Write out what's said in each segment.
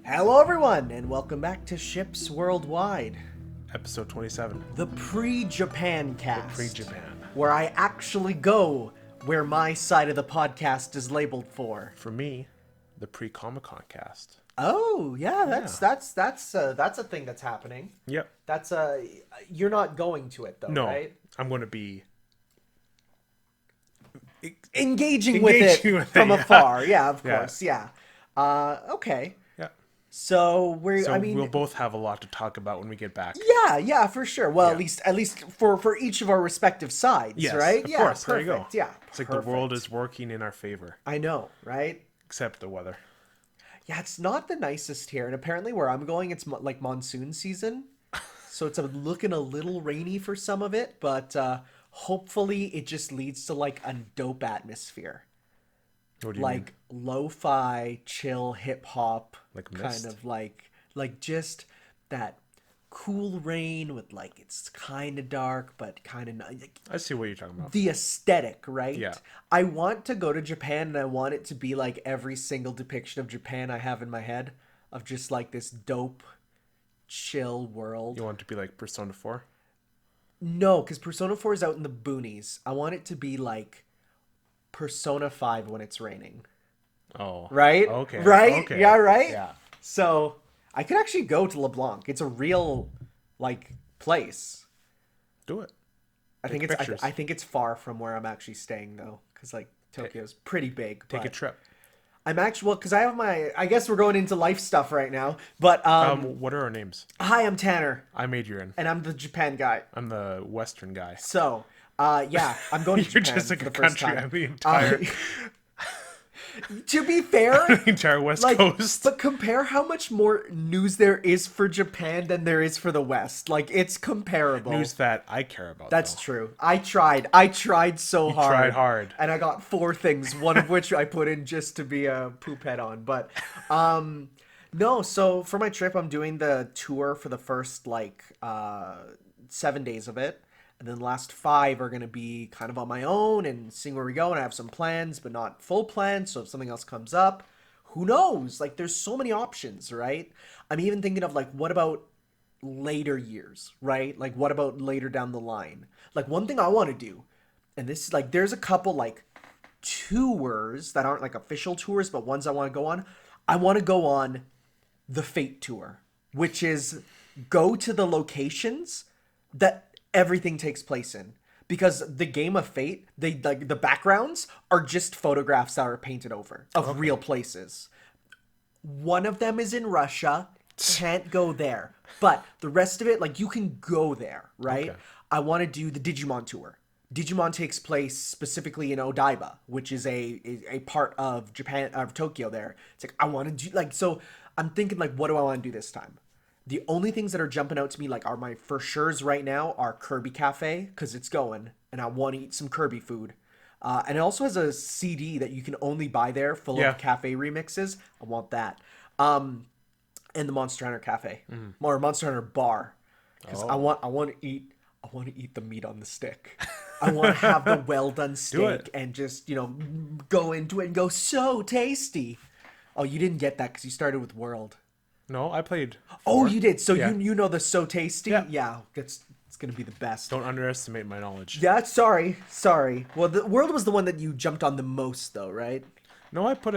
Hello everyone, and welcome back to Ships Worldwide, Episode 27. the pre-Japan cast. Pre-Japan. Where I actually go where my side of the podcast is labeled for. For me, the pre-Comic-Con cast. Oh, yeah, that's a thing that's happening. Yep. That's you're not going to it though, No, right? I'm going to be Engaging with it from afar. Yeah, of course. Yeah. Okay. Yeah. So we'll both have a lot to talk about when we get back. Yeah, for sure. Well, at least for each of our respective sides, Yes, right? of Yeah, course. perfect. There you go. Yeah, It's like the world is working in our favor. I know, right? Except the weather. Yeah, it's not the nicest here, and apparently where I'm going, it's like monsoon season, so it's looking a little rainy for some of it, but hopefully it just leads to like a dope atmosphere. What do you Like lo-fi, chill, hip hop, Like kind Mist? of like just that cool rain with like it's kind of dark but kind of like mean? I see what you're talking about. the aesthetic, right? Yeah. I want to go to Japan and I want it to be like every single depiction of Japan I have in my head of just like this dope, chill world. You want it to be like Persona 4? No, because Persona 4 is out in the boonies. I want it to be like Persona 5 when it's raining. Oh. Right? Okay. Right? Okay. Yeah, right? Yeah. So I could actually go to LeBlanc. It's a real like place. Do it. I think Take it's pictures. I think it's far from where I'm actually staying though, because like Tokyo's pretty big. Take a but trip. I'm actually because I have I guess we're going into life stuff right now. But What are our names? hi, I'm Tanner, I'm Adrian. and I'm the Japan guy. I'm the Western guy. So yeah, I'm going to You're Japan just like for a the first country. time. I'm the entire, To be fair, the entire West like, Coast. but compare how much more news there is for Japan than there is for the West. Like it's comparable. News that I care about. That's though. true. I tried so hard. tried hard. And I got 4 things, one of which I put in just to be a poop head on. But no, so for my trip I'm doing the tour for the first like 7 days of it. And then the last 5 are going to be kind of on my own and seeing where we go. And I have some plans, but not full plans. So if something else comes up, who knows? Like there's so many options, right? I'm even thinking of like, what about later years, right? Like what about later down the line? Like one thing I want to do, and this is like, there's a couple like tours that aren't like official tours, but ones I want to go on. I want to go on the Fate tour, which is go to the locations that everything takes place in, because the game of Fate, they like the backgrounds are just photographs that are painted over of real places. One of them is in Russia, can't go there, but the rest of it, like you can go there, right? Okay. I want to do the Digimon tour. Digimon takes place specifically in Odaiba, which is a part of Japan, of Tokyo there. It's like I want to do like, so I'm thinking like, what do I want to do this time? The only things that are jumping out to me like are my for sure's right now are Kirby Cafe, because it's going and I want to eat some Kirby food. And it also has a CD that you can only buy there full Yeah. of cafe remixes. I want that. And the Monster Hunter Cafe or Monster Hunter Bar, because I want to eat the meat on the stick. I want to have the well done steak and just go into it and go so tasty. Oh, you didn't get that because you started with World. No, I played. Oh, 4. you did. So Yeah. you know the so tasty. Yeah. Yeah, it's gonna be the best. Don't underestimate my knowledge. Yeah, sorry. Well, the World was the one that you jumped on the most, though, right? No, I put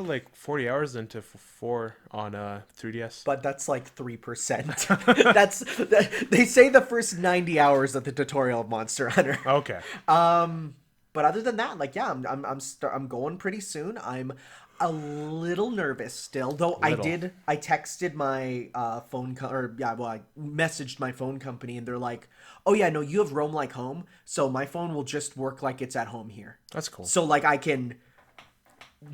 like 40 hours into 4 on 3DS. But that's like 3%. They say the first 90 hours of the tutorial of Monster Hunter. Okay. But other than that, like yeah, I'm going pretty soon. I'm a little nervous still, though. I texted my I messaged my phone company, and they're like, "Oh yeah, no, you have Roam Like Home, so my phone will just work like it's at home here." That's cool. So like I can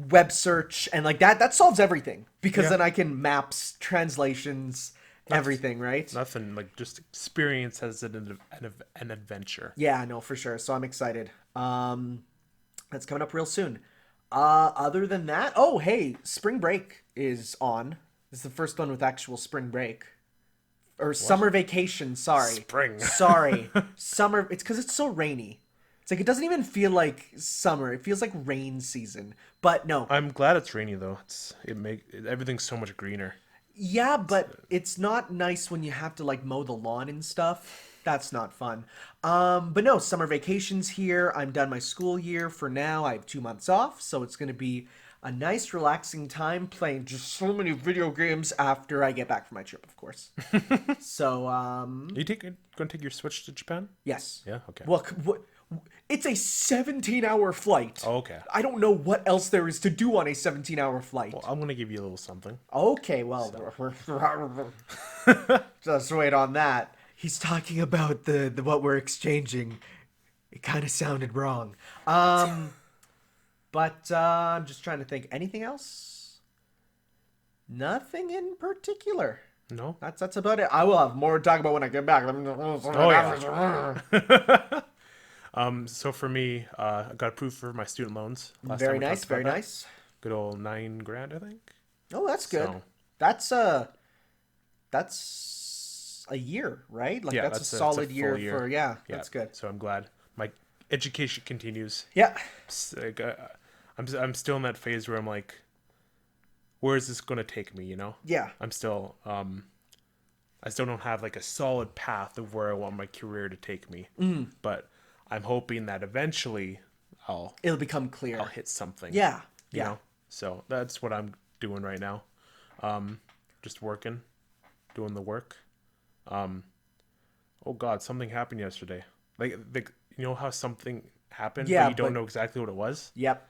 web search and like that solves everything, because then I can maps, translations, everything, right? Nothing like just experience as an adventure. Yeah, no, for sure. So I'm excited. That's coming up real soon. Other than that, oh hey, spring break is on. This is the first one with actual spring break. Or summer vacation, sorry. Spring. Sorry. Summer, it's because it's so rainy. It's like it doesn't even feel like summer. It feels like rain season. But no. I'm glad it's rainy though. Everything's so much greener. Yeah, but it's not nice when you have to like mow the lawn and stuff. That's not fun. But no, summer vacations here. I'm done my school year for now. I have 2 months off, so it's gonna be a nice, relaxing time playing just so many video games after I get back from my trip, of course. So, Gonna take your Switch to Japan? yes. Yeah. Okay. Well, it's a 17-hour flight. Oh, okay. I don't know what else there is to do on a 17-hour flight. Well, I'm gonna give you a little something. Okay, well, just wait on that. He's talking about the what we're exchanging. It kind of sounded wrong. But I'm just trying to think. Anything else? Nothing in particular. No. That's about it. I will have more to talk about when I get back. Oh yeah. So for me, I got approved for my student loans. Very nice, very nice. Good old $9,000, I think. Oh, that's good. So, that's a year, right? Like yeah, that's a solid full year, year. for that's good. So I'm glad my education continues. Yeah. Like, I'm still in that phase where I'm like, where is this gonna take me? You know? Yeah. I'm still I still don't have like a solid path of where I want my career to take me. But I'm hoping that eventually It'll become clear. I'll hit something. Yeah. You Yeah. know? So that's what I'm doing right now. Just working, doing the work. Oh God, something happened yesterday. Like you know how something happened, Yeah, but you don't but- know exactly what it was? Yep.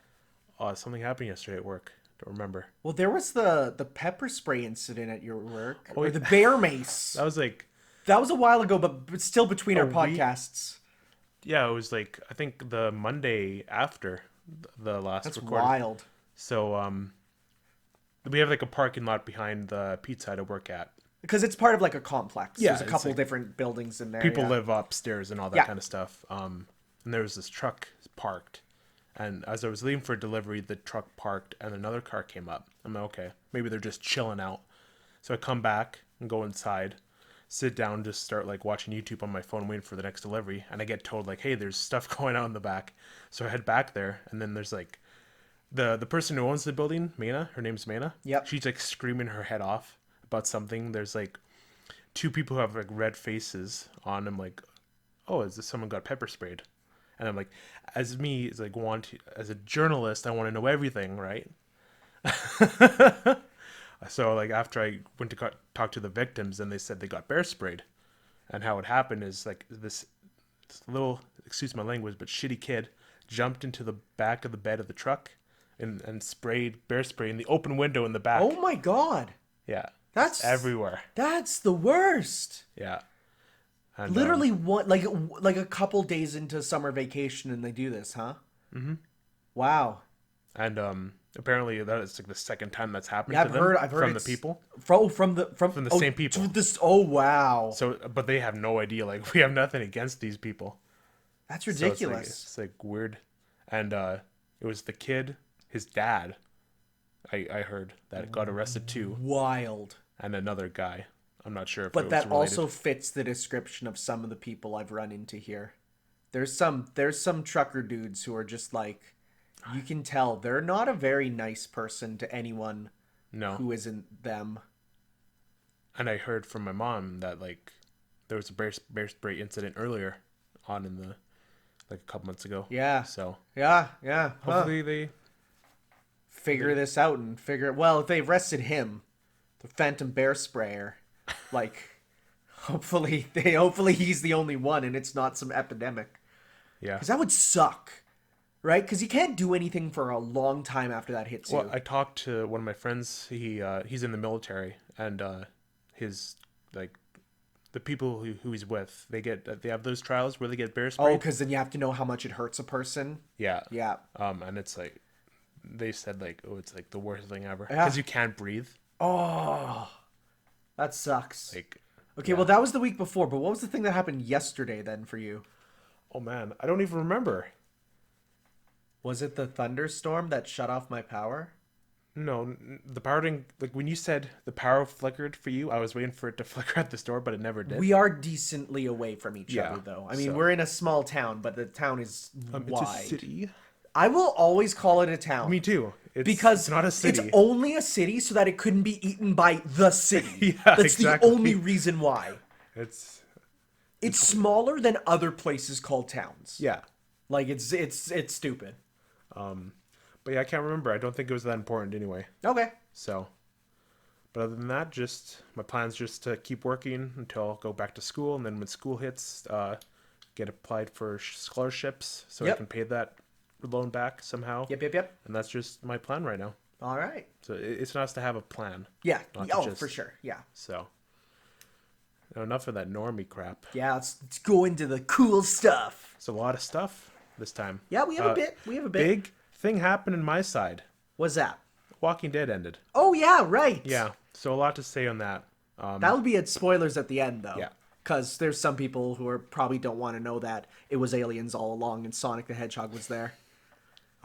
Something happened yesterday at work. Don't remember. Well, there was the pepper spray incident at your work, Oh, or yeah. the bear mace. That was like, That was a while ago, but still between our week? podcasts. yeah, it was like, I think the Monday after the last That's recording. wild. So, we have like a parking lot behind the pizza I work at. Because it's part of like a complex. Yeah, There's a it's couple like- different buildings in there. People yeah. live upstairs and all that Yeah. kind of stuff. And there was this truck parked. And as I was leaving for delivery, the truck parked and another car came up. I'm like, okay, maybe they're just chilling out. So I come back and go inside, sit down, just start like watching YouTube on my phone, waiting for the next delivery. And I get told like, hey, there's stuff going on in the back. So I head back there, and then there's like the person who owns the building, Mana. Her name's Mana. Yep. She's like screaming her head off about something. There's like two people who have like red faces on them. Like, oh, is this someone got pepper sprayed? And I'm like, as me, it's like as a journalist, I want to know everything, right? So like after I went to talk to the victims, and they said they got bear sprayed, and how it happened is like this little, excuse my language, but shitty kid jumped into the back of the bed of the truck and sprayed bear spray in the open window in the back. Oh my God. Yeah, That's it's everywhere. That's the worst. Yeah, and, Literally one like a couple days into summer vacation, and they do this, huh? Mm-hmm. Wow. and apparently that is like the second time that's happened Yeah, to them I've heard from the it's- people. From the same people. Oh wow. So, but they have no idea. Like, we have nothing against these people. That's So ridiculous. it's like weird. And it was the kid, his dad. I heard that got arrested too, Wild. and another guy. I'm not sure if it But was that related. also fits the description of some of the people I've run into here. There's some trucker dudes who are just like, you can tell they're not a very nice person to anyone No. who isn't them. And I heard from my mom that like there was a bear spray incident earlier on in the like a couple months ago. Yeah. So Yeah. Huh. hopefully they Figure this out and figure it. Well, if they arrested him, the Phantom Bear Sprayer, like, hopefully he's the only one and it's not some epidemic. yeah. Because that would suck, right? Because you can't do anything for a long time after that hits Well, you. I talked to one of my friends. He's in the military, and his like the people who he's with, they have those trials where they get bear Oh, sprayed. because then you have to know how much it hurts a person. Yeah. Yeah. And it's like they said like, oh, it's like the worst thing ever Yeah. because you can't breathe. Oh, that sucks. Like, Okay, well, that was the week before, but what was the thing that happened yesterday then for you? oh man, I don't even remember. Was it the thunderstorm that shut off my power? No, the power didn't. Like when you said the power flickered for you, I was waiting for it to flicker at the store, but it never did. We are decently away from each Yeah, other, though. I mean, so- we're in a small town, but the town is It's wide. a city. I will always call it a town. Me too. Because it's not a city. It's only a city so that it couldn't be eaten by the city. Yeah, That's exactly. the only reason why. It's smaller than other places called towns. yeah. Like it's stupid. But yeah, I can't remember. I don't think it was that important anyway. Okay. So, but other than that, just my plan's just to keep working until I'll go back to school, and then when school hits, get applied for scholarships so I can pay that loan back somehow. Yep. And that's just my plan right now. All right. So it's nice to have a plan. Yeah. not to For sure. Yeah. So, now enough of that normie crap. Yeah. Let's go into the cool stuff. It's a lot of stuff this time. Yeah, we have a bit. Big thing happened in my side. What's that? Walking Dead ended. Oh yeah, right. Yeah. So a lot to say on that. That'll be at spoilers at the end though. Yeah. Because there's some people who probably don't want to know that it was aliens all along and Sonic the Hedgehog was there.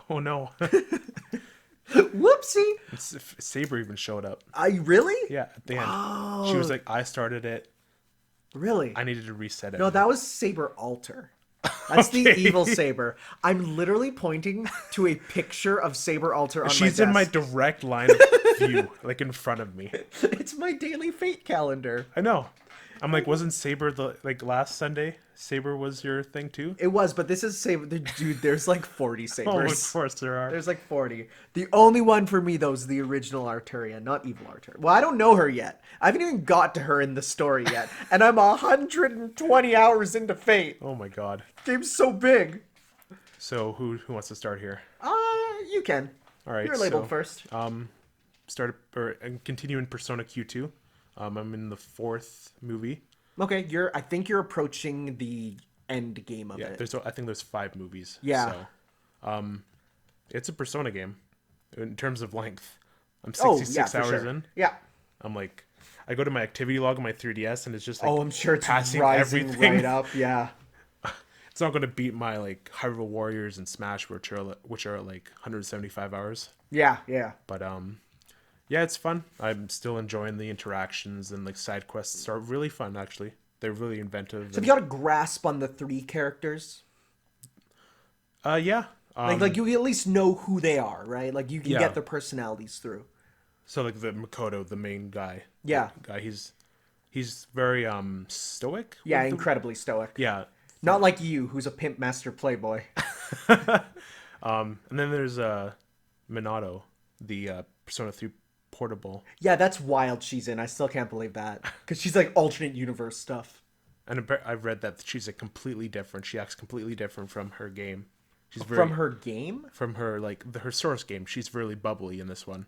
Oh no. Whoopsie. Saber even showed up. Really? Yeah, at the end. She was like, I started it. Really? I needed to reset it. No, that was Saber Alter. That's the evil Saber. I'm literally pointing to a picture of Saber Alter on my desk. She's in my direct line of view, like in front of me. It's my daily fate calendar. I know. I'm like, wasn't Saber last Sunday? Saber was your thing too? It was, but this is Saber. Dude, there's like 40 Sabers. Oh, of course there are. There's like 40. The only one for me, though, is the original Arturian, not evil Arturian. Well, I don't know her yet. I haven't even got to her in the story yet. And I'm 120 hours into Fate. Oh my god. Game's so big. So who wants to start here? You can. All right. You're labeled first. Continue in Persona Q2. I'm in the 4th movie. Okay, I think you're approaching the end game of it. I think there's 5 movies. Yeah. So, it's a Persona game in terms of length. I'm 66 hours in. Yeah. I'm like, I go to my activity log on my 3DS and it's just like, I'm sure it's passing rising everything right up. Yeah. It's not going to beat my like Hyrule Warriors and Smash, which are like 175 hours. Yeah. But yeah, it's fun. I'm still enjoying the interactions, and like side quests are really fun. Actually, they're really inventive. So have you got a grasp on the 3 characters? Yeah. Like you at least know who they are, right? Like you can Yeah. get their personalities through. So like the Makoto, the main guy. Yeah. He's very stoic. Yeah, incredibly stoic. Yeah. Not like you, who's a pimp master playboy. And then there's Minato, the Persona 3 portable. Yeah, that's wild she's in. I still can't believe that. Because she's like alternate universe stuff. And I've read that she's completely different. She acts completely different from her game. She's From her game? From her her source game. She's really bubbly in this one.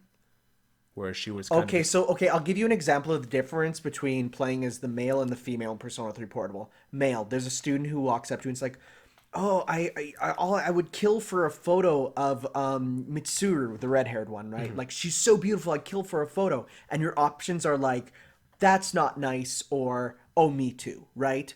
Where she was Okay, I'll give you an example of the difference between playing as the male and the female in Persona 3 Portable. Male, there's a student who walks up to you and it's like, oh, I would kill for a photo of Mitsuru, the red-haired one, right? Like, she's so beautiful, I'd kill for a photo. And your options are like, that's not nice, or, oh, me too, right?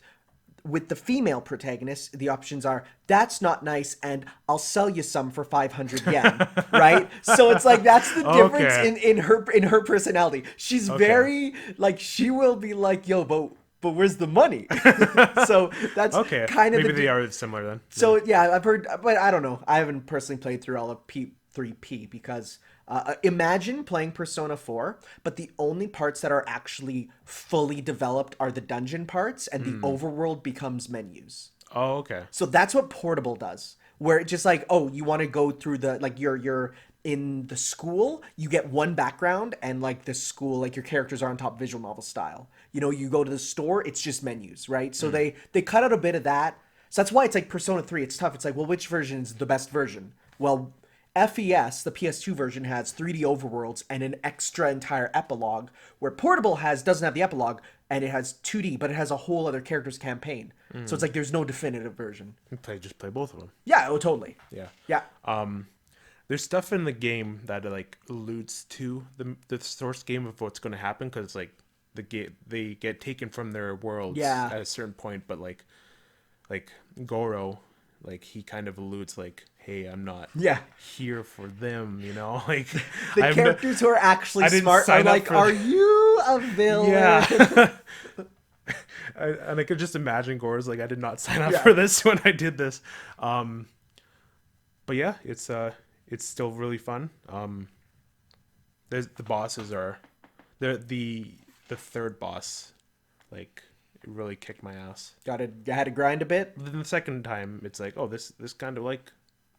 With the female protagonist, the options are, that's not nice, and I'll sell you some for 500 yen, right? So it's like, that's the difference in her personality. She's very, like, she will be like, yo, but where's the money? So that's kind of maybe they are similar then. So yeah, I've heard, but I don't know. I haven't personally played through all of P3P because imagine playing Persona 4, but the only parts that are actually fully developed are the dungeon parts, and the overworld becomes menus. Oh, okay. So that's what Portable does, where it's just like, oh, you want to go through the, like, you're in the school, you get one background, and like the school, like your characters are on top visual novel style. You know, you go to the store, it's just menus, right? So they cut out a bit of that. So that's why it's like Persona 3, it's tough. It's like, well, which version is the best version? Well, FES, the PS2 version, has 3D overworlds and an extra entire epilogue, where Portable doesn't have the epilogue, and it has 2D, but it has a whole other character's campaign. So it's like there's no definitive version. Just play both of them. Yeah, oh, totally. Yeah. There's stuff in the game that like alludes to the source game of what's going to happen, because like they get taken from their worlds at a certain point, but like Goro, like he kind of alludes like, hey, I'm not here for them, you know? Like the characters who are actually smart are like, are you a villain? Yeah. And I could just imagine Goro's like, I did not sign up for this when I did this. But yeah, it's still really fun. The bosses are, the third boss, like, it really kicked my ass. Had to grind a bit. Then the second time, it's like, oh, this kind of like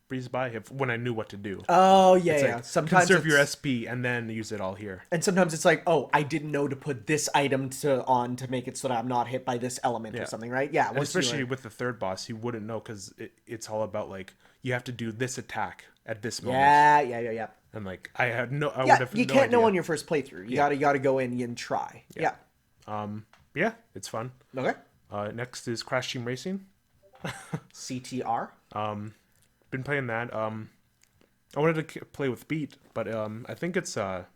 breezed by when I knew what to do. Oh yeah, It's yeah. like, Sometimes conserve your SP and then use it all here. and sometimes it's like, oh, I didn't know to put this item to make it so that I'm not hit by this element or something, right? Yeah. And especially with the third boss, you wouldn't know because it's all about like you have to do this attack at this moment. Yeah. And like I had no, I would Yeah, have you no can't idea. know on your first playthrough. You gotta go in and try. Yeah. Yeah, it's fun. Okay. Next is Crash Team Racing. CTR. Been playing that. I wanted to play with Beat, but I think it's what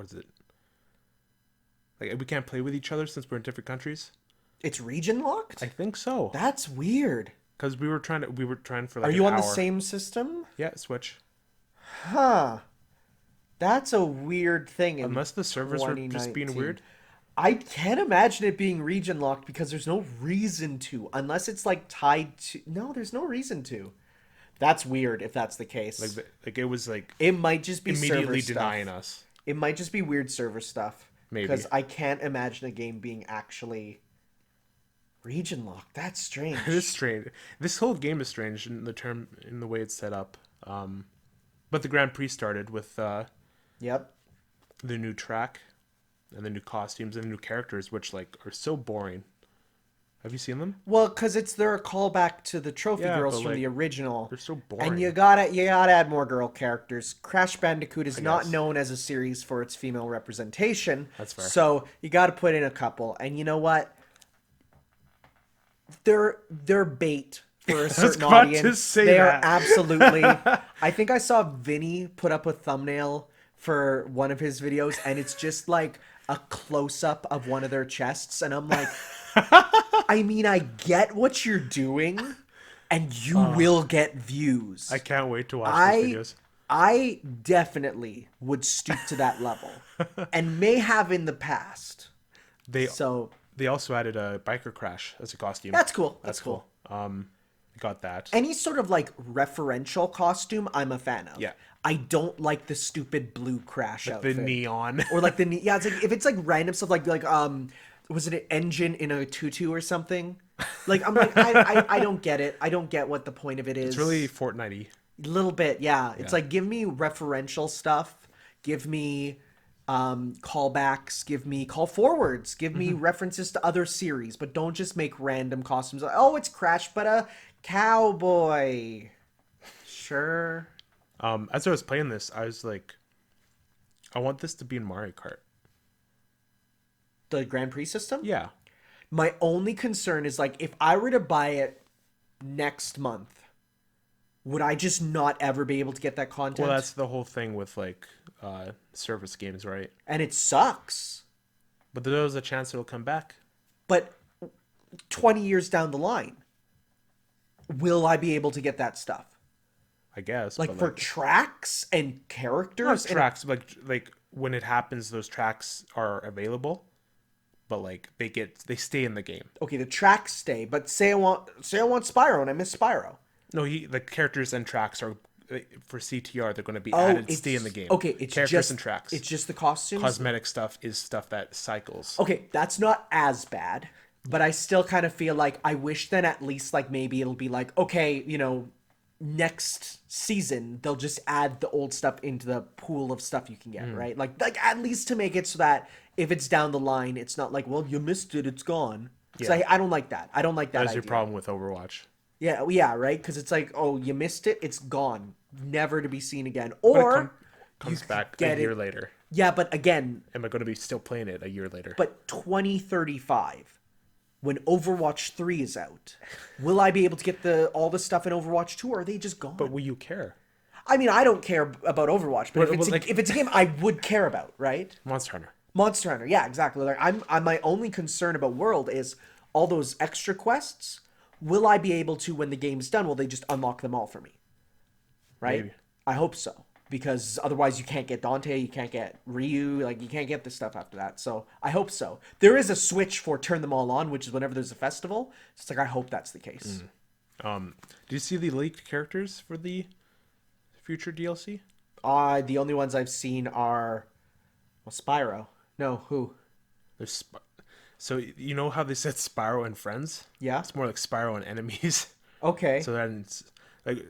is it? Like we can't play with each other since we're in different countries. It's region locked? I think so. That's weird. Because we were trying for like Are you an on the hour. same system? Yeah, Switch. Huh. That's a weird thing. Unless the servers were just being 2019. weird. I can't imagine it being region locked because there's no reason to. Unless it's like tied to. No, there's no reason to. That's weird if that's the case. Like it was like It might just be immediately server denying stuff. us. It might just be weird server stuff. Maybe. Because I can't imagine a game being actually region locked. That's strange. It is strange. This whole game is strange in the way it's set up. But the Grand Prix started with Yep. the new track and the new costumes and the new characters, which like are so boring. Have you seen them? Well, because they're a callback to the trophy Yeah, girls but, from like, the original. they're so boring. And you gotta add more girl characters. Crash Bandicoot is not guess. known as a series for its female representation. That's fair. So you gotta put in a couple. And you know what? They're bait for a certain about to audience. say They are that. absolutely. I think I saw Vinny put up a thumbnail for one of his videos, and it's just like a close up of one of their chests, and I'm like, I mean, I get what you're doing, and you will get views. I can't wait to watch these videos. I definitely would stoop to that level, and may have in the past. They also added a biker crash as a costume. That's cool. That's cool. Got that. Any sort of like referential costume, I'm a fan of. Yeah. I don't like the stupid blue crash outfit. The neon. Or like yeah, it's like if it's like random stuff like was it an engine in a tutu or something? Like I'm like I don't get it. I don't get what the point of it is. It's really Fortnite-y. A little bit, yeah. It's like give me referential stuff, give me callbacks, give me call forwards, give me references to other series, but don't just make random costumes. Like, oh, it's Crash, but a cowboy. Sure. As I was playing this, I was like, I want this to be in Mario Kart. The Grand Prix system? Yeah. My only concern is like if I were to buy it next month, would I just not ever be able to get that content? Well, that's the whole thing with like service games, right? And it sucks. But there's a chance it'll come back. But 20 years down the line, will I be able to get that stuff? I guess. Like but, for tracks and characters? not tracks, but like when it happens, those tracks are available. But like they stay in the game. Okay, the tracks stay, but say I want Spyro and I miss Spyro. No, the characters and tracks are for CTR. They're going to be added, stay in the game. Okay, it's characters just and tracks. It's just the costumes. Cosmetic stuff is stuff that cycles. Okay, that's not as bad, but I still kind of feel like I wish then at least like maybe it'll be like, okay, next season they'll just add the old stuff into the pool of stuff you can get, right? Like at least to make it so that if it's down the line, it's not like, well, you missed it, it's gone. So I don't like that. I don't like that. That's idea. your problem with Overwatch. Yeah, right? Because it's like, oh, you missed it, it's gone, never to be seen again. Or comes back get a year later. Yeah, but again, Am I going to be still playing it a year later? but 2035, when Overwatch 3 is out, will I be able to get all the stuff in Overwatch 2, or are they just gone? But will you care? I mean, I don't care about Overwatch, but if it's a game I would care about, right? Monster Hunter. Monster Hunter, yeah, exactly. Like I'm my only concern about World is all those extra quests. Will I be able to, when the game's done, will they just unlock them all for me? Right? Maybe. I hope so. Because otherwise you can't get Dante, you can't get Ryu, like you can't get this stuff after that. So I hope so. There is a switch for turn them all on, which is whenever there's a festival. It's like I hope that's the case. Do you see the leaked characters for the future DLC? The only ones I've seen are Spyro. No, who? There's so you know how they said Spyro and friends? Yeah. It's more like Spyro and enemies. Okay. So then it's like,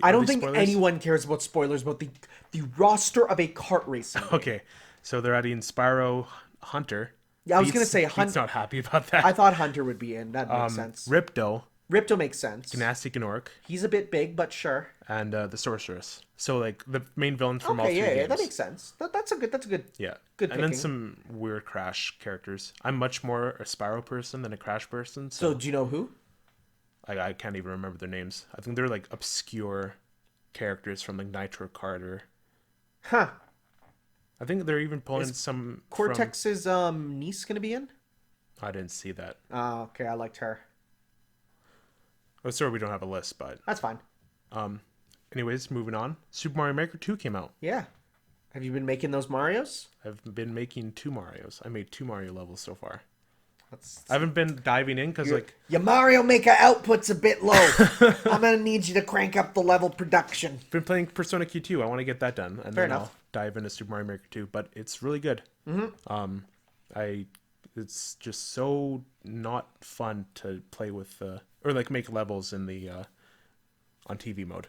I don't think anyone cares about spoilers about the roster of a kart racing game. Okay, so they're adding Spyro, Hunter. Yeah, I was gonna say Hunter's not happy about that. I thought Hunter would be in. That makes sense. Ripto, Ripto makes sense. Gnasty Gnorc, He's a bit big, but sure. and the Sorceress. So like the main villains from all Okay, three yeah, games. that makes sense. That's a good. Yeah. Good and then picking. some weird Crash characters. I'm much more a Spyro person than a Crash person. So do you know who? I can't even remember their names. I think they're like obscure characters from like Nitro Carter. Huh. I think they're even pulling some Cortex's niece gonna be in? I didn't see that. Oh, okay, I liked her. Oh, sorry, we don't have a list, but That's fine. anyways, moving on. Super Mario Maker 2 came out. Yeah. Have you been making those Marios? I've been making 2 Marios. I made 2 Mario levels so far. That's... I haven't been diving in because like your Mario Maker output's a bit low. I'm gonna need you to crank up the level production. been playing Persona Q2. I want to get that done, and Fair then enough. I'll dive into Super Mario Maker 2. But it's really good. Mm-hmm. It's just so not fun to play with or like make levels in the on TV mode.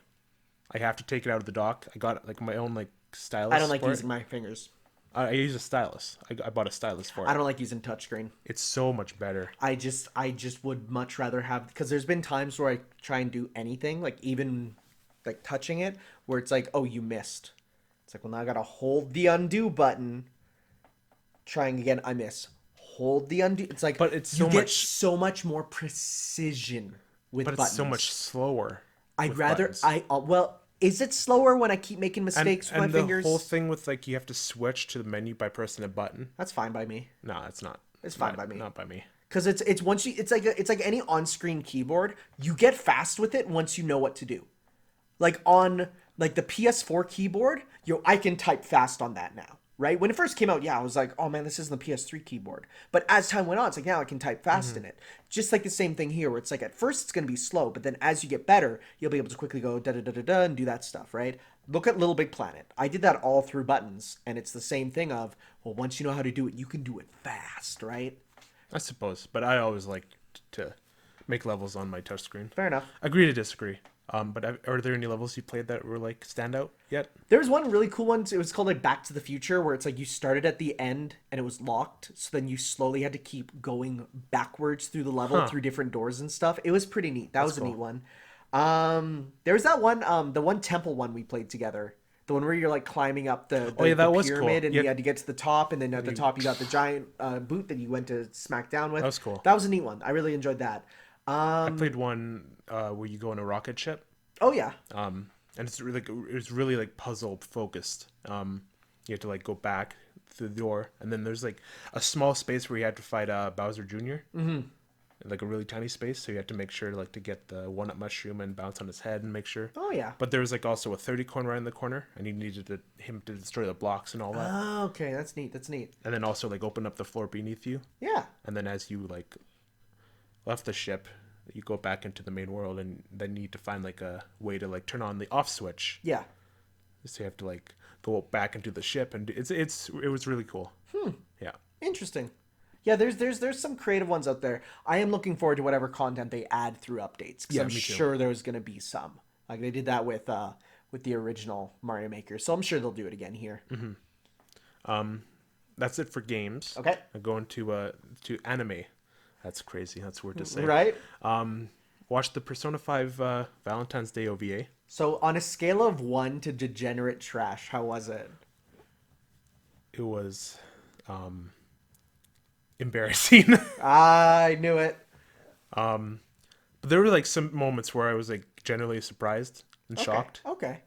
I have to take it out of the dock. I got like my own like stylus. I don't like for it. using my fingers. I use a stylus. I bought a stylus for it. I don't like using touchscreen. It's so much better. I just would much rather have, because there's been times where I try and do anything, like even like touching it, where it's like, oh, you missed. It's like, well, now I gotta hold the undo button. Trying again, I miss. Hold the undo. It's like, but it's you so get much so much more precision with but buttons. it's so much slower. I'd rather well. Is it slower when I keep making mistakes with my fingers? And the whole thing with like you have to switch to the menu by pressing a button. That's fine by me. No, it's not. It's fine by me. Not by me. Because it's once you it's like any on-screen keyboard, you get fast with it once you know what to do. Like on like the PS4 keyboard, I can type fast on that now. Right? When it first came out, yeah, I was like, oh man, this isn't the PS3 keyboard. But as time went on, it's like, now I can type fast in it. Just like the same thing here, where it's like, at first it's going to be slow, but then as you get better, you'll be able to quickly go da-da-da-da-da and do that stuff, right? Look at Little Big Planet. I did that all through buttons, and it's the same thing of, well, once you know how to do it, you can do it fast, right? I suppose, but I always like to make levels on my touchscreen. Fair enough. Agree to disagree. But are there any levels you played that were like stand out yet? There was one really cool one. It was called like Back to the Future, where it's like you started at the end and it was locked, so then you slowly had to keep going backwards through the level through different doors and stuff. It was pretty neat. That was a neat one. There was that one, the one temple one we played together. The one where you're like climbing up the was pyramid cool. and you had to get to the top, and then at the top you got the giant boot that you went to smack down with. That was cool. That was a neat one. I really enjoyed that. I played one where you go in a rocket ship. Oh yeah. And it was really like puzzle focused. You had to like go back through the door, and then there's like a small space where you had to fight Bowser Jr. Mm-hmm. Like a really tiny space, so you had to make sure like to get the 1-up mushroom and bounce on his head and make sure. Oh yeah. But there was like also a 30 coin right in the corner, and you needed him to destroy the blocks and all that. Oh, okay, that's neat. That's neat. And then also like open up the floor beneath you. Yeah. And then as you like left the ship, you go back into the main world, and then you need to find like a way to like turn on the off switch. Yeah. So you have to like go back into the ship, and it was really cool. Yeah. Interesting. Yeah, there's some creative ones out there. I am looking forward to whatever content they add through updates, because I'm sure there's going to be some. Like they did that with the original Mario Maker, so I'm sure they'll do it again here. Mm-hmm. That's it for games. Okay. I'm going to anime. That's crazy. That's weird to say. Right? Watched the Persona 5 Valentine's Day OVA. So on a scale of 1 to degenerate trash, how was it? It was embarrassing. I knew it. But there were like some moments where I was like genuinely surprised and shocked. Okay.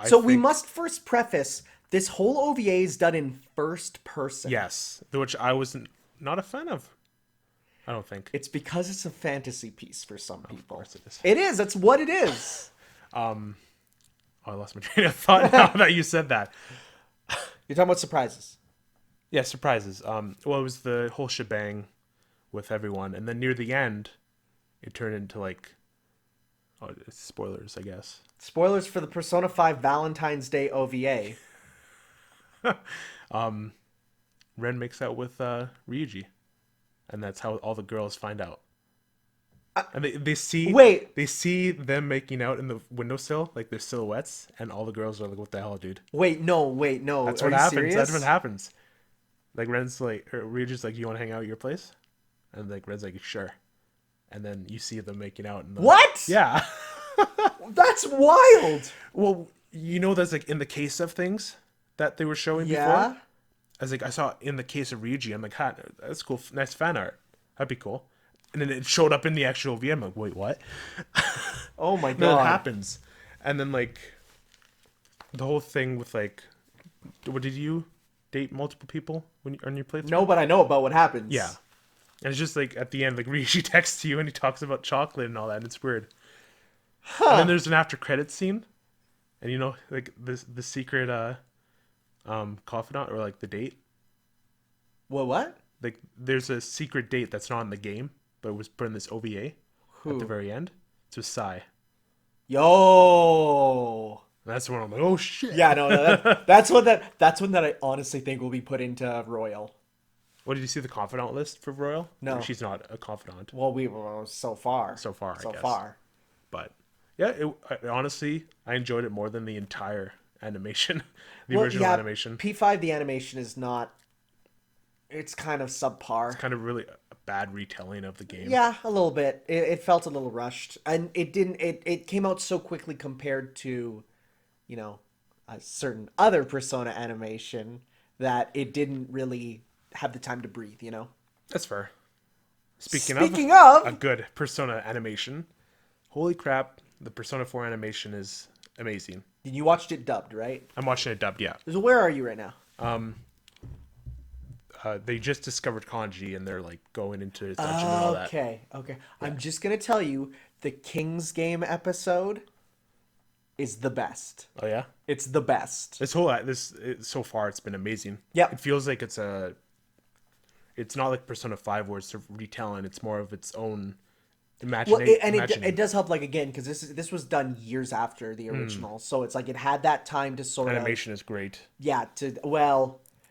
So we must first preface, this whole OVA is done in first person. Yes, which I was not a fan of. I don't think. It's because it's a fantasy piece for some people. Of course it is. It is. That's what it is. I lost my train of thought now that you said that. You're talking about surprises. Yeah, surprises. Well, it was the whole shebang with everyone, and then near the end, it turned into like, oh, spoilers, I guess. Spoilers for the Persona 5 Valentine's Day OVA. Ren makes out with Ryuji, and that's how all the girls find out. And they see them making out in the windowsill, like their silhouettes, and all the girls are like, "What the hell, dude?" Wait, no. That's Are what you happens. serious? That's what happens. Like Ren's like, or Ryuji's like, "You want to hang out at your place?" And like Ren's like, "Sure." And then you see them making out. What? Yeah. That's wild. Well, you know, that's like in the case of things that they were showing before. I saw in the case of Ryuji, I'm like, that's cool, nice fan art. That'd be cool. And then it showed up in the actual VM. I'm like, wait, what? Oh my god. Then it happens. And then like the whole thing with like, what, did you date multiple people when you on your playthrough? No, but I know about what happens. Yeah. And it's just like at the end, like Ryuji texts you and he talks about chocolate and all that, and it's weird. Huh. And then there's an after credits scene, and you know, like the secret confidant, or like the date. What? Like there's a secret date that's not in the game, but it was put in this OVA at the very end. It's with Sai. Yo. And that's when I'm like, oh shit. Yeah, no, that's one that I honestly think will be put into Royal. What, did you see the confidant list for Royal? No, she's not a confidant. Well, so far. I guess. But yeah, honestly, I enjoyed it more than the entire animation, the original animation. P5, the animation is not. It's kind of subpar. It's kind of really a bad retelling of the game. Yeah, a little bit. It felt a little rushed, and it didn't. It came out so quickly compared to, you know, a certain other Persona animation that it didn't really have the time to breathe. You know. That's fair. Speaking of a good Persona animation, holy crap! The Persona 4 animation is amazing. You watched it dubbed, right? I'm watching it dubbed, yeah. So where are you right now? They just discovered kanji and they're like going into his dungeon and all that. Okay. Yeah. I'm just gonna tell you, the King's Game episode is the best. Oh yeah, it's the best. So far it's been amazing. Yeah, it feels like it's not like Persona 5 where it's a retelling. It's more of its own imagination. Well, it does help, like, again, because this was done years after the original, so it's like it had that time to sort animation is great. Yeah,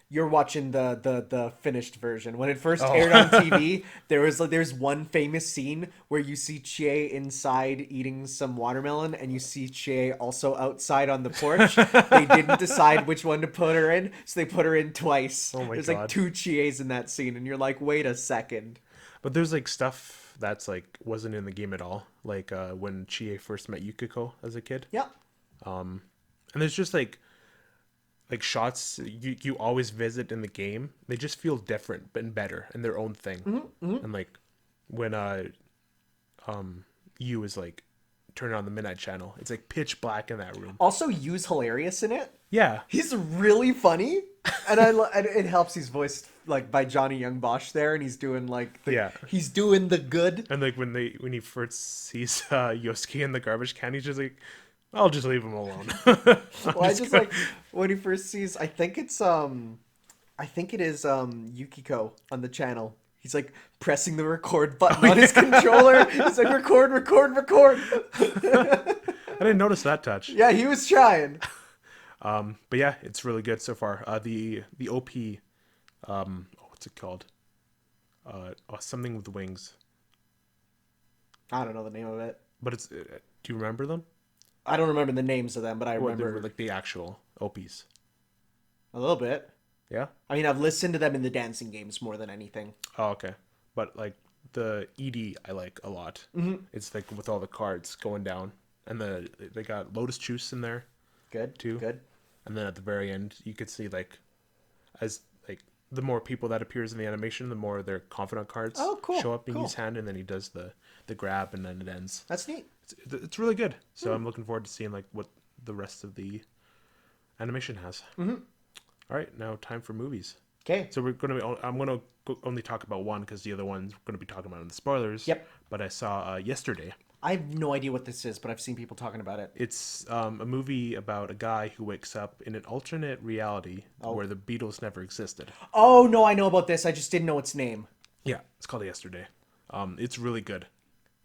you're watching the finished version. When it first aired on TV, there's one famous scene where you see Chie inside eating some watermelon, and you see Chie also outside on the porch. They didn't decide which one to put her in, so they put her in twice. Oh my There's God. like two Chies in that scene, and you're like, wait a second. But there's like stuff that's like wasn't in the game at all, like when Chie first met Yukiko as a kid. Yeah. And there's just like shots you always visit in the game. They just feel different and better in their own thing. Mm-hmm. And like when Yu is like turning on the midnight channel, it's like pitch black in that room. Also, Yu's hilarious in it. Yeah, he's really funny, and and it helps he's voiced like by Johnny Young Bosch there, and he's doing like he's doing the good. And like when he first sees Yosuke in the garbage can, he's just like, I'll just leave him alone. Well, I just like when he first sees, I think it is Yukiko on the channel. He's like pressing the record button on his controller. He's like, record. I didn't notice that touch. Yeah, he was trying. But yeah, it's really good so far. The OP, what's it called? Something with wings. I don't know the name of it. But it's. Do you remember them? I don't remember the names of them, but I remember like the actual OPs. A little bit. Yeah. I mean, I've listened to them in the dancing games more than anything. Oh, okay. But like the ED, I like a lot. Mm-hmm. It's like with all the cards going down, and they got Lotus Juice in there. Good. Too. Good. And then at the very end, you could see like, as like the more people that appears in the animation, the more their confidant cards show up in his hand, and then he does the grab, and then it ends. That's neat. It's really good. So I'm looking forward to seeing like what the rest of the animation has. Mm-hmm. All right, now time for movies. Okay. So I'm gonna only talk about one because the other one's we're gonna be talking about in the spoilers. Yep. But I saw yesterday. I have no idea what this is, but I've seen people talking about it. It's a movie about a guy who wakes up in an alternate reality where the Beatles never existed. Oh no, I know about this. I just didn't know its name. Yeah, it's called Yesterday. It's really good.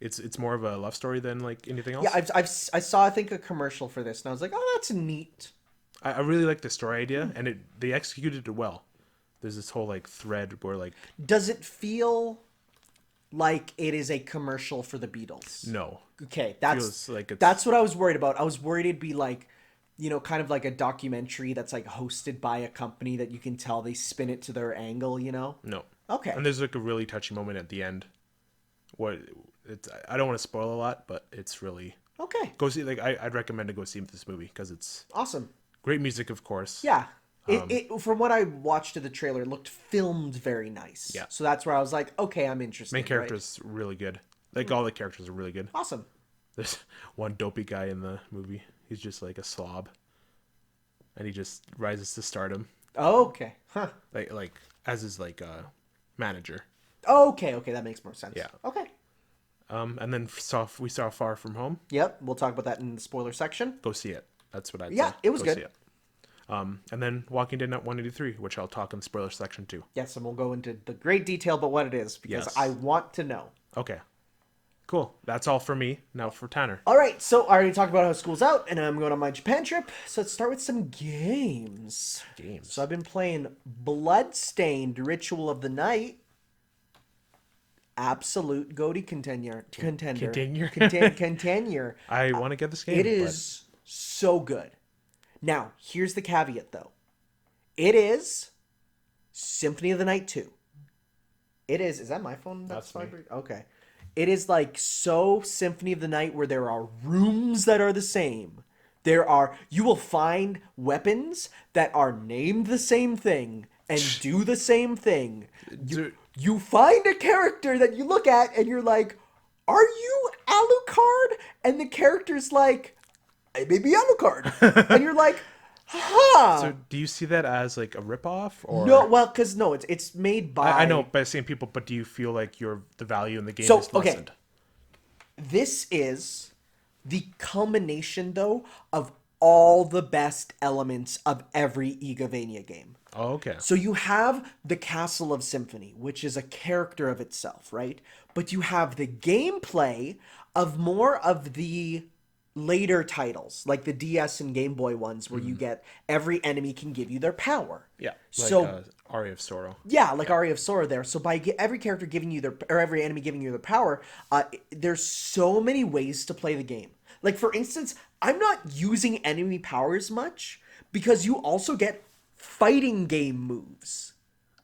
It's more of a love story than like anything else. Yeah, I saw I think a commercial for this, and I was like, oh, that's neat. I really like the story idea, and they executed it well. There's this whole like thread where like Does it feel like it is a commercial for the Beatles? no, Okay, feels like it's that's what I was worried about. I was worried it'd be like, kind of like a documentary that's like hosted by a company that you can tell they spin it to their angle. no. Okay. And there's like a really touchy moment at the end. I don't want to spoil a lot, but it's really Okay. go see. Like I'd recommend to go see this movie because it's Awesome. great music, of course. Yeah. It from what I watched of the trailer, it looked filmed very nice. Yeah. So that's where I was like, okay, I'm interested. Main right? character's really good. Like all the characters are really good. Awesome. There's one dopey guy in the movie. He's just like a slob, and he just rises to stardom. Okay. Huh. Like as his like manager. Okay. That makes more sense. Yeah. Okay. And then we saw Far From Home. Yep. We'll talk about that in the spoiler section. Go see it. That's what I'd say. Yeah, it was Go good. see it. And then Walking Dead Net 183, which I'll talk in the spoiler section too. Yes, and we'll go into the great detail about what it is because Yes. I want to know. Okay. Cool. That's all for me. Now for Tanner. All right, so I already talked about how school's out, and I'm going on my Japan trip. So let's start with some games. So I've been playing Bloodstained Ritual of the Night. Absolute GOTY contender. Contender? Contender. I want to get this game. It is so good. Now, here's the caveat, though. It is Symphony of the Night 2. It is... Is that my phone? That's me. vibrating? Okay. It is like so Symphony of the Night where there are rooms that are the same. You will find weapons that are named the same thing and do the same thing. You find a character that you look at and you're like, are you Alucard? And the character's like, I may be Alucard. And you're like, huh. So do you see that as like a ripoff or No, well, because no, it's made by... I know by the same people, but do you feel like the value in the game So, is okay. lessened? This is the culmination, though, of all the best elements of every Igavania game. Oh, okay. So you have the Castle of Symphony, which is a character of itself, right? But you have the gameplay of more of the later titles, like the DS and Game Boy ones, where you get every enemy can give you their power. Yeah. So Aria of Sorrow. yeah, like Aria of Sora there. So by every character giving you every enemy giving you their power, there's so many ways to play the game. Like for instance, I'm not using enemy powers much because you also get fighting game moves,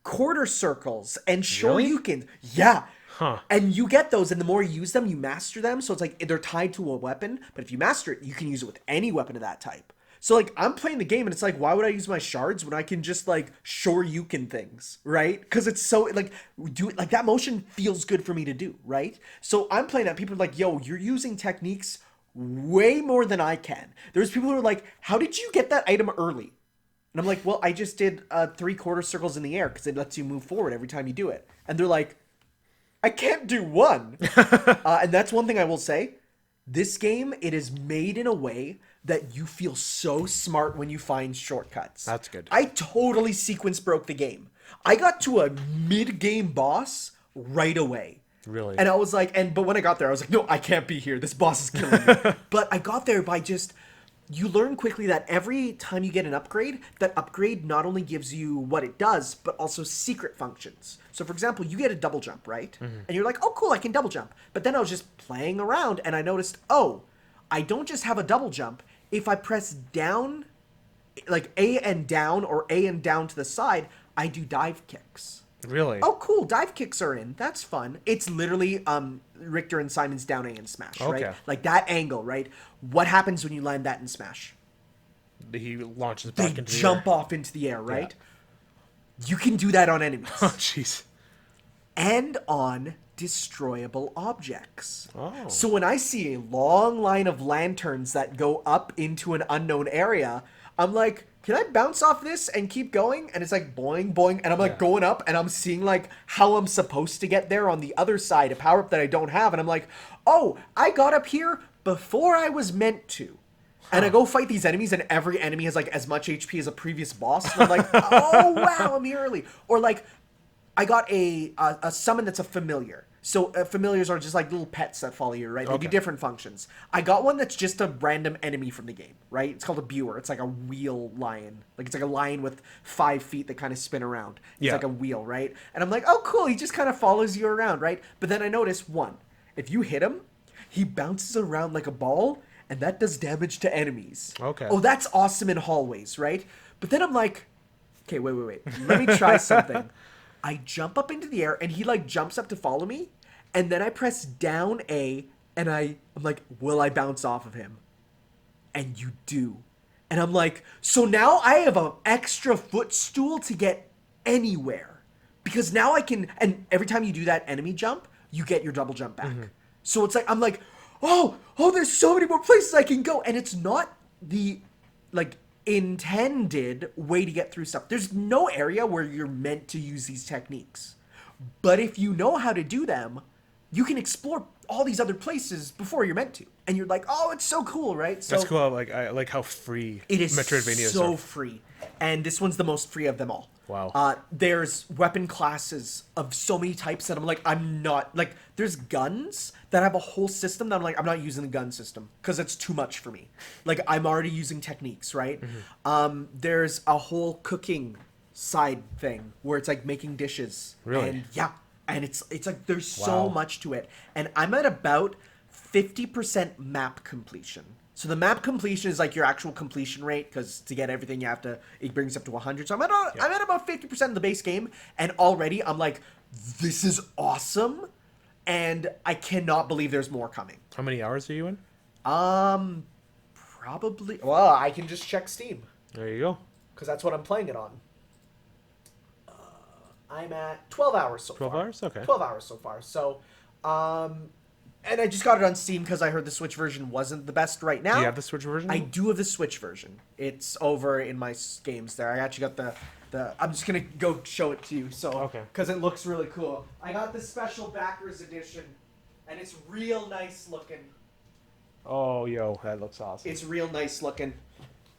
quarter circles, and shoryukens. Yeah. Huh. And you get those, and the more you use them, you master them. So it's like they're tied to a weapon, but if you master it, you can use it with any weapon of that type. So like I'm playing the game, and it's like, why would I use my shards when I can just like shoryuken things, right? Because it's so like do it like that motion feels good for me to do, right? So I'm playing that. People are like, yo, you're using techniques way more than I can. There's people who are like, how did you get that item early? And I'm like, well, I just did 3 quarter circles in the air because it lets you move forward every time you do it. And they're like, I can't do one. And that's one thing I will say. This game, it is made in a way that you feel so smart when you find shortcuts. That's good. I totally sequence broke the game. I got to a mid-game boss right away. Really? And I was like, but when I got there, I was like, no, I can't be here. This boss is killing me. But I got there by just... You learn quickly that every time you get an upgrade, that upgrade not only gives you what it does, but also secret functions. So for example, you get a double jump, right? Mm-hmm. And you're like, oh cool, I can double jump. But then I was just playing around and I noticed, oh, I don't just have a double jump. If I press down, like A and down or A and down to the side, I do dive kicks. Really? Oh, cool. Dive kicks are in. That's fun. It's literally Richter and Simon's down A in Smash, right? Like that angle, right? What happens when you land that in Smash? He launches back into the air. They jump off into the air, right? Yeah. You can do that on enemies. Oh, jeez. And on destroyable objects. Oh. So when I see a long line of lanterns that go up into an unknown area, I'm like, can I bounce off this and keep going? And it's like boing, boing. And I'm like going up and I'm seeing like how I'm supposed to get there on the other side, a power up that I don't have. And I'm like, oh, I got up here before I was meant to. And I go fight these enemies and every enemy has like as much HP as a previous boss. And I'm like, oh, wow, I'm here early. Or like, I got a summon that's a familiar. So familiars are just like little pets that follow you, right? They do Okay. different functions. I got one that's just a random enemy from the game, right? It's called a Buer. It's like a wheel lion. Like it's like a lion with 5 feet that kind of spin around. It's Yeah. like a wheel, right? And I'm like, oh, cool. He just kind of follows you around, right? But then I noticed one. If you hit him, he bounces around like a ball, and that does damage to enemies. Okay. Oh, that's awesome in hallways, right? But then I'm like, okay, wait. Let me try something. I jump up into the air, and he like jumps up to follow me, and then I press down A, and I'm like, will I bounce off of him? And you do. And I'm like, so now I have an extra footstool to get anywhere. Because now I can, and every time you do that enemy jump, you get your double jump back. So it's like, I'm like, oh, there's so many more places I can go. And it's not the, like, intended way to get through stuff. There's no area where you're meant to use these techniques. But if you know how to do them, you can explore all these other places before you're meant to. And you're like, oh, it's so cool, right? So That's cool. Like I like how free it is Metroidvanias so are. free. And this one's the most free of them all. Wow. There's weapon classes of so many types that I'm like, I'm not, like, there's guns that have a whole system that I'm like, I'm not using the gun system because it's too much for me. Like, I'm already using techniques, right? There's a whole cooking side thing where it's like making dishes. Really? And yeah. And it's like, there's so Wow. much to it. And I'm at about 50% map completion. So the map completion is like your actual completion rate, because to get everything you have to, it brings up to 100. So I'm at about 50% of the base game, and already I'm like, this is awesome, and I cannot believe there's more coming. How many hours are you in? Probably, well, I can just check Steam, There you go. because that's what I'm playing it on. I'm at 12 hours so 12 far. hours? Okay. 12 hours so far. So, and I just got it on Steam because I heard the Switch version wasn't the best right now. Do you have the Switch version? I do have the Switch version. It's over in my games there. I actually got the I'm just going to go show it to you. So, Okay. because it looks really cool. I got the special backers edition, and it's real nice looking. Oh, yo, that looks awesome. It's real nice looking.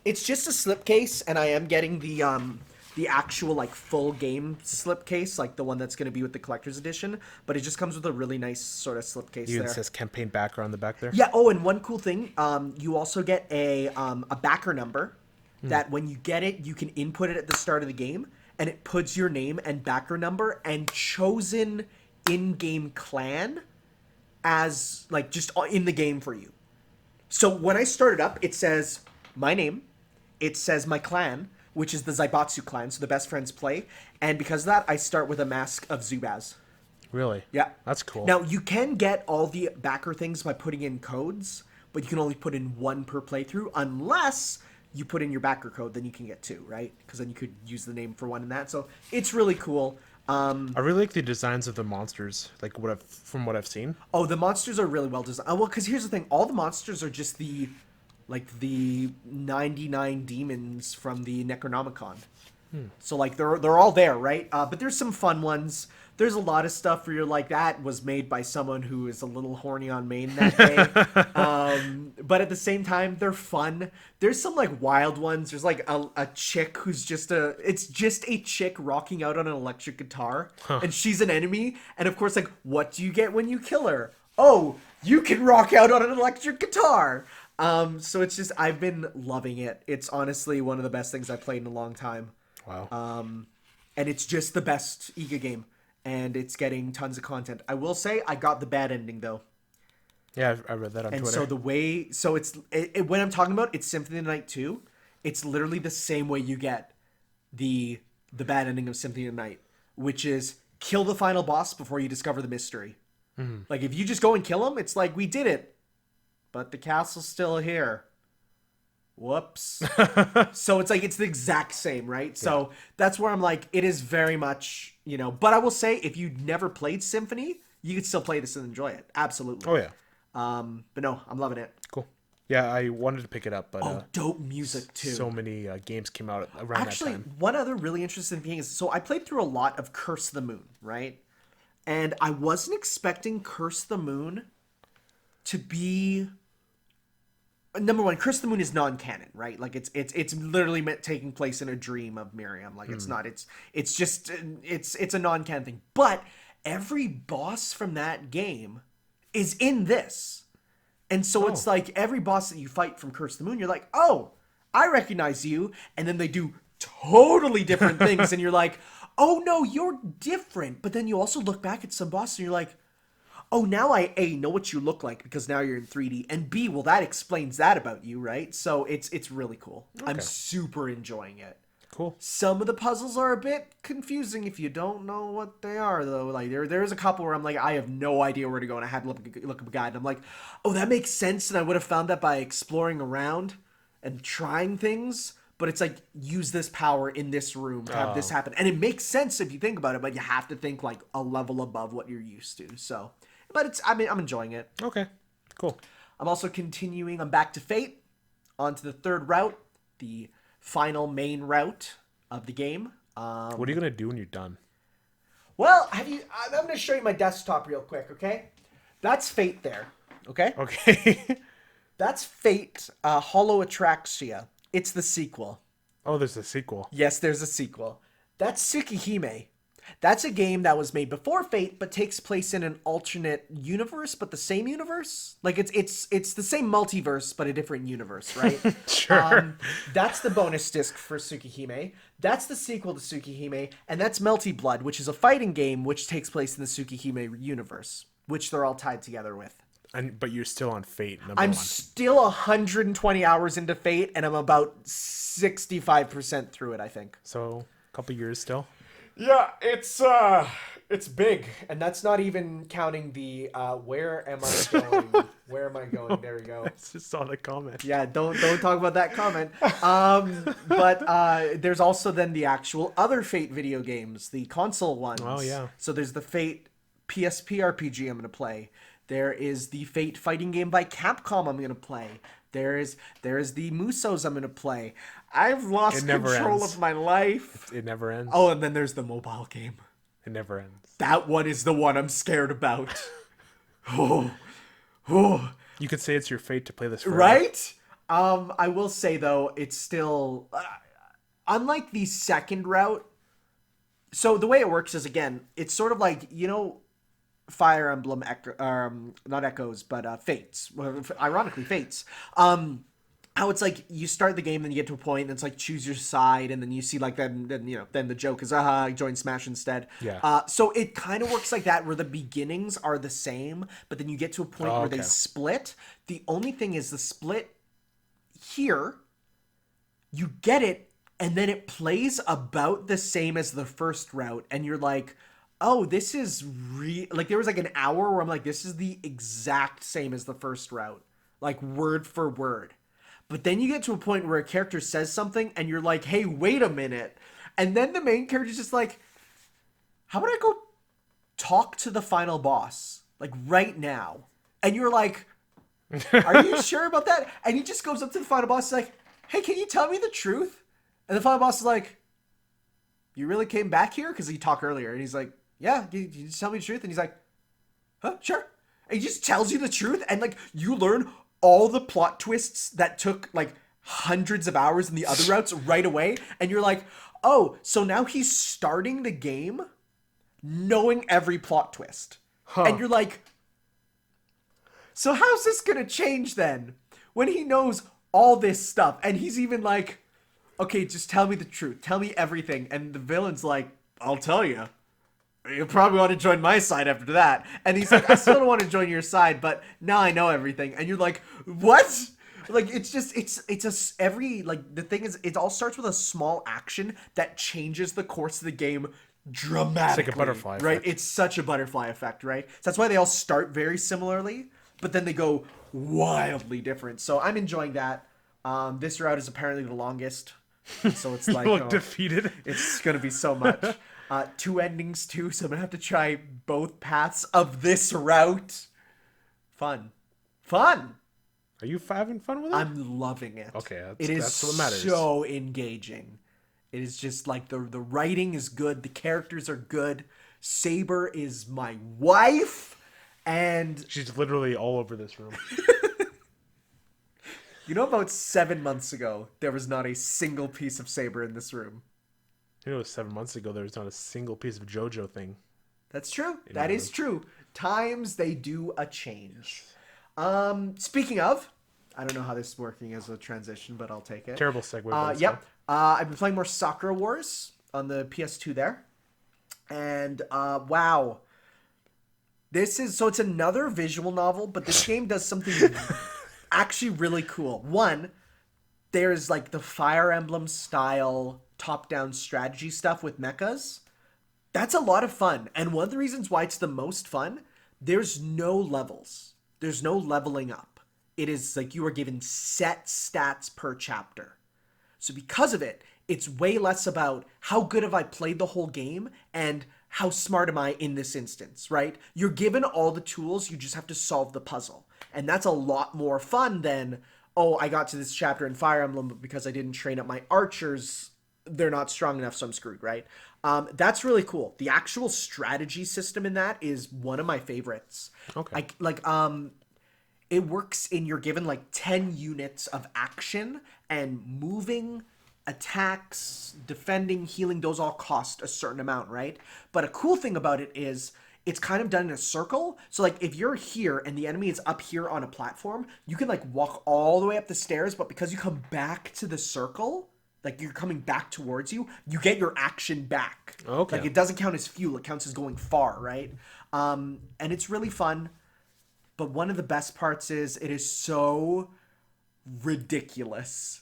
It's just a slipcase, and I am getting the actual like full game slipcase, like the one that's going to be with the collector's edition, but it just comes with a really nice sort of slipcase It there. says campaign backer on the back there. Yeah. Oh, and one cool thing, you also get a backer number that when you get it, you can input it at the start of the game, and it puts your name and backer number and chosen in-game clan as like just in the game for you. So when I start it up, it says my name, it says my clan, which is the Zaibatsu clan, so the best friends play, and because of that, I start with a mask of Zubaz. Really? Yeah. That's cool. Now, you can get all the backer things by putting in codes, but you can only put in one per playthrough, unless you put in your backer code, then you can get two, right? Because then you could use the name for one in that. So it's really cool. I really like the designs of the monsters, like from what I've seen. Oh, the monsters are really well designed. Well, because here's the thing. All the monsters are just the 99 demons from the Necronomicon. So like they're all there, right? But there's some fun ones. There's a lot of stuff where you're like, that was made by someone who is a little horny on main that day. But at the same time, they're fun. There's some like wild ones. There's like a chick who's it's just a chick rocking out on an electric guitar, and she's an enemy. And of course, like, what do you get when you kill her? Oh, you can rock out on an electric guitar. So it's just, I've been loving it. It's honestly one of the best things I've played in a long time. Wow. And it's just the best Iga game, and it's getting tons of content. I will say I got the bad ending though. Yeah, I read that on And Twitter. so it's when I'm talking about it's Symphony of the Night 2, it's literally the same way you get the bad ending of Symphony of the Night, which is kill the final boss before you discover the mystery. Like if you just go and kill him, it's like, we did it, but the castle's still here. Whoops. So it's like, it's the exact same, right? So that's where I'm like, it is very much, but I will say, if you never played Symphony, you could still play this and enjoy it. Absolutely. Oh, yeah. But no, I'm loving it. Cool. Yeah, I wanted to pick it up, but Dope music too. so many games came out around Actually, that time. one other really interesting thing is, so I played through a lot of Curse the Moon, right? And I wasn't expecting Curse the Moon to be... Number one, Curse the Moon is non-canon, right? Like it's literally taking place in a dream of Miriam. Like it's not. It's just it's a non-canon thing. But every boss from that game is in this. And so it's like every boss that you fight from Curse of the Moon, you're like, oh, I recognize you. And then they do totally different things. And you're like, oh, no, you're different. But then you also look back at some bosses and you're like, oh, now I, A, know what you look like because now you're in 3D. And B, well, that explains that about you, right? So it's really cool. Okay. I'm super enjoying it. Cool. Some of the puzzles are a bit confusing if you don't know what they are, though. Like there's a couple where I'm like, I have no idea where to go, and I had to look up a guide. And I'm like, oh, that makes sense, and I would have found that by exploring around and trying things. But it's like, use this power in this room to have this happen, and it makes sense if you think about it. But you have to think like a level above what you're used to. So, but I'm enjoying it. Okay, cool. I'm also continuing. I'm back to Fate, onto the third route, the final main route of the game. What are you gonna do when you're done? Well, I'm gonna show you my desktop real quick, okay? That's Fate there, okay? Okay. That's Fate, Hollow Atraxia. It's the sequel. Oh, there's a sequel. Yes, there's a sequel. That's Tsukihime. That's a game that was made before Fate, but takes place in an alternate universe, but the same universe. Like it's the same multiverse, but a different universe, right? Sure. That's the bonus disc for Tsukihime. That's the sequel to Tsukihime, and that's Melty Blood, which is a fighting game which takes place in the Tsukihime universe, which they're all tied together with. But you're still on Fate. I'm still 120 hours into Fate, and I'm about 65% through it, I think. So a couple years still. Yeah, it's big, and that's not even counting the where am I going? Where am I going? There we go. I just saw the comment. Yeah, don't talk about that comment. But there's also then the actual other Fate video games, the console ones. Oh yeah. So there's the Fate PSP RPG I'm gonna play. There is the Fate fighting game by Capcom I'm gonna play. There's the Musos I'm gonna play. I've lost control of my life. It never ends. Oh, and then there's the mobile game. It never ends. That one is the one I'm scared about. Oh. You could say it's your fate to play this forever. Right? I will say though, it's still unlike the second route. So the way it works is, again, it's sort of like, Fire Emblem, not Echoes, but Fates. Well, ironically, Fates. How it's like you start the game, then you get to a point, and it's like choose your side, and then you see like then the joke is join Smash instead. Yeah. So it kind of works like that, where the beginnings are the same, but then you get to a point where they split. The only thing is the split here, you get it, and then it plays about the same as the first route, and you're like, oh, this is like there was like an hour where I'm like, this is the exact same as the first route, like word for word. But then you get to a point where a character says something and you're like, hey, wait a minute. And then the main character's just like, how about I go talk to the final boss, like right now? And you're like, are you sure about that? And he just goes up to the final boss and is like, hey, can you tell me the truth? And the final boss is like, you really came back here? Because he talked earlier. And he's like, yeah, you just tell me the truth? And he's like, huh, sure. And he just tells you the truth. And like, you learn all the plot twists that took like hundreds of hours in the other routes right away. And you're like, oh, so now he's starting the game knowing every plot twist. And you're like, so how's this going to change then? When he knows all this stuff. And he's even like, okay, just tell me the truth. Tell me everything. And the villain's like, I'll tell you. You probably want to join my side after that. And he's like, I still don't want to join your side, but now I know everything. And you're like, what? Like, it's the thing is, it all starts with a small action that changes the course of the game dramatically. It's like a butterfly right? effect. It's such a butterfly effect, right? So that's why they all start very similarly, but then they go wildly different. So I'm enjoying that. This route is apparently the longest. So it's like, you look defeated. It's going to be so much. 2 endings too, so I'm going to have to try both paths of this route. Fun. Are you having fun with it? I'm loving it. Okay, that's what matters. So engaging. It is just like the writing is good, the characters are good. Saber is my wife, and she's literally all over this room. About 7 months ago, there was not a single piece of Saber in this room. 7 months ago, there was not a single piece of JoJo thing. That's true. You That know? is true. Times they do a change. Speaking of, I don't know how this is working as a transition, but I'll take it. Terrible segue. but it's Yep. I've been playing more Sakura Wars on the PS2 there. And wow. This is so it's another visual novel, but this game does something actually really cool. One, there's like the Fire Emblem style top-down strategy stuff with mechas. That's a lot of fun. And one of the reasons why it's the most fun, there's no levels. There's no leveling up. It is like you are given set stats per chapter. So because of it, it's way less about how good have I played the whole game and how smart am I in this instance, right? You're given all the tools, you just have to solve the puzzle. And that's a lot more fun than, oh, I got to this chapter in Fire Emblem, but because I didn't train up my archers, they're not strong enough, so I'm screwed, right? That's really cool. The actual strategy system in that is one of my favorites. Okay. It works in you're given like 10 units of action, and moving, attacks, defending, healing, those all cost a certain amount, right? But a cool thing about it is it's kind of done in a circle. So like if you're here and the enemy is up here on a platform, you can like walk all the way up the stairs, but because you come back to the circle, like you're coming back towards you, you get your action back. Okay. Like it doesn't count as fuel, it counts as going far, right? And it's really fun. But one of the best parts is it is so ridiculous.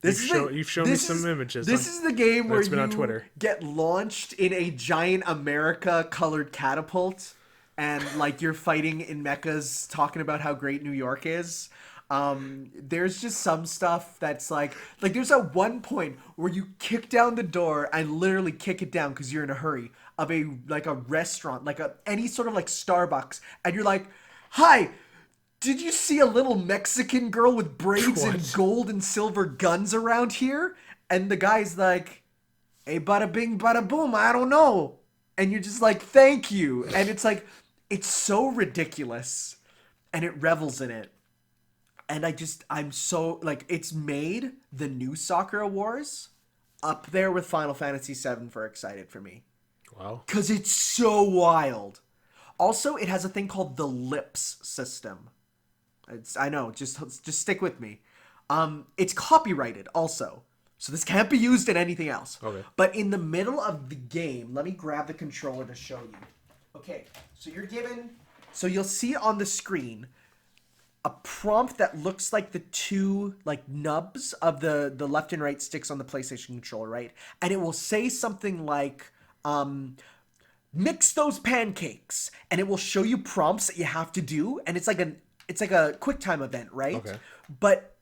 You've shown me some images. This is the game where been on you Twitter. get launched in a giant America colored catapult and like you're fighting in mechas talking about how great New York is. There's just some stuff that's like there's at one point where you kick down the door and literally kick it down because you're in a hurry of a restaurant, any sort of like Starbucks, and you're like, hi, did you see a little Mexican girl with braids and gold and silver guns around here? And the guy's like, hey, bada bing, bada boom, I don't know. And you're just like, thank you. And it's like, it's so ridiculous. And it revels in it. And I'm so, it's made the new Sakura Wars up there with Final Fantasy VII for excited for me. Wow. Because it's so wild. Also, it has a thing called the Lips system. I know, just stick with me. It's copyrighted also. So this can't be used in anything else. Okay. But in the middle of the game, let me grab the controller to show you. Okay, so you'll see on the screen a prompt that looks like the two nubs of the left and right sticks on the PlayStation controller, right? And it will say something like, mix those pancakes, and it will show you prompts that you have to do, and it's like a quick time event, right? Okay. But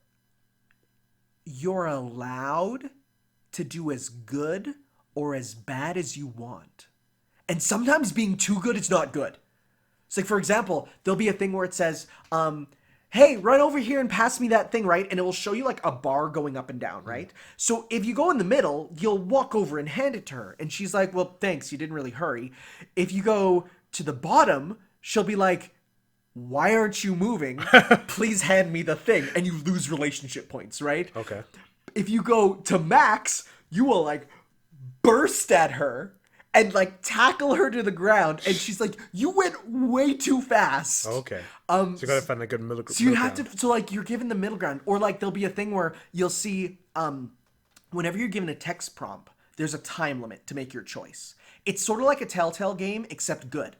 you're allowed to do as good or as bad as you want. And sometimes being too good is not good. So for example, there'll be a thing where it says, hey, run over here and pass me that thing, right? And it will show you a bar going up and down, right? So if you go in the middle, you'll walk over and hand it to her. And she's like, well, thanks, you didn't really hurry. If you go to the bottom, she'll be like, why aren't you moving? Please hand me the thing. And you lose relationship points, right? Okay. If you go to max, you will burst at her and tackle her to the ground, and she's like, you went way too fast. Okay. So you gotta find a good middle ground. So you have to, you're given the middle ground, or there'll be a thing where you'll see, whenever you're given a text prompt, there's a time limit to make your choice. It's sort of like a Telltale game, except good.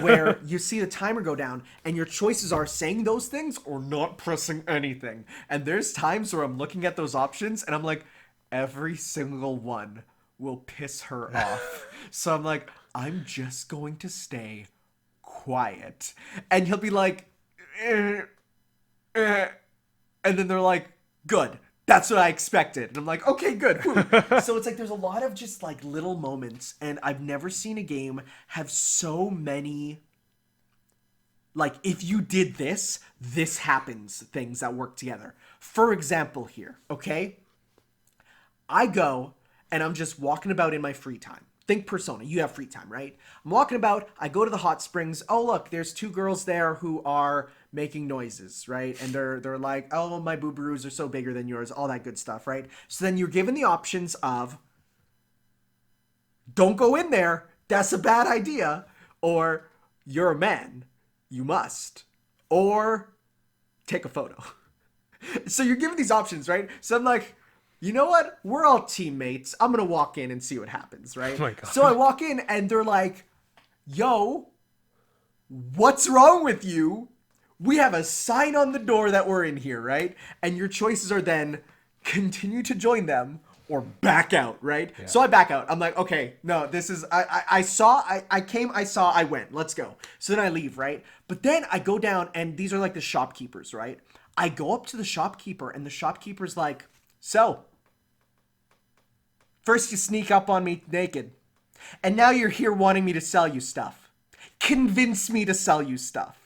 Where you see the timer go down, and your choices are saying those things or not pressing anything. And there's times where I'm looking at those options, and I'm like, every single one will piss her off. So I'm like, I'm just going to stay quiet. And he'll be like, and then they're like, good. That's what I expected. And I'm like, okay, good. So it's there's a lot of just little moments, and I've never seen a game have so many, if you did this, this happens, things that work together. For example here, okay? I go, and I'm just walking about in my free time. Think Persona, you have free time, right? I'm walking about, I go to the hot springs. Oh, look, there's two girls there who are making noises, right? And they're like, oh, my boobaroos are so bigger than yours, all that good stuff, right? So then you're given the options of, don't go in there, that's a bad idea. Or you're a man, you must. Or take a photo. So you're given these options, right? So I'm like, you know what? We're all teammates. I'm going to walk in and see what happens, right? Oh my God. So I walk in and they're like, yo, what's wrong with you? We have a sign on the door that we're in here, right? And your choices are then continue to join them or back out, right? Yeah. So I back out. I'm like, okay, no, this is, I saw, I came, I saw, I went, let's go. So then I leave, right? But then I go down and these are like the shopkeepers, right? I go up to the shopkeeper and the shopkeeper's like, so, first you sneak up on me naked. And now you're here wanting me to sell you stuff. Convince me to sell you stuff.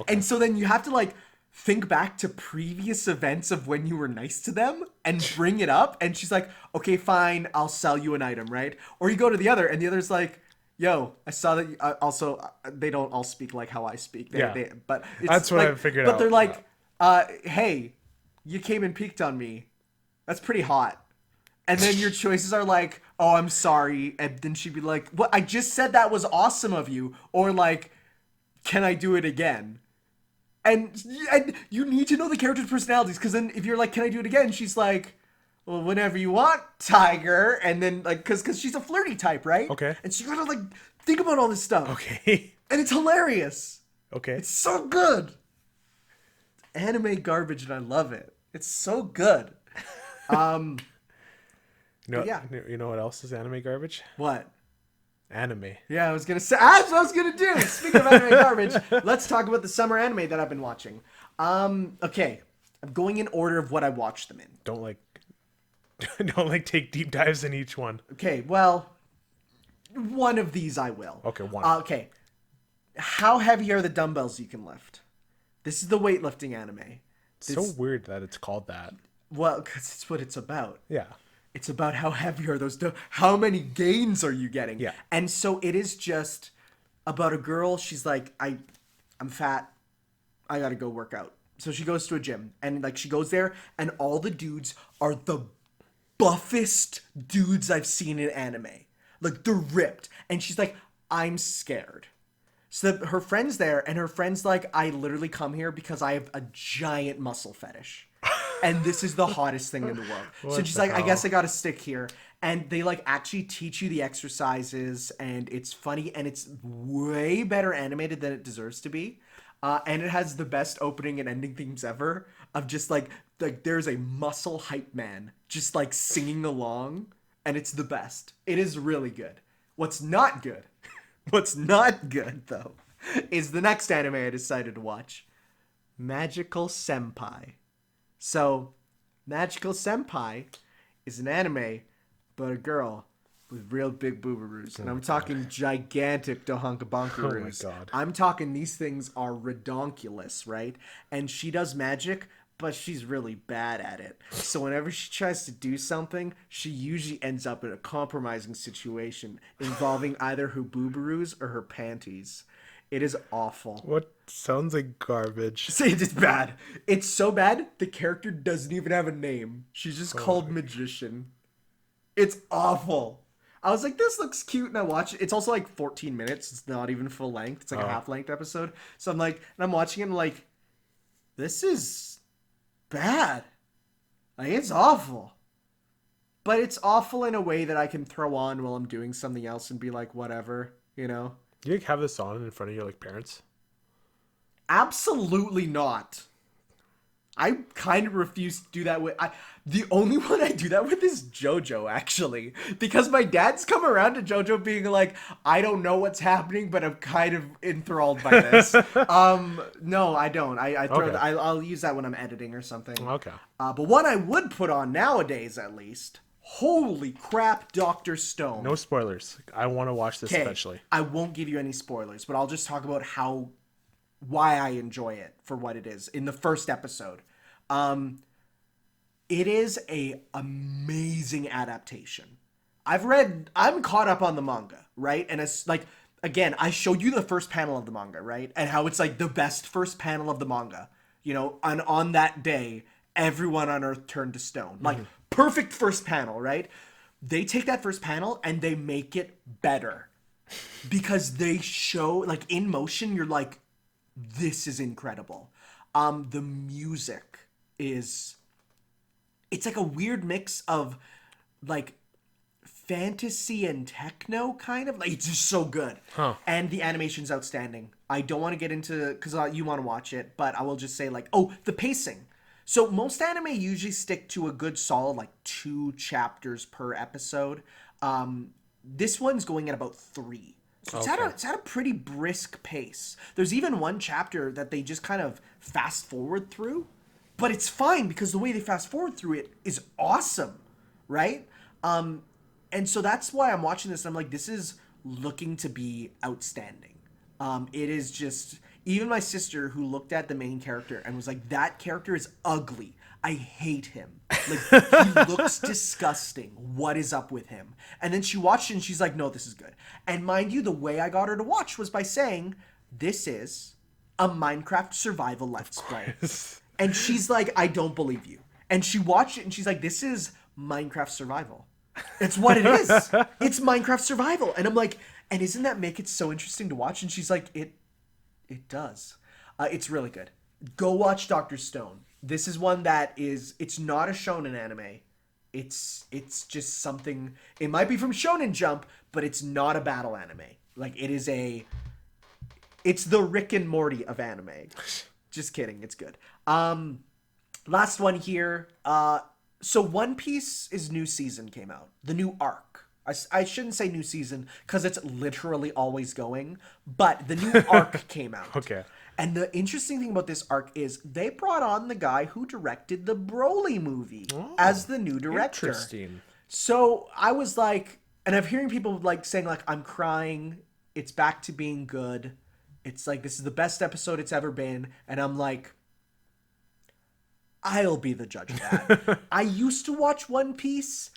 Okay. And so then you have to like think back to previous events of when you were nice to them and bring it up. And she's like, okay, fine, I'll sell you an item, right? Or you go to the other and the other's like, yo, I saw that. Also, they don't all speak like how I speak. But it's that's what like, I figured out. But they're like, hey, you came and peeked on me. That's pretty hot. And then your choices are like, oh, I'm sorry. And then she'd be like, what? I just said that was awesome of you. Or like, can I do it again? And you need to know the characters' personalities. Because then if you're like, can I do it again? She's like, well, whenever you want, Tiger. And then like, because she's a flirty type, right? Okay. And so you gotta like, think about all this stuff. Okay. And it's hilarious. Okay. It's so good. Anime garbage and I love it. It's so good. Yeah. You know what else is anime garbage? What? Anime. Yeah, I was gonna say. That's what I was gonna do. Speaking of anime garbage, let's talk about the summer anime that I've been watching. Okay, I'm going in order of what I watched them in. Don't take deep dives in each one. Okay, well, one of these I will. Okay, one. Okay, how heavy are the dumbbells you can lift? This is the weightlifting anime. It's so weird that it's called that. Well, because it's what it's about. Yeah. It's about how heavy are those how many gains are you getting? Yeah. And so it is just about a girl. She's like, I'm fat. I gotta go work out. So she goes to a gym and like she goes there and all the dudes are the buffest dudes I've seen in anime. Like they're ripped. And she's like, I'm scared. So her friend's there and her friend's like, I literally come here because I have a giant muscle fetish. And this is the hottest thing in the world. So she's like, I guess I gotta stick here. And they like actually teach you the exercises and it's funny and it's way better animated than it deserves to be. And it has the best opening and ending themes ever of just like there's a muscle hype man just like singing along and it's the best. It is really good. What's not good though, is the next anime I decided to watch. Magical Senpai. So, Magical Senpai is an anime about a girl with real big boobaroos. And I'm talking gigantic dohunkabankaroos. Oh my God. I'm talking these things are redonkulous, right? And she does magic, but she's really bad at it. So whenever she tries to do something, she usually ends up in a compromising situation involving either her boobaroos or her panties. It is awful. What sounds like garbage? It's bad. It's so bad, the character doesn't even have a name. She's just called Magician. It's awful. I was like, this looks cute, and I watched it. It's also like 14 minutes. It's not even full length. It's like a half-length episode. So I'm like, and I'm watching it, and I'm like, this is bad. Like, it's awful. But it's awful in a way that I can throw on while I'm doing something else and be like, whatever, you know? Do you have this on in front of your like parents? Absolutely not. I kind of refuse to do that with. The only one I do that with is JoJo, actually, because my dad's come around to JoJo being like, I don't know what's happening, but I'm kind of enthralled by this. No, I don't. I'll use that when I'm editing or something. Okay. But what I would put on nowadays, at least. Holy crap, Dr. Stone. No spoilers. I want to watch this eventually. I won't give you any spoilers, but I'll just talk about why I enjoy it for what it is in the first episode. It is a amazing adaptation. I'm caught up on the manga, right? And it's like, again, I showed you the first panel of the manga, right? And how it's like the best first panel of the manga, you know, and on that day, everyone on Earth turned to stone. Like, perfect first panel, right? They take that first panel and they make it better. because they show, like, in motion, you're like, this is incredible. The music is, it's like a weird mix of, like, fantasy and techno, kind of. Like, it's just so good. Huh. And the animation's outstanding. I don't want to get into, because you want to watch it, but I will just say, like, oh, the pacing. So most anime usually stick to a good solid, like, 2 chapters per episode. This one's going at about 3. So it's at a pretty brisk pace. There's even one chapter that they just kind of fast forward through, but it's fine because the way they fast forward through it is awesome, right? And so that's why I'm watching this. And I'm like, this is looking to be outstanding. It is just, even my sister who looked at the main character and was like, that character is ugly. I hate him. Like, he looks disgusting. What is up with him? And then she watched it and she's like, no, this is good. And mind you, the way I got her to watch was by saying, this is a Minecraft survival Let's Play. And she's like, I don't believe you. And she watched it and she's like, this is Minecraft survival. It's what it is. It's Minecraft survival. And I'm like, and isn't that make it so interesting to watch? And she's like, it does. It's really good. Go watch Dr. Stone. This is one that is, it's not a shonen anime. It's just something, it might be from Shonen Jump, but it's not a battle anime. Like, it's the Rick and Morty of anime. Just kidding. It's good. Last one here. So One Piece's new season came out. The new arc. I shouldn't say new season because it's literally always going, but the new arc came out. Okay. And the interesting thing about this arc is they brought on the guy who directed the Broly movie as the new director. Interesting. So I was like, and I'm hearing people like saying like, I'm crying. It's back to being good. It's like, this is the best episode it's ever been. And I'm like, I'll be the judge of that. I used to watch One Piece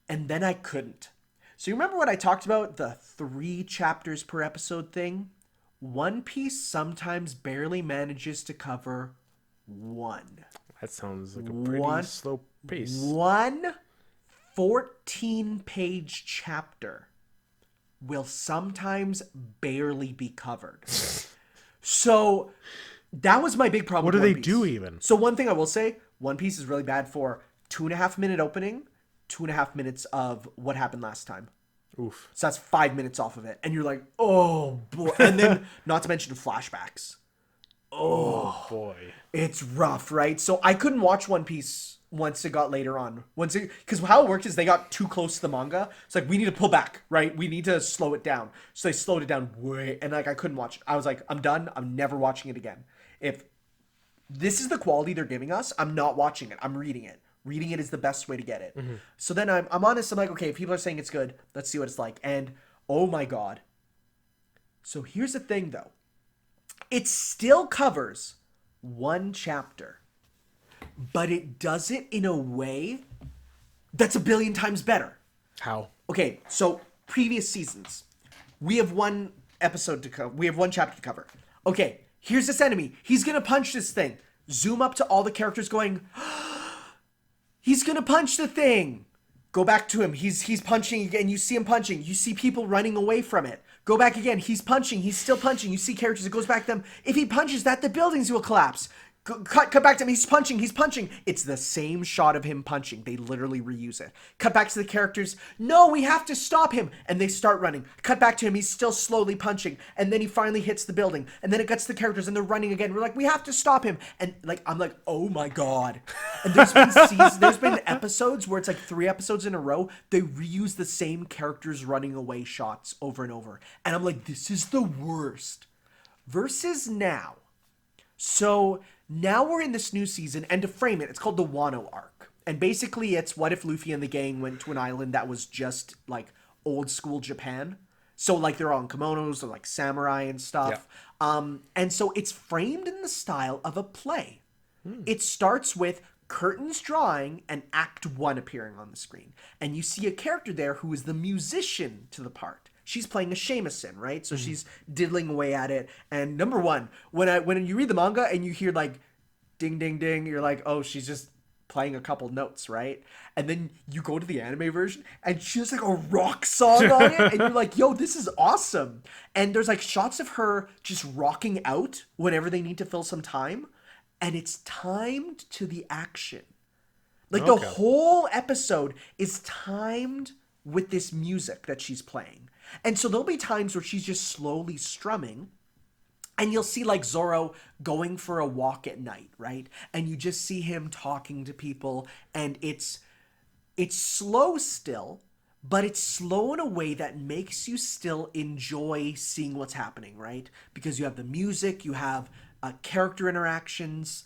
and then I couldn't. So you remember what I talked about? The 3 chapters per episode thing? One Piece sometimes barely manages to cover 1. That sounds like a pretty slow pace. 1 14-page chapter will sometimes barely be covered. So that was my big problem. What do they do even? So one thing I will say, One Piece is really bad for 2.5 minute opening, 2.5 minutes of what happened last time. Oof. So that's 5 minutes off of it. And you're like, oh boy. And then not to mention the flashbacks. Oh boy. It's rough, right? So I couldn't watch One Piece once it got later on. Because how it worked is they got too close to the manga. It's like, we need to pull back, right? We need to slow it down. So they slowed it down way. And like, I couldn't watch it. I was like, I'm done. I'm never watching it again. If this is the quality they're giving us, I'm not watching it. I'm reading it. Reading it is the best way to get it. Mm-hmm. So then I'm honest. I'm like, okay, if people are saying it's good, let's see what it's like. And oh my God. So here's the thing though. It still covers 1 chapter, but it does it in a way that's 1 billion times better. How? Okay, so previous seasons, we have 1 episode to cover. We have 1 chapter to cover. Okay, here's this enemy. He's going to punch this thing. Zoom up to all the characters going, he's going to punch the thing. Go back to him. He's punching again. You see him punching. You see people running away from it. Go back again. He's punching. He's still punching. You see characters. It goes back to them. If he punches that, the buildings will collapse. Cut back to him. He's punching. He's punching. It's the same shot of him punching. They literally reuse it. Cut back to the characters. No, we have to stop him. And they start running. Cut back to him. He's still slowly punching. And then he finally hits the building. And then it gets the characters and they're running again. We're like, we have to stop him. And like, I'm like, oh my God. And there's been episodes where it's like 3 episodes in a row. They reuse the same characters running away shots over and over. And I'm like, this is the worst. Versus now. So now we're in this new season, and to frame it, it's called the Wano arc. And basically it's what if Luffy and the gang went to an island that was just like old school Japan. So like they're all in kimonos, they're like samurai and stuff. Yeah. And so it's framed in the style of a play. It starts with curtains drawing and Act 1 appearing on the screen. And you see a character there who is the musician to the part. She's playing a shamisen, right? So she's diddling away at it. And number one, when you read the manga and you hear like ding, ding, ding, you're like, oh, she's just playing a couple notes, right? And then you go to the anime version and she has like a rock song on it and you're like, yo, this is awesome. And there's like shots of her just rocking out whenever they need to fill some time, and it's timed to the action. Like the whole episode is timed with this music that she's playing. And so there'll be times where she's just slowly strumming. And you'll see like Zoro going for a walk at night, right? And you just see him talking to people, and it's slow still, but it's slow in a way that makes you still enjoy seeing what's happening, right? Because you have the music, you have character interactions,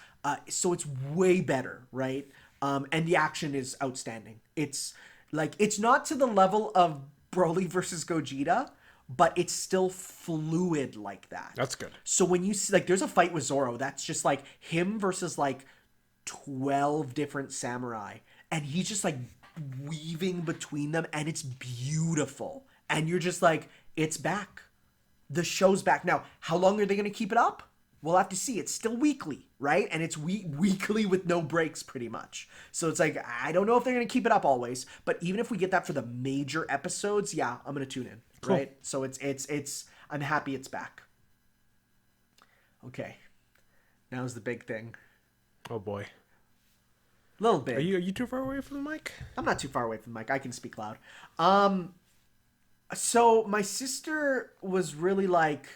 so it's way better, right? And the action is outstanding. It's not to the level of Broly versus Gogeta, but it's still fluid like that. That's good. So when you see, like, there's a fight with Zoro that's just like him versus like 12 different samurai, and he's just like weaving between them, and it's beautiful. And you're just like, it's back. The show's back. Now, how long are they going to keep it up? We'll have to see. It's still weekly, right? And it's weekly with no breaks, pretty much. So it's like, I don't know if they're going to keep it up always, but even if we get that for the major episodes, yeah, I'm going to tune in, cool. Right? So it's I'm happy it's back. Okay. Now's the big thing. Oh boy. Little bit. Are you too far away from the mic? I'm not too far away from the mic. I can speak loud. So my sister was really like,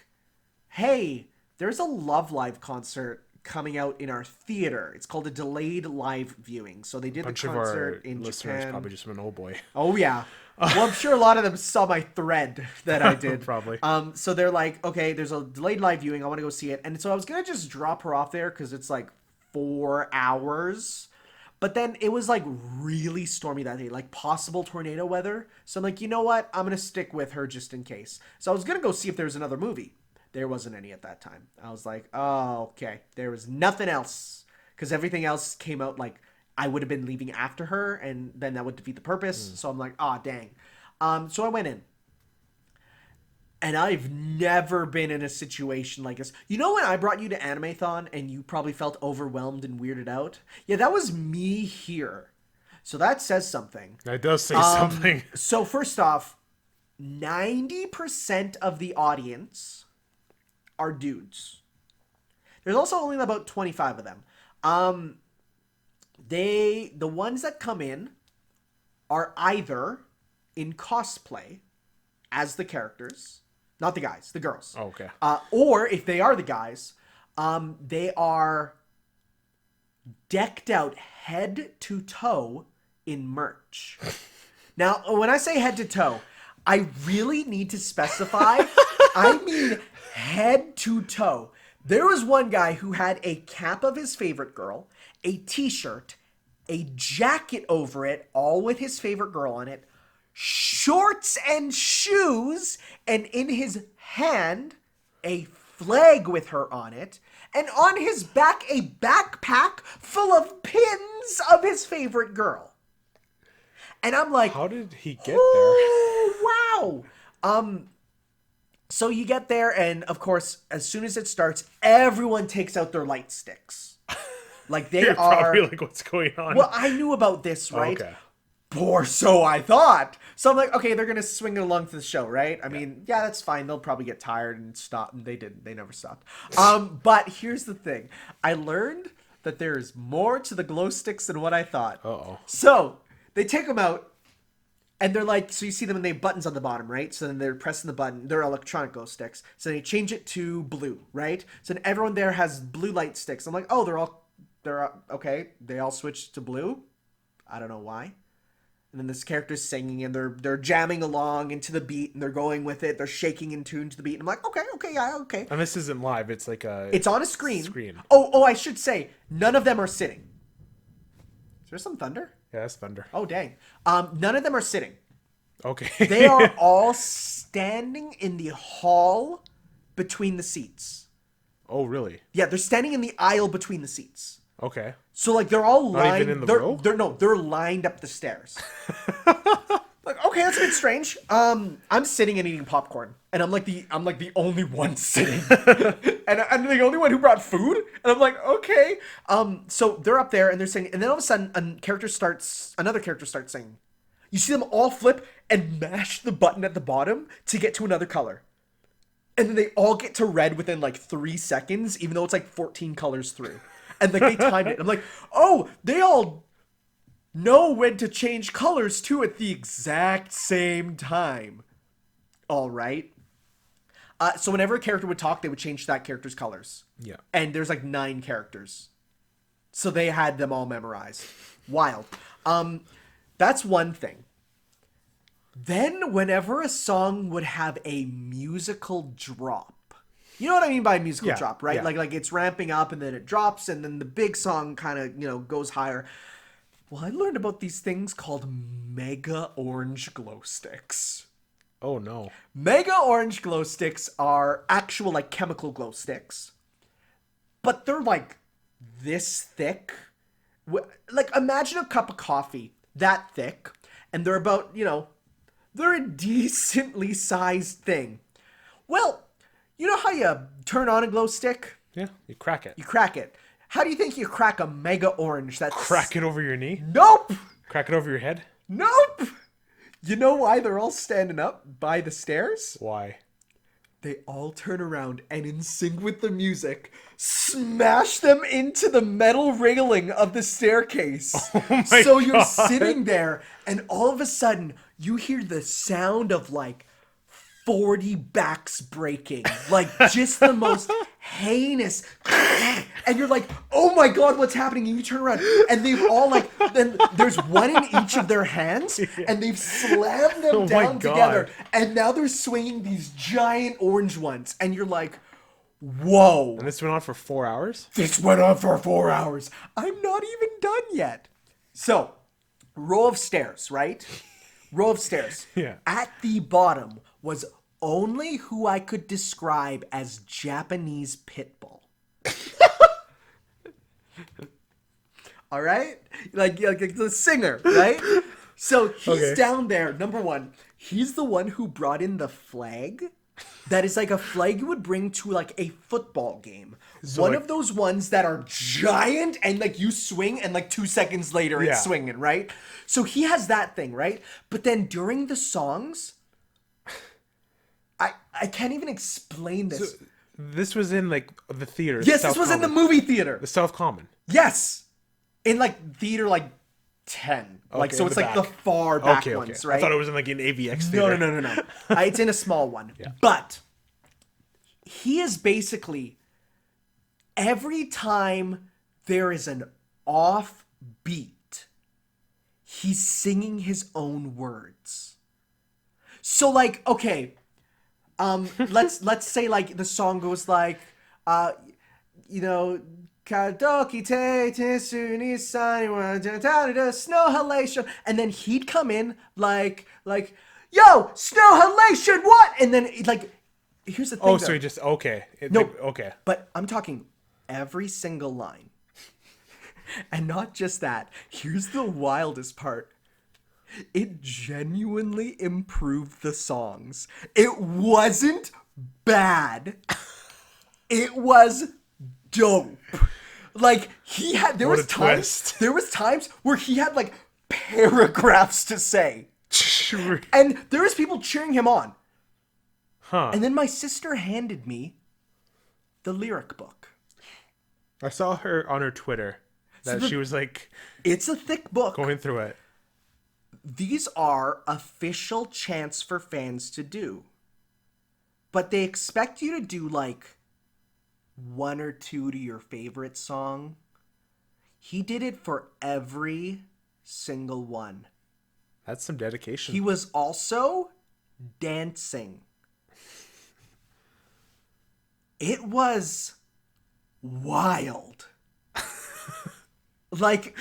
hey, there's a Love Live concert coming out in our theater. It's called a delayed live viewing. So they did the concert in Japan. Probably just went, oh boy. Oh yeah. Well, I'm sure a lot of them saw my thread that I did. Probably. So they're like, okay, there's a delayed live viewing. I want to go see it. And so I was going to just drop her off there because it's like 4 hours. But then it was like really stormy that day, like possible tornado weather. So I'm like, you know what? I'm going to stick with her just in case. So I was going to go see if there was another movie. There wasn't any at that time. I was like, oh, okay. There was nothing else. Because everything else came out like I would have been leaving after her, and then that would defeat the purpose. So I'm like, dang. So I went in. And I've never been in a situation like this. You know when I brought you to Animathon and you probably felt overwhelmed and weirded out? Yeah, that was me here. So that says something. That does say something. So first off, 90% of the audience are dudes. There's also only about 25 of them. The ones that come in are either in cosplay as the characters, not the guys, the girls. Oh, okay. Or if they are the guys, they are decked out head to toe in merch. Now, when I say head to toe, I really need to specify. I mean head to toe. There was one guy who had a cap of his favorite girl, a t-shirt, a jacket over it, all with his favorite girl on it, shorts and shoes, and in his hand, a flag with her on it, and on his back, a backpack full of pins of his favorite girl. And I'm like, how did he get there? Oh, wow. So you get there, and of course, as soon as it starts, everyone takes out their light sticks. Like they You're are probably like, what's going on? Well, I knew about this, right? Okay. Or so I thought. So I'm like, okay, they're gonna swing it along to the show, right? I mean, yeah, that's fine. They'll probably get tired and stop, and they didn't. They never stopped. But here's the thing: I learned that there is more to the glow sticks than what I thought. Uh-oh. So they take them out. And they're like, so you see them and they have buttons on the bottom, right? So then they're pressing the button. They're electronic glow sticks. So they change it to blue, right? So then everyone there has blue light sticks. I'm like, oh, they're okay. They all switched to blue. I don't know why. And then this character's singing and they're jamming along into the beat and they're going with it. They're shaking in tune to the beat. And I'm like, okay, yeah, okay. And this isn't live. It's like it's on a screen. Oh, I should say, none of them are sitting. Is there some thunder? Yeah, that's thunder. Oh, dang. None of them are sitting. Okay. They are all standing in the hall between the seats. Oh, really? Yeah, they're standing in the aisle between the seats. Okay. So like they're all Not lined. even in the row? They're lined up the stairs. Like, okay, that's a bit strange. I'm sitting and eating popcorn, and I'm like the only one sitting, and I'm the only one who brought food, and I'm like, okay. So they're up there and they're singing, and then all of a sudden, another character starts singing. You see them all flip and mash the button at the bottom to get to another color, and then they all get to red within like 3 seconds, even though it's like 14 colors through, and like they timed it. I'm like, oh, they all know when to change colors too at the exact same time. All right. So whenever a character would talk, they would change that character's colors. Yeah. And there's like 9 characters. So they had them all memorized. Wild. That's one thing. Then whenever a song would have a musical drop. You know what I mean by a musical drop, right? Yeah. Like it's ramping up and then it drops and then the big song kind of, goes higher. Well, I learned about these things called Mega Orange Glow Sticks. Oh, no. Mega Orange Glow Sticks are actual, like, chemical glow sticks. But they're, like, this thick. Like, imagine a cup of coffee that thick. And they're about, they're a decently sized thing. Well, you know how you turn on a glow stick? Yeah, you crack it. You crack it. How do you think you crack a Mega Orange? Crack it over your knee? Nope! Crack it over your head? Nope! You know why they're all standing up by the stairs? Why? They all turn around and in sync with the music, smash them into the metal railing of the staircase. Oh my so you're God. sitting there and all of a sudden you hear the sound of like 40 backs breaking. Like just the most heinous. And you're like, oh my God, what's happening? And you turn around and they've all like, then there's one in each of their hands and they've slammed them down together. And now they're swinging these giant orange ones. And you're like, whoa. And this went on for 4 hours? This went on for 4 hours. I'm not even done yet. So, row of stairs, right? Row of stairs. Yeah. At the bottom was only who I could describe as Japanese pit bull. All right? Like the singer, right? So he's down there. Number one, he's the one who brought in the flag. That is like a flag you would bring to like a football game. So one like, of those ones that are giant and like you swing and like 2 seconds later it's swinging, right? So he has that thing, right? But then during the songs, I can't even explain this. So this was in like the theater. Yes, this was in the movie theater. The South Common. Yes. In like theater like 10. Like so it's like the far back ones, right? I thought it was in like an AVX theater. No. It's in a small one. Yeah. But he is basically every time there is an off beat, he's singing his own words. So like, okay, let's say like the song goes like, Kadoki te tesuni sani snow halation, and then he'd come in like, yo, snow halation, what? And then like, here's the thing. Oh, so he just okay. Okay. But I'm talking every single line, and not just that. Here's the wildest part. It genuinely improved the songs. It wasn't bad. It was dope. Like there was times where he had like paragraphs to say. And there was people cheering him on. Huh. And then my sister handed me the lyric book. I saw her on her Twitter that she was like, it's a thick book. Going through it. These are official chants for fans to do. But they expect you to do like 1 or 2 to your favorite song. He did it for every single one. That's some dedication. He was also dancing. It was wild. Like,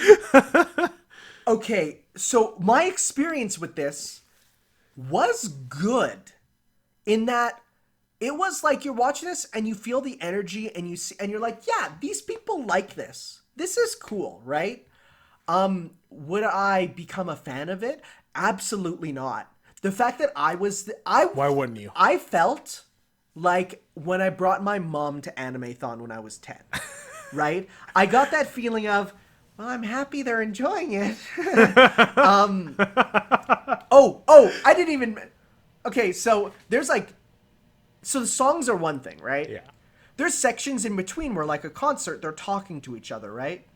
okay, so my experience with this was good in that it was like you're watching this and you feel the energy and you see, and you're like, yeah, these people like this. This is cool, right? Would I become a fan of it? Absolutely not. The fact that Why wouldn't you? I felt like when I brought my mom to Animathon when I was 10, right? I got that feeling of, well, I'm happy they're enjoying it. I didn't even. Okay, so there's like, so the songs are one thing, right? Yeah. There's sections in between where, like a concert, they're talking to each other, right?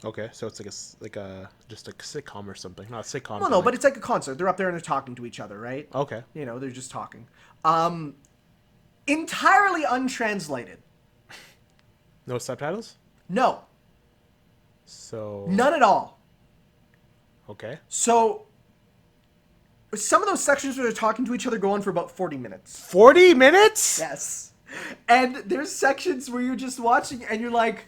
Okay, so it's just a sitcom or something. Not a sitcom. Well, no, but it's like a concert. They're up there and they're talking to each other, right? Okay. You know, they're just talking. Entirely untranslated. No subtitles? No, So none at all. okay. So some of those sections where they're talking to each other go on for about 40 minutes. 40 minutes? Yes. And there's sections where you're just watching and you're like,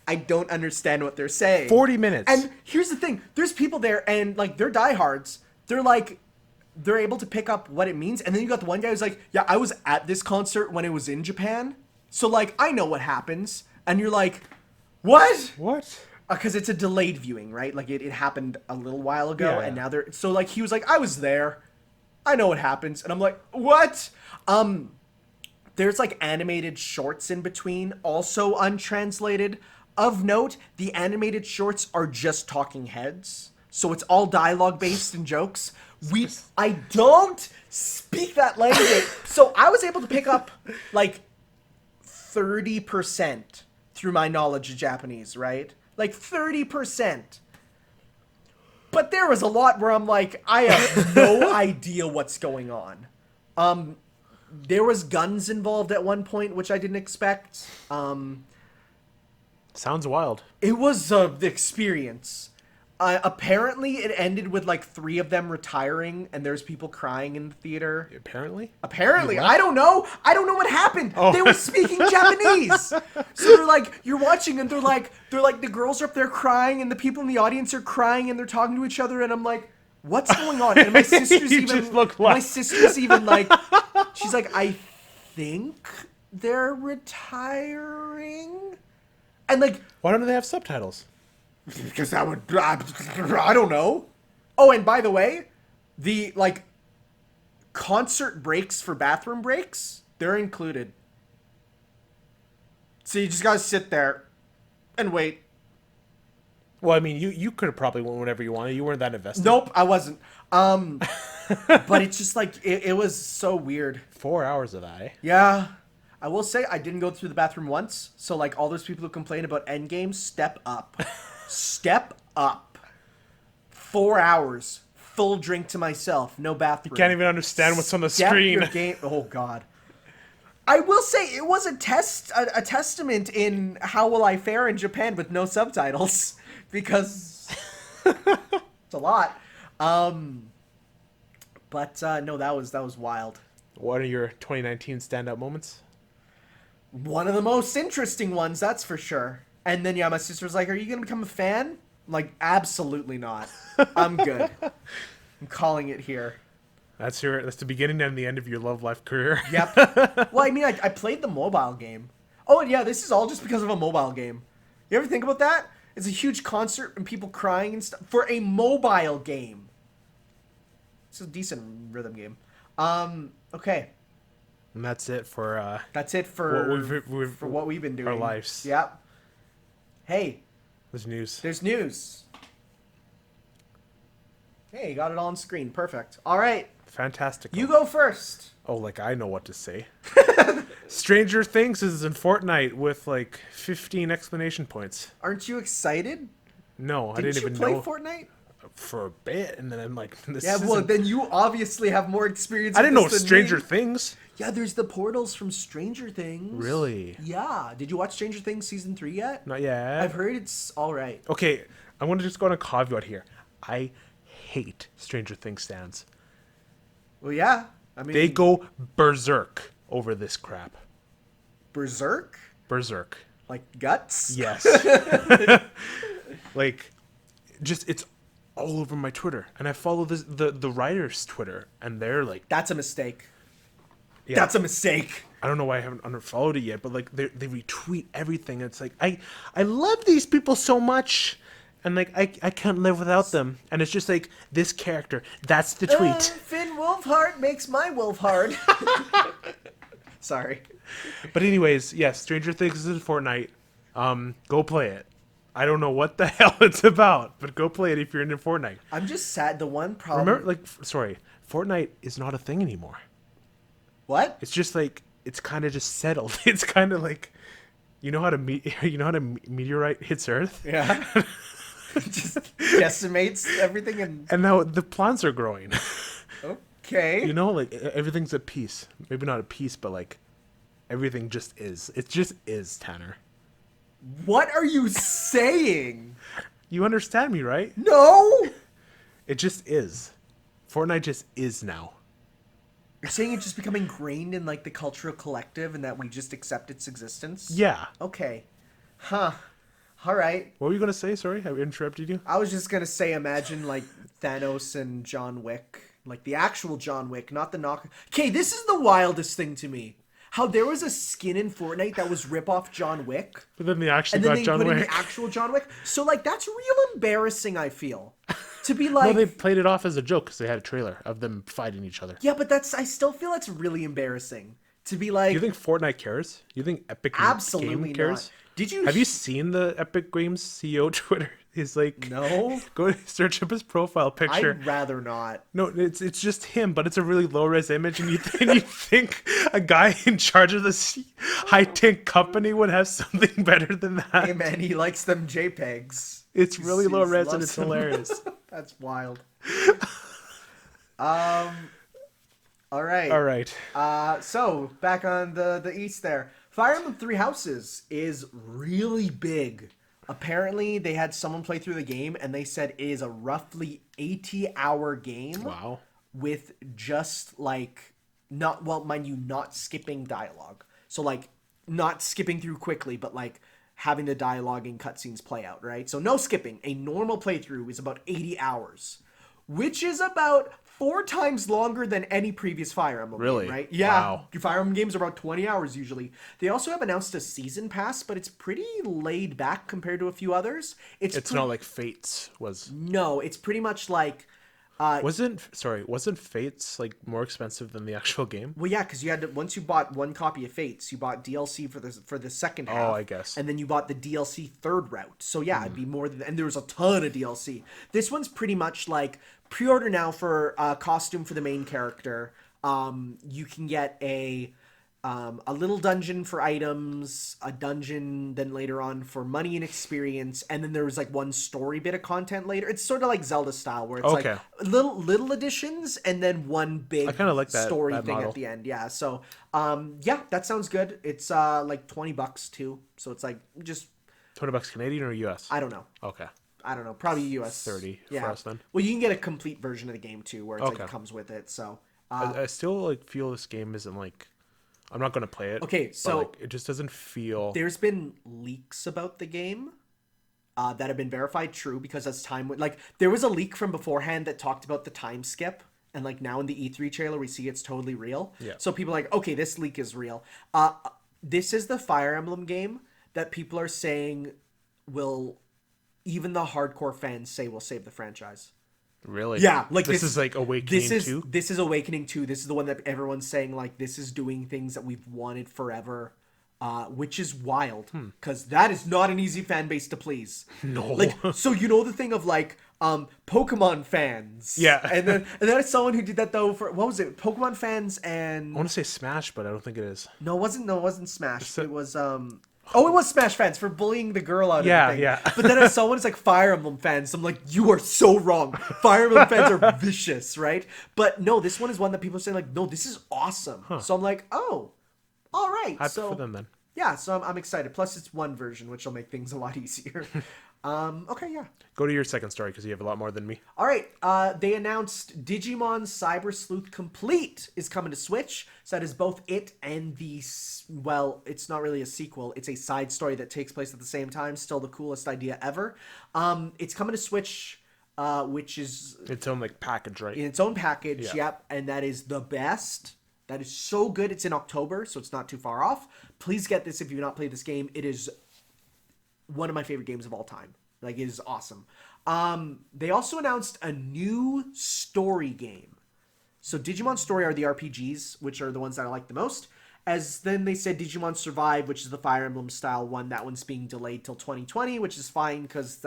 I don't understand what they're saying. 40 minutes. And here's the thing. There's people there and like they're diehards. They're able to pick up what it means. And then you got the one guy who's like, yeah, I was at this concert when it was in Japan. So like, I know what happens. And you're like, what? What? Because it's a delayed viewing, right? Like it happened a little while ago, Yeah. and now they're so like he was like, I was there, I know what happens, and I'm like, what? There's like animated shorts in between, also untranslated. Of note, the animated shorts are just talking heads, so it's all dialogue based and jokes. I don't speak that language, so I was able to pick up like 30% through my knowledge of Japanese, right? Like 30%. But there was a lot where I'm like, I have no idea what's going on. There was guns involved at one point, which I didn't expect. Sounds wild. It was an experience. Apparently, it ended with like 3 of them retiring, and there's people crying in the theater. Apparently? I don't know. I don't know what happened. They were speaking Japanese. So they're like, you're watching, and they're like, the girls are up there crying, and the people in the audience are crying, and they're talking to each other, and I'm like, what's going on? And my sister's You even, just look my like- sister's even like, she's like, I think they're retiring, and like. Why don't they have subtitles? Because that would, I don't know. Oh, and by the way, the, like, concert breaks for bathroom breaks, they're included. So you just gotta sit there and wait. Well, I mean, you could have probably went whenever you wanted. You weren't that invested. Nope, I wasn't. But it's just like, it was so weird. 4 hours of that, eh? Yeah. I will say I didn't go through the bathroom once, so like all those people who complain about Endgame, step up. Step up. 4 hours. Full drink to myself. No bathroom. Can't even understand what's on the Step screen. your game. Oh God. I will say it was a testament in how will I fare in Japan with no subtitles, because it's a lot. But no, that was wild. What are your 2019 standout moments? One of the most interesting ones, that's for sure. And then, yeah, my sister's like, are you going to become a fan? I'm like, absolutely not. I'm good. I'm calling it here. That's the beginning and the end of your love life career. Yep. Well, I mean, I played the mobile game. Oh, and yeah, this is all just because of a mobile game. You ever think about that? It's a huge concert and people crying and stuff for a mobile game. It's a decent rhythm game. Okay. And that's it for That's it for we've for what we've been doing. our lives. Yep. Hey, There's news. there's news. Hey, you got it all on screen. Perfect. All right. Fantastic. You go first. Oh, like I know what to say. Stranger Things is in Fortnite with like 15 exclamation points. Aren't you excited? No, I Didn't didn't you even play know Fortnite? for a bit, and then I'm like, this Yeah, well, isn't- then you obviously have more experience. I didn't with know this than Stranger me. Things. Yeah, there's the portals from Stranger Things. Really? Yeah. Did you watch Stranger Things season 3 yet? Not yet. I've heard it's all right. Okay, I want to just go on a caveat here. I hate Stranger Things stands. Well, yeah. I mean, They go berserk over this crap. berserk, Berserk. like guts. Yes. Like, just it's all over my Twitter, and I follow the writers' Twitter, and they're like, That's a mistake. yeah, That's a mistake. I don't know why I haven't unfollowed it yet, but like they retweet everything. And it's like I love these people so much, And like I can't live without them. And it's just like this character. That's the tweet. Finn Wolfhard makes my wolf hard. Sorry. But anyways, yes, Stranger Things is Fortnite. Go play it. I don't know what the hell it's about, but go play it if you're into Fortnite. I'm just sad. The one problem. Remember, Fortnite is not a thing anymore. What? It's just like it's kind of just settled. It's kind of like, you know how to meteorite hits Earth. Yeah. Just decimates everything And now the plants are growing. Okay. You know, like everything's at peace. Maybe not at peace, but like everything just is. It just is, Tanner. What are you saying? You understand me, right? No. It just is. Fortnite just is now. You're saying it's just become ingrained in like the cultural collective and that we just accept its existence? Yeah. Okay. Huh. All right. What were you going to say? Sorry, I interrupted you. I was just going to say, imagine like Thanos and John Wick. Like the actual John Wick, not the knock. Okay, this is the wildest thing to me. How there was a skin in Fortnite that was rip-off John Wick. But then they actually and then got they John put Wick. in the actual John Wick. So like that's real embarrassing, I feel. To be like, No, they played it off as a joke because they had a trailer of them fighting each other. yeah, but I still feel that's really embarrassing. To be like, Do you think Fortnite cares? You think Epic absolutely Game cares? not. Did you? Have you seen the Epic Games CEO Twitter? He's like, No. Go search up his profile picture. I'd rather not. No, it's just him, but it's a really low res image, and you think a guy in charge of this high tech company would have something better than that? Hey man, he likes them JPEGs. It's really low res and loves it's them. hilarious. That's wild. All right. All right. So back on the east there. Fire Emblem Three Houses is really big. Apparently, they had someone play through the game, and they said it is a roughly 80-hour game. Wow. With just like mind you, not skipping dialogue. So like not skipping through quickly, but like having the dialogue and cutscenes play out, right? So no skipping. A normal playthrough is about 80 hours, which is about 4 times longer than any previous Fire Emblem Really? game, right? Yeah. Wow. Fire Emblem games are about 20 hours usually. They also have announced a season pass, but it's pretty laid back compared to a few others. It's Not like Fates was. No, it's pretty much like Wasn't Fates like more expensive than the actual game? well, yeah, because you had to, once you bought one copy of Fates, you bought DLC for the second half. Oh, I guess. And then you bought the DLC third route. So yeah, it'd be more than, and there was a ton of DLC. This one's pretty much like pre-order now for a costume for the main character. You can get a little dungeon for items, a dungeon then later on for money and experience, and then there was like one story bit of content later. It's sort of like Zelda style where it's Okay. like little additions and then one big I kind of like that story that thing model. at the end. Yeah. So yeah, that sounds good. It's like $20 too. So it's like just $20 Canadian or US? I don't know. Okay. I don't know. Probably US 30 yeah. for us then. Well, you can get a complete version of the game too, where it's like Okay. it comes with it. So I still like feel this game isn't like. I'm not gonna play it. Okay, so but, like, it just doesn't feel. there's been leaks about the game that have been verified true because as time went, like there was a leak from beforehand that talked about the time skip, and like now in the E3 trailer we see it's totally real. Yeah. So people are like, okay, this leak is real. This is the Fire Emblem game that people are saying will, even the hardcore fans say will save the franchise. Really? Yeah, like this is like Awakening 2? This is Awakening 2. This is the one that everyone's saying like this is doing things that we've wanted forever, which is wild because that is not an easy fan base to please. No. Like so you know the thing of like Pokemon fans. Yeah. and then it's someone who did that though for what was it? Pokemon fans and I want to say Smash, but I don't think it is. no, it wasn't Smash. It was Oh, it was Smash fans for bullying the girl out of the thing. Yeah. But then as someone is like Fire Emblem fans, I'm like, you are so wrong. Fire Emblem fans are vicious, right? But no, this one is one that people are saying like, no, this is awesome. So I'm like, oh, all right. Happy so for them then. yeah, so I'm excited. Plus, it's one version, which will make things a lot easier. Okay, yeah. Go to your second story because you have a lot more than me. All right, they announced Digimon Cyber Sleuth Complete is coming to Switch. So that is both it and well, it's not really a sequel. It's a side story that takes place at the same time. Still the coolest idea ever. It's coming to Switch, which is Its own like package, right? in its own package. Yeah. Yep, and that is the best. That is so good. It's in October, so it's not too far off. Please get this if you've not played this game. It is one of my favorite games of all time. Like, it is awesome. They also announced a new story game. So Digimon Story are the RPGs, which are the ones that I like the most. As then they said Digimon Survive, which is the Fire Emblem style one. That one's being delayed till 2020, which is fine because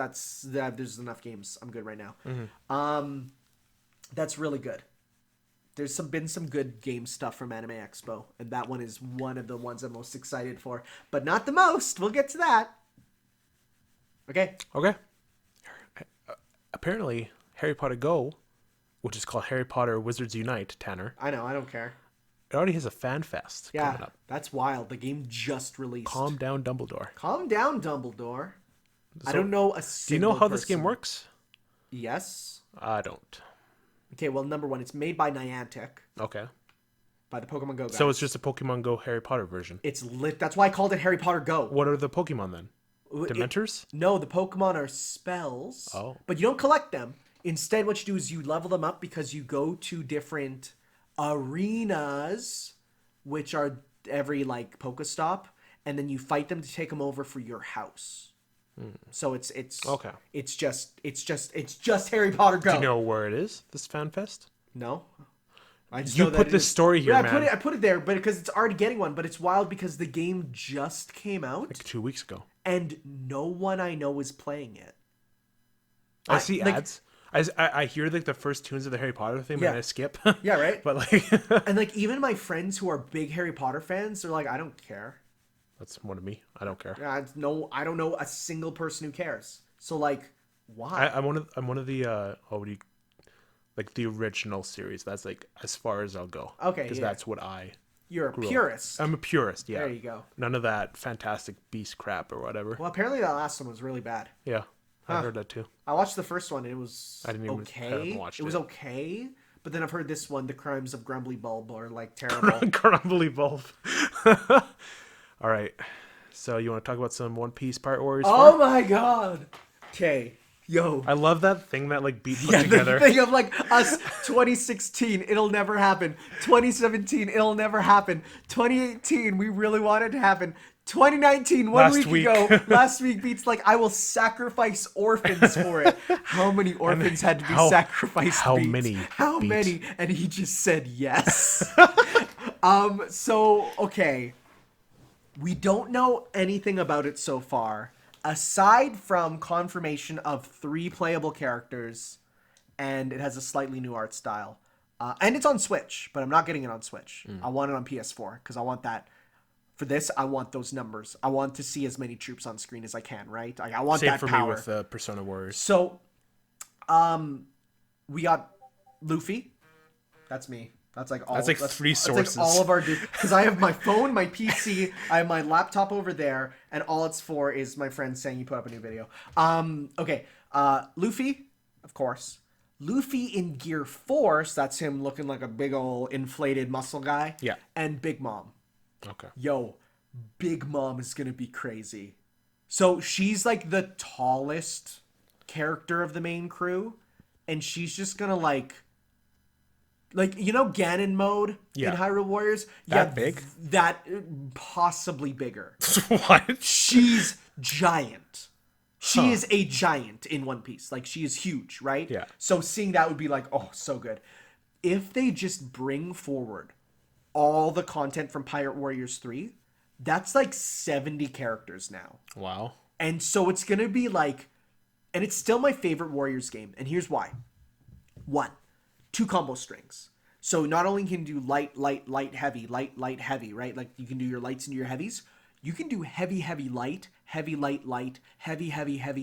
there's enough games. I'm good right now. That's really good. There's been some good game stuff from Anime Expo, and that one is one of the ones I'm most excited for, but not the most. We'll get to that. Okay. Apparently, Harry Potter Go, which is called Harry Potter Wizards Unite, Tanner. I know. I don't care. It already has a fan fest coming up. That's wild. The game just released. Calm down, Dumbledore. Calm down, Dumbledore. So, I don't know a do you single know how this person. game works? Yes. I don't. Okay, well, number one, it's made by Niantic, Okay. by the Pokemon Go guys. So it's just a Pokemon Go Harry Potter version. It's lit. That's why I called it Harry Potter Go. What are the Pokemon then? Dementors? No, the Pokemon are spells. Oh. But you don't collect them. Instead, what you do is you level them up because you go to different arenas, which are every, like, Pokestop, and then you fight them to take them over for your house. So it's Okay. It's just Harry Potter Go. Do you know where it is, this fan fest? No. I just You know that put it this is- story here, yeah, man. I put it there, but because it's already getting one. But it's wild because the game just came out, Like 2 weeks ago. and no one I know is playing it. I see like- ads. I hear like the first tunes of the Harry Potter thing, Yeah. and I skip. Yeah, right. But like, And like even my friends who are big Harry Potter fans, they're like, I don't care. that's one of me. I don't care. I don't know a single person who cares. So like, why? I'm one of the like the original series. That's like as far as I'll go. Okay, because yeah. that's what I. You're a grew up. purist. I'm a purist. Yeah. There you go. None of that Fantastic Beast crap or whatever. Well, apparently that last one was really bad. Yeah, I heard that too. I watched the first one and it was I didn't even- I okay. haven't watched It was it. okay, but then I've heard this one, The Crimes of Grumbly Bulb, are like terrible. Crumbly bulb. All right. So you want to talk about some One Piece Pirate Warriors? Oh my god. Okay. Yo. I love that thing that like beat put Yeah, together. the thing of like us 2016, it'll never happen. 2017, it'll never happen. 2018, we really wanted to happen. 2019, one Last week week. ago, last week beats like I will sacrifice orphans for it. How many orphans had to be sacrificed? how Beats? many, How Beats? many? And he just said yes. So okay, we don't know anything about it so far, aside from confirmation of 3 playable characters, and it has a slightly new art style. And it's on Switch, but I'm not getting it on Switch. I want it on PS4 because I want that. For this, I want those numbers. I want to see as many troops on screen as I can, right? Like, I want Same that for power. me with Persona Warriors. So, we got Luffy. That's me. That's like all. That's like 3 sources. That's like all of our because I have my phone, my PC, I have my laptop over there, and all it's for is my friend saying you put up a new video. Okay. Luffy, of course. Luffy in Gear Force. That's him looking like a big old inflated muscle guy. Yeah. And Big Mom. Okay. Yo, Big Mom is gonna be crazy. So she's like the tallest character of the main crew, and she's just gonna like you know Ganon mode Yeah. in Hyrule Warriors. That big? That possibly bigger. What? She's giant. She is a giant in One Piece. Like she is huge, right? Yeah. So seeing that would be like, oh, so good. If they just bring forward all the content from Pirate Warriors 3, that's like 70 characters now. Wow. And so it's going to be like, and it's still my favorite Warriors game. And here's why. 1, 2 combo strings. So not only can you do light, heavy, light, heavy, right? Like you can do your lights into your heavies. You can do heavy, light, heavy, light, heavy,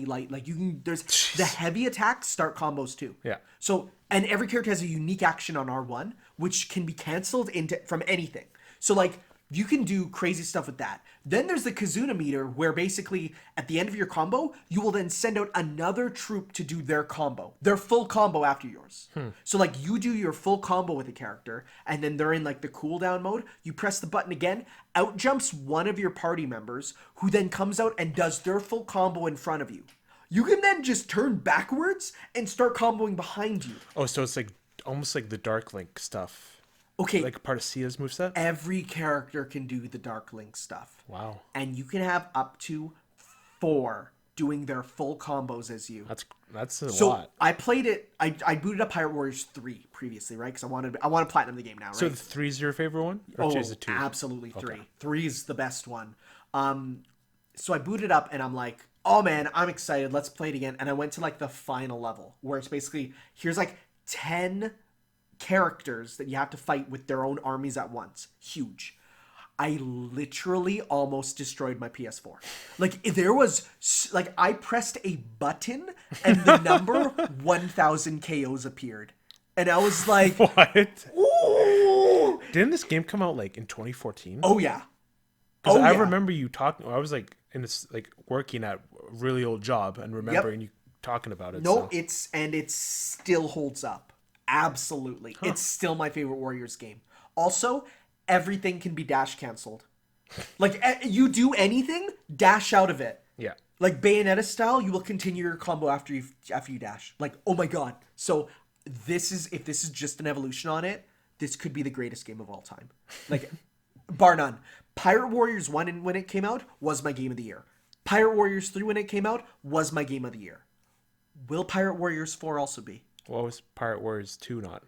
light. Like you can, there's the heavy attacks start combos too. Yeah. So, and every character has a unique action on R1, which can be canceled from anything. So like, you can do crazy stuff with that. Then there's the Kazuna meter, where basically at the end of your combo, you will then send out another troop to do their combo, their full combo after yours. So like you do your full combo with a character, and then they're in like the cooldown mode. You press the button again, out jumps one of your party members, who then comes out and does their full combo in front of you. You can then just turn backwards and start comboing behind you. Oh, so it's like almost like the Dark Link stuff. Okay, Like part of Sia's moveset? every character can do the Dark Link stuff. Wow. And you can have up to 4 doing their full combos as you. That's a So lot. I played it. I booted up Pirate Warriors 3 previously, right? Because I want to platinum the game now, right? So the 3's your favorite one, or 2 is the 2? Absolutely 3. 3 is the best one. So I booted up and I'm like, oh man, I'm excited. Let's play it again. And I went to like the final level where it's basically here's like 10 characters that you have to fight with their own armies at once. Huge. I literally almost destroyed my PS4. Like there was like I pressed a button and the number 1000 KOs appeared. And I was like, What? ooh. Didn't this game come out like in 2014? Oh yeah. Because I remember you talking. I was like in this like working at a really old job and remembering you talking about it. No, so. it still holds up. Absolutely. It's still my favorite Warriors game. Also, everything can be dash canceled. Like you do anything, dash out of it. Yeah. Like Bayonetta style, you will continue your combo after you dash. Like, oh my god. So if this is just an evolution on it, this could be the greatest game of all time. Like bar none. Pirate Warriors 1 when it came out was my game of the year. Pirate Warriors 3 when it came out was my game of the year. Will Pirate Warriors 4 also be? What was Pirate Warriors 2 not?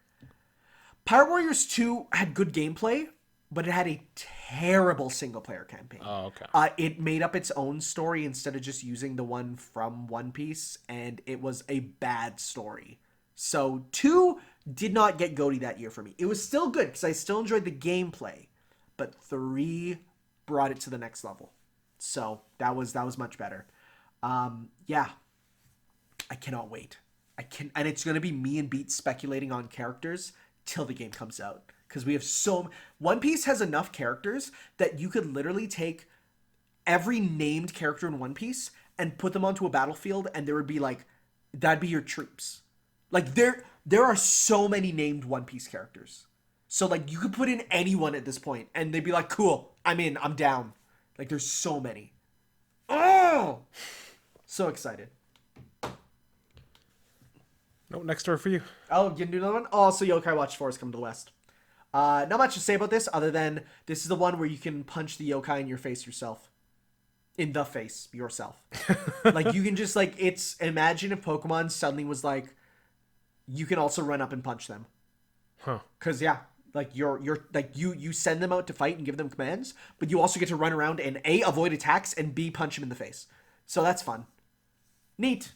Pirate Warriors 2 had good gameplay, but it had a terrible single-player campaign. Oh, okay. It made up its own story instead of just using the one from One Piece, and it was a bad story. So 2 did not get GOTY that year for me. It was still good because I still enjoyed the gameplay, but 3 brought it to the next level. So that was much better. Yeah, I cannot wait. And it's going to be me and Beat speculating on characters till the game comes out. Because we have One Piece has enough characters that you could literally take every named character in One Piece and put them onto a battlefield and there would be like, that'd be your troops. Like there are so many named One Piece characters. So like you could put in anyone at this point and they'd be like, cool, I'm in, I'm down. Like there's so many. Oh! So excited. No, next door for you. Oh, you can do another one? Oh, so Yokai Watch 4 is coming to the West. Not much to say about this other than this is the one where you can punch the yokai in your face yourself. In the face yourself. Like you can just like imagine if Pokemon suddenly was like you can also run up and punch them. Huh. Cause yeah, like you're like you send them out to fight and give them commands, but you also get to run around and A, avoid attacks and B, punch them in the face. So that's fun. Neat.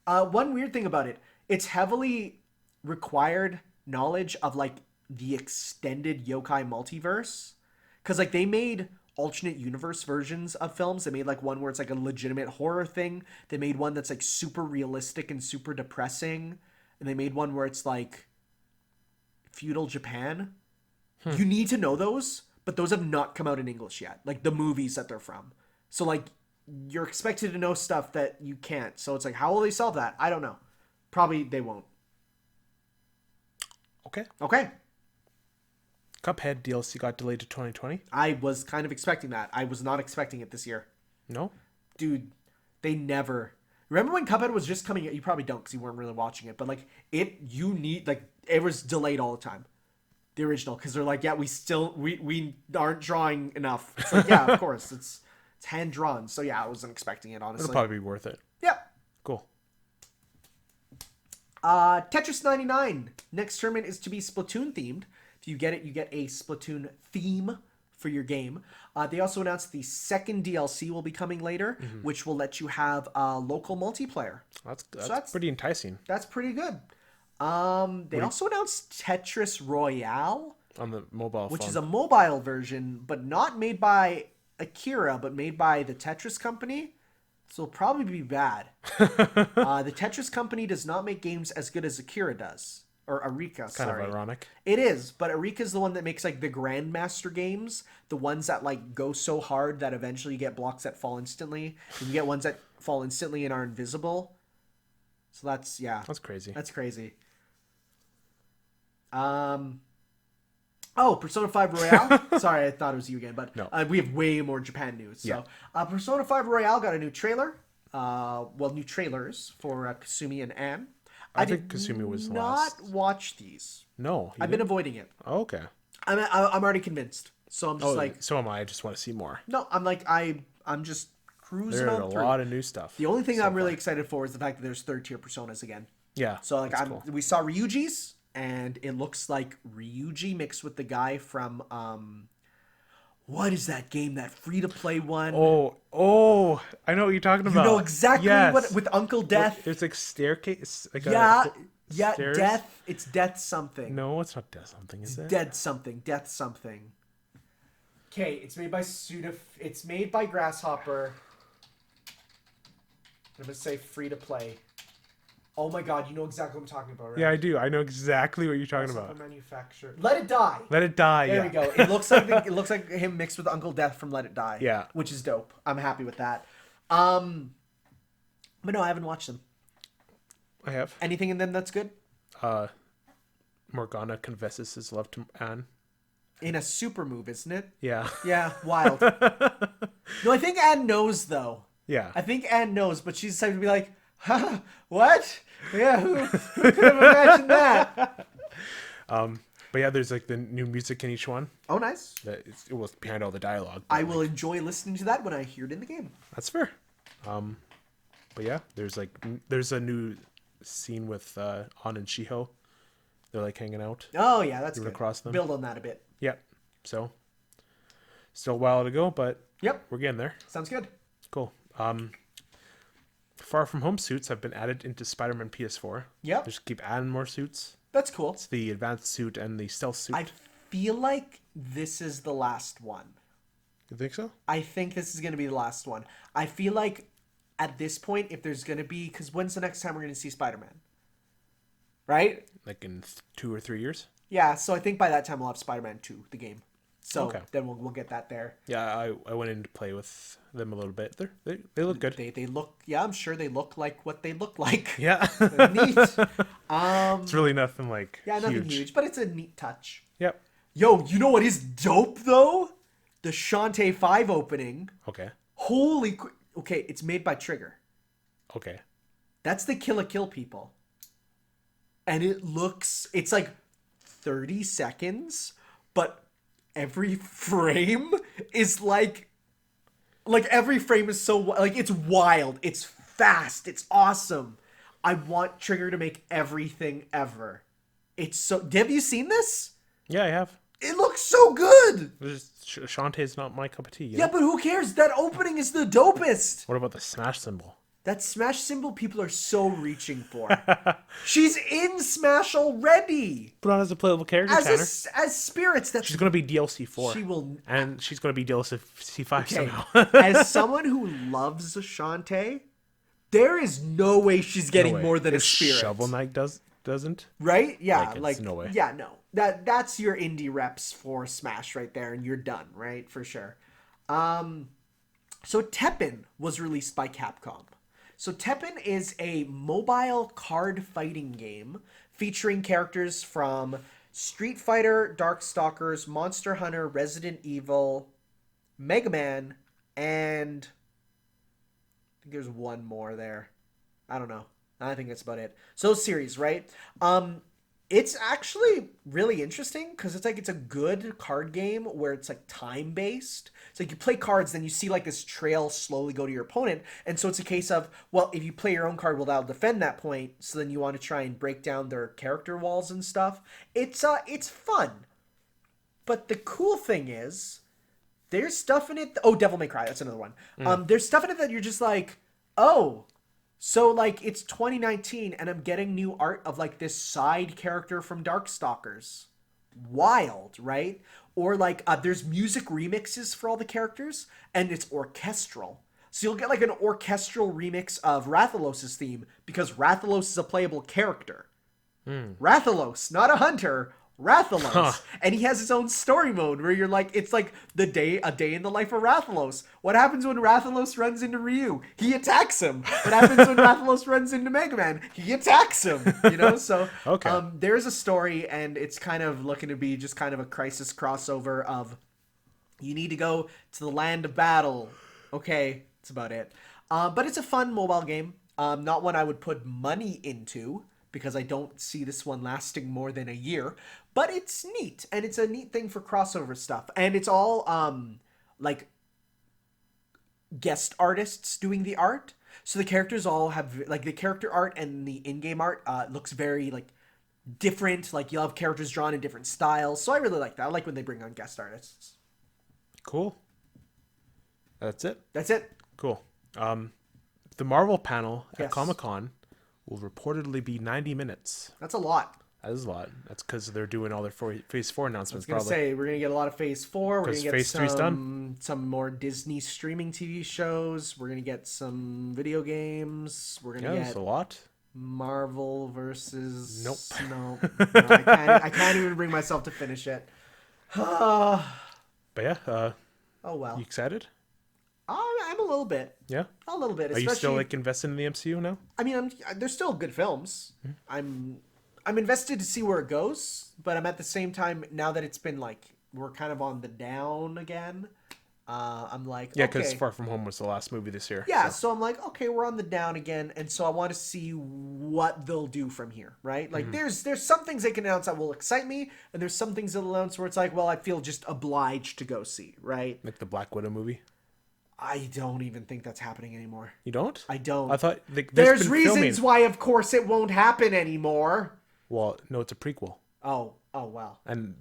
One weird thing about it, it's heavily required knowledge of like the extended yokai multiverse. Cause like they made alternate universe versions of films. They made like one where it's like a legitimate horror thing. They made one that's like super realistic and super depressing. And they made one where it's like feudal Japan. You need to know those, but those have not come out in English yet. Like the movies that they're from. So like you're expected to know stuff that you can't. So it's like, how will they solve that? I don't know. Probably they won't. Okay. Cuphead DLC got delayed to 2020. I was kind of expecting that. I was not expecting it this year. No? Dude, they never... Remember when Cuphead was just coming out? You probably don't because you weren't really watching it. But like, it was delayed all the time. The original. Because they're like, yeah, we aren't drawing enough. It's like, yeah, of course. It's hand-drawn. So yeah, I wasn't expecting it, honestly. It'll probably be worth it. Yeah. Cool. Tetris 99. Next tournament is to be Splatoon themed. If you get it, you get a Splatoon theme for your game. They also announced the second DLC will be coming later, which will let you have local multiplayer. That's pretty enticing. That's pretty good. They also announced Tetris Royale on the mobile which phone. is a mobile version, but not made by Akira, but made by the Tetris Company. So it'll probably be bad. The Tetris Company does not make games as good as Akira does. Or Arika, Kind of ironic. It is, but Arika's the one that makes like the Grandmaster games, the ones that like go so hard that eventually you get blocks that fall instantly, and you get ones that fall instantly and are invisible. So that's crazy. That's crazy. Persona 5 Royale. Sorry, I thought it was you again, but no. We have way more Japan news. So, Persona 5 Royale got a new trailer. New trailers for Kasumi and Anne. I think Kasumi was last. Not watch these. No, I've been avoiding it. Oh, okay. I'm already convinced. So I'm just so am I. I just want to see more. No, I'm like I'm just cruising There's on a through. lot of new stuff. The only thing so I'm really far. excited for is the fact that there's third tier personas again. Yeah. So like that's cool. we saw Ryuji's, and it looks like Ryuji mixed with the guy from what is that game, that free to play one? Oh, I know what you're talking about. You know exactly yes. what with Uncle Death. There's like staircase. Like Yeah, stairs? Death. It's Death something. No, it's not Death something, is it? Dead something. Death something. Okay, it's made by It's made by Grasshopper. I'm gonna say free to play. Oh my god, you know exactly what I'm talking about, right? Yeah, I do. I know exactly what you're talking Grasshopper about. Manufacturer. Let It Die. Let It Die. There yeah. we go. It looks like it looks like him mixed with Uncle Death from Let It Die. Yeah. Which is dope. I'm happy with that. But no, I haven't watched them. I have. Anything in them that's good? Morgana confesses his love to Anne. In a super move, isn't it? Yeah. Yeah, wild. No, I think Anne knows though. Yeah. I think Anne knows, but she's decided to be like, huh, what? Yeah, who could have imagined that? But yeah, there's like the new music in each one. Oh, nice. It was behind all the dialogue. I will enjoy listening to that when I hear it in the game. That's fair. But yeah, there's a new scene with An and Shiho. They're like hanging out. Oh, yeah, that's good. Across them. Build on that a bit. Yep. So still a while to go, but Yep. we're getting there. Sounds good. Cool. Far From Home suits have been added into Spider-Man PS4. Yep. Just keep adding more suits. That's cool. It's the advanced suit and the stealth suit. I feel like this is the last one. You think so? I think this is going to be the last one. I feel like at this point, if there's going to be... Because when's the next time we're going to see Spider-Man? Right? Like in 2 or 3 years? Yeah, so I think by that time we'll have Spider-Man 2, the game. So Okay. then we'll get that there. Yeah, I went in to play with them a little bit. They look good. They look... Yeah, I'm sure they look like what they look like. Yeah. Neat. It's really nothing like Yeah, nothing huge, but it's a neat touch. Yep. Yo, you know what is dope, though? The Shantae 5 opening. Okay. Holy... Okay, it's made by Trigger. Okay. That's the Kill la Kill people. And it looks... It's like 30 seconds, but every frame is like every frame is so... Like, it's wild. It's fast. It's awesome. I want Trigger to make everything ever. It's so... Have you seen this? Yeah, I have. It looks so good! Shantae's not my cup of tea. Yeah, but who cares? That opening is the dopest! What about the Smash symbol? That Smash symbol people are so reaching for. She's in Smash already! Put on as a playable character, Tanner. As spirits, that's... She's going to be DLC 4. She will... And she's going to be DLC 5 Okay, somehow. as someone who loves Shantae, there is no way she's getting No way. more than If a spirit. Shovel Knight doesn't? Right? Yeah, Like, it's like... no way. Yeah, no. That's your indie reps for Smash right there, and you're done, right? For sure. So Teppen was released by Capcom. So Teppen is a mobile card fighting game featuring characters from Street Fighter, Darkstalkers, Monster Hunter, Resident Evil, Mega Man, and I think there's one more there. I don't know. I think that's about it. So series, right? It's actually really interesting because it's a good card game where it's like time based. It's like you play cards, then you see like this trail slowly go to your opponent, and so it's a case of, well, if you play your own card, well, that'll defend that point. So then you want to try and break down their character walls and stuff. It's fun, but the cool thing is there's stuff in it. Oh, Devil May Cry, that's another one. There's stuff in it that you're just like, oh. So, like, it's 2019, and I'm getting new art of, like, this side character from Darkstalkers. Wild, right? Or, like, there's music remixes for all the characters, and it's orchestral. So you'll get, like, an orchestral remix of Rathalos' theme, because Rathalos is a playable character. Rathalos, not a hunter, Rathalos. Huh. And he has his own story mode where you're like, it's like a day in the life of Rathalos. What happens when Rathalos runs into Ryu? He attacks him. What happens when Rathalos runs into Mega Man? He attacks him. You know, so Okay. There's a story, and it's kind of looking to be just kind of a crisis crossover of you need to go to the land of battle. Okay, that's about it. But it's a fun mobile game. Not one I would put money into, because I don't see this one lasting more than a year. But it's neat, and it's a neat thing for crossover stuff. And it's all, like, guest artists doing the art. So the characters all have like the character art and the in-game art looks very like different. Like you'll have characters drawn in different styles. So I really like that. I like when they bring on guest artists. Cool. That's it. That's it. Cool. The Marvel panel at Yes. Comic-Con will reportedly be 90 minutes. That's a lot. That is a lot. That's because they're doing all their Phase 4 I was announcements, gonna probably. say we're gonna get a lot of Phase 4. We're 'Cause gonna get Phase 3's done. some more Disney streaming TV shows. We're gonna get some video games. We're gonna Yeah, that's get a lot. Marvel versus. Nope. No, I can't even bring myself to finish it. But yeah, Oh well. you excited? I'm a little bit. Yeah? A little bit. Are you still especially- like invested in the MCU now? I mean, they're still good films. I'm invested to see where it goes, but I'm at the same time now that it's been like we're kind of on the down again. I'm like, Yeah, because okay. Far From Home was the last movie this year. Yeah, so- so I'm like, okay, we're on the down again, and so I want to see what they'll do from here, right? Like, there's some things they can announce that will excite me, and there's some things they'll announce where it's like, well, I feel just obliged to go see, right? Like the Black Widow movie. I don't even think that's happening anymore. You don't? I don't. I thought There's reasons why, of course, it won't happen anymore. Well, no, it's a prequel, Oh well. and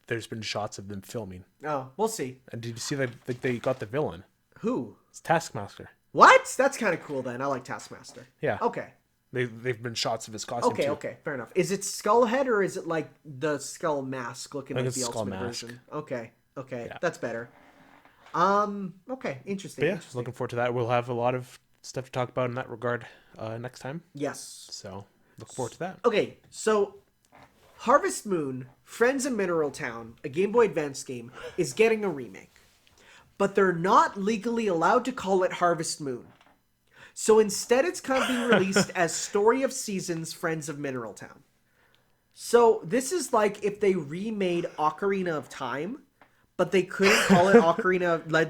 there's been shots of them filming. Oh, we'll see. And did you see that they got the villain? Who? It's Taskmaster. What? That's kind of cool then. I like Taskmaster. Yeah. Okay. They've been shots of his costume Okay, too. okay, fair enough. Is it Skullhead or is it like the skull mask looking I think like the it's Skull ultimate Mask. version? Okay, Yeah. that's better. Okay, interesting. But yeah, interesting. looking forward to that. We'll have a lot of stuff to talk about in that regard next time. Yes. So look forward to that. Okay, so Harvest Moon, Friends of Mineral Town, a Game Boy Advance game, is getting a remake. But they're not legally allowed to call it Harvest Moon. So instead it's kind of being released as Story of Seasons, Friends of Mineral Town. So this is like if they remade Ocarina of Time, but they couldn't call it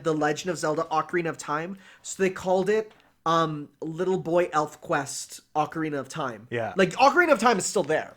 The Legend of Zelda Ocarina of Time, so they called it Little Boy Elf Quest Ocarina of Time. Yeah. Like Ocarina of Time is still there,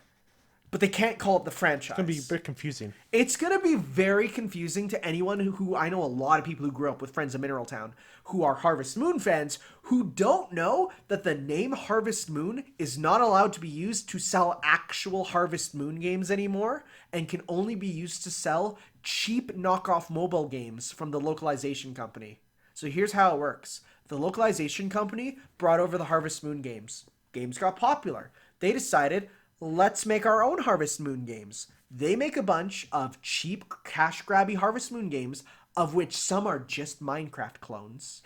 but they can't call it the franchise. It's gonna be a bit confusing. It's going to be very confusing to anyone who I know a lot of people who grew up with Friends of Mineral Town who are Harvest Moon fans who don't know that the name Harvest Moon is not allowed to be used to sell actual Harvest Moon games anymore and can only be used to sell cheap knockoff mobile games from the localization company. So here's how it works. The localization company brought over the Harvest Moon games. Games got popular. They decided, let's make our own Harvest Moon games. They make a bunch of cheap, cash-grabby Harvest Moon games, of which some are just Minecraft clones.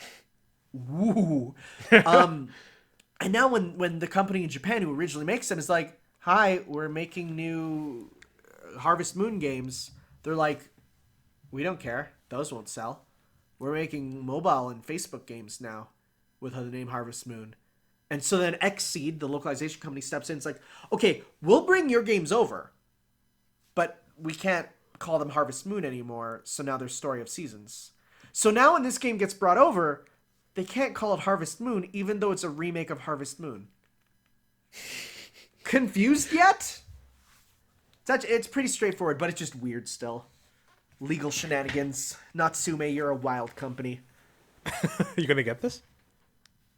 Woo! And now when the company in Japan who originally makes them is like, hi, we're making new Harvest Moon games, they're like, we don't care. Those won't sell. We're making mobile and Facebook games now with the name Harvest Moon. And so then Xseed, the localization company, steps in. It's like, okay, we'll bring your games over, but we can't call them Harvest Moon anymore. So now they're Story of Seasons. So now when this game gets brought over, they can't call it Harvest Moon, even though it's a remake of Harvest Moon. Confused yet? It's pretty straightforward, but it's just weird still. Legal shenanigans. Natsume, you're a wild company. You gonna get this?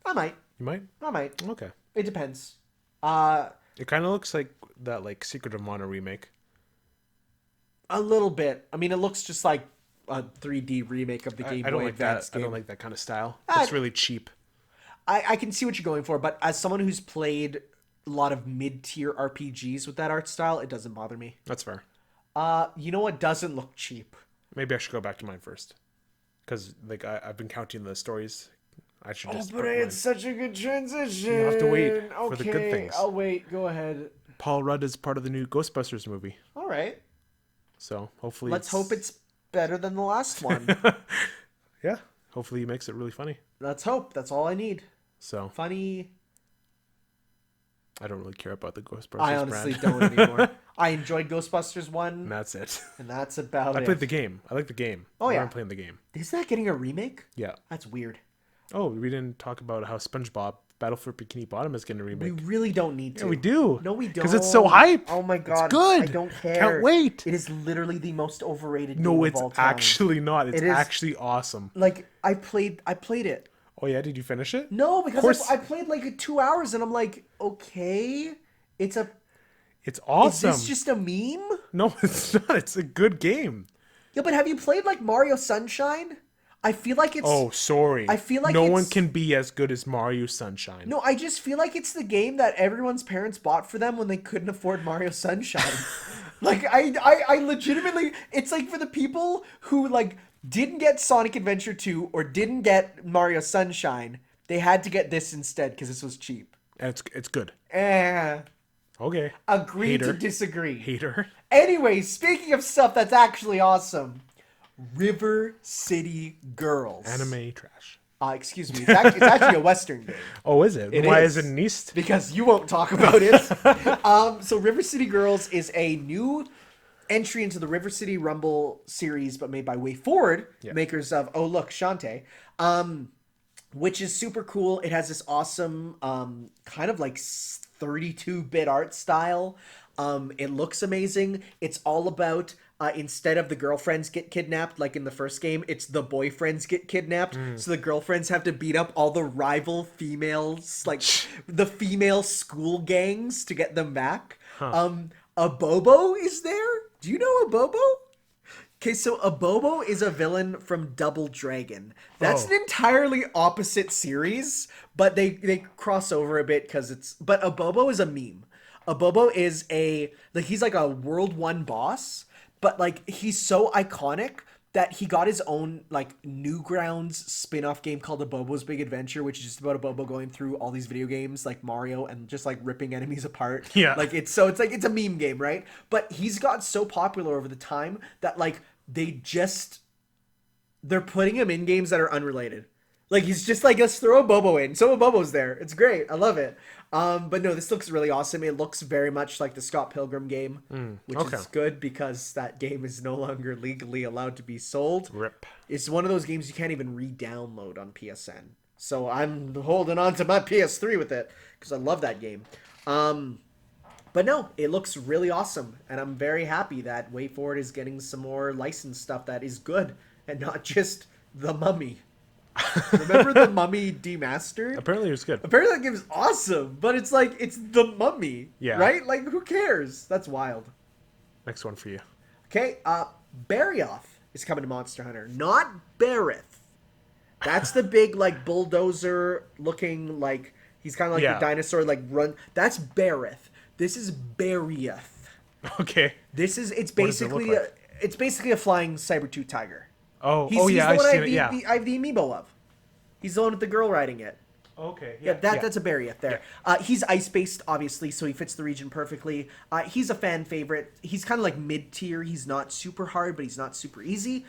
I might. You might. Okay. It depends. It kind of looks like that, like Secret of Mana remake. A little bit. I mean, it looks just like a 3D remake of the Game I don't Boy like that. Advance game. I don't like that kind of style. Ah, It's really cheap. I can see what you're going for, but as someone who's played a lot of mid-tier RPGs with that art style, it doesn't bother me. That's fair. You know what doesn't look cheap? Maybe I should go back to mine first, because like I've been counting the stories. I should just. But put mine. it's such a good transition. You have to wait for the good Okay, things. I'll wait. Go ahead. Paul Rudd is part of the new Ghostbusters movie, All right. so hopefully. Let's hope it's better than the last one. Yeah, hopefully he makes it really funny. Let's hope. That's all I need. So Funny. I don't really care about the Ghostbusters I honestly brand. don't anymore. I enjoyed Ghostbusters 1, And that's it. and that's about I it. played the game. I like the game. Oh, yeah. I'm playing the game. Is that getting a remake? Yeah. That's weird. Oh, we didn't talk about how SpongeBob Battle for Bikini Bottom is getting a We remake. really don't need to. Yeah, we do. No, we don't. Because it's so hype. Oh my god. It's good. I don't care. Can't wait. It is literally the most overrated game No, of it's all time. actually not. It's It is- actually awesome. Like, I played it. Oh yeah, did you finish it? No, Of because course. I played like 2 hours and I'm like, okay, It's is awesome. this just a meme? No, it's not. It's a good game. Yeah, but have you played like Mario Sunshine? I feel like it's Oh, sorry. I feel like no one it's- can be as good as Mario Sunshine. No, I just feel like it's the game that everyone's parents bought for them when they couldn't afford Mario Sunshine. Like I legitimately, it's like for the people who like didn't get Sonic Adventure 2 or didn't get Mario Sunshine, they had to get this instead because this was cheap. And it's good. Okay. Agree to Hater. disagree. Hater. Anyway, speaking of stuff that's actually awesome, River City Girls. Anime trash. Excuse me, it's actually a Western game. Oh, is it? It Why is. is it an East? Because you won't talk about it. So River City Girls is a new entry into the River City Rumble series, but made by WayForward, makers of Oh Look, Shantae, which is super cool. It has this awesome kind of like 32-bit art style. It looks amazing. It's all about instead of the girlfriends get kidnapped like in the first game, it's the boyfriends get kidnapped. So the girlfriends have to beat up all the rival females, like the female school gangs to get them back. Abobo is there. Do you know Abobo? Okay, so Abobo is a villain from Double Dragon. That's an entirely opposite series, but they cross over a bit because it's... But Abobo is a meme. Abobo is he's like a World 1 boss, but like he's so iconic that he got his own like Newgrounds spin-off game called Abobo's Big Adventure, which is just about Abobo going through all these video games like Mario and just like ripping enemies apart. Yeah. Like it's a meme game, right? But he's got so popular over the time that like they're putting him in games that are unrelated. Like he's just like, let's throw a Bobo in. So a Bobo's there. It's great. I love it. But no, this looks really awesome. It looks very much like the Scott Pilgrim game, which is good because that game is no longer legally allowed to be sold. Rip. It's one of those games you can't even re-download on PSN. So I'm holding on to my PS3 with it because I love that game. But no, it looks really awesome, and I'm very happy that WayForward is getting some more licensed stuff that is good and not just The Mummy. Remember The Mummy Demastered? Apparently it was good. Apparently that game is awesome, but it's like, it's The Mummy, Yeah. right? Like, who cares? That's wild. Next one for you. Okay, Barioth is coming to Monster Hunter, not Barith. That's the big, like, bulldozer looking, like, he's kind of like Yeah. the dinosaur, like, run. That's Barith. This is Barioth. Okay. It's does it basically look like? it's basically a flying Saber-tooth tiger. Oh, He's yeah, the I've one seen it. Yeah. I have the amiibo of. He's the one with the girl riding it. Okay. Yeah, that's a Barioth there. He's ice-based, obviously, so he fits the region perfectly. He's a fan favorite. He's kind of like mid-tier. He's not super hard, but he's not super easy.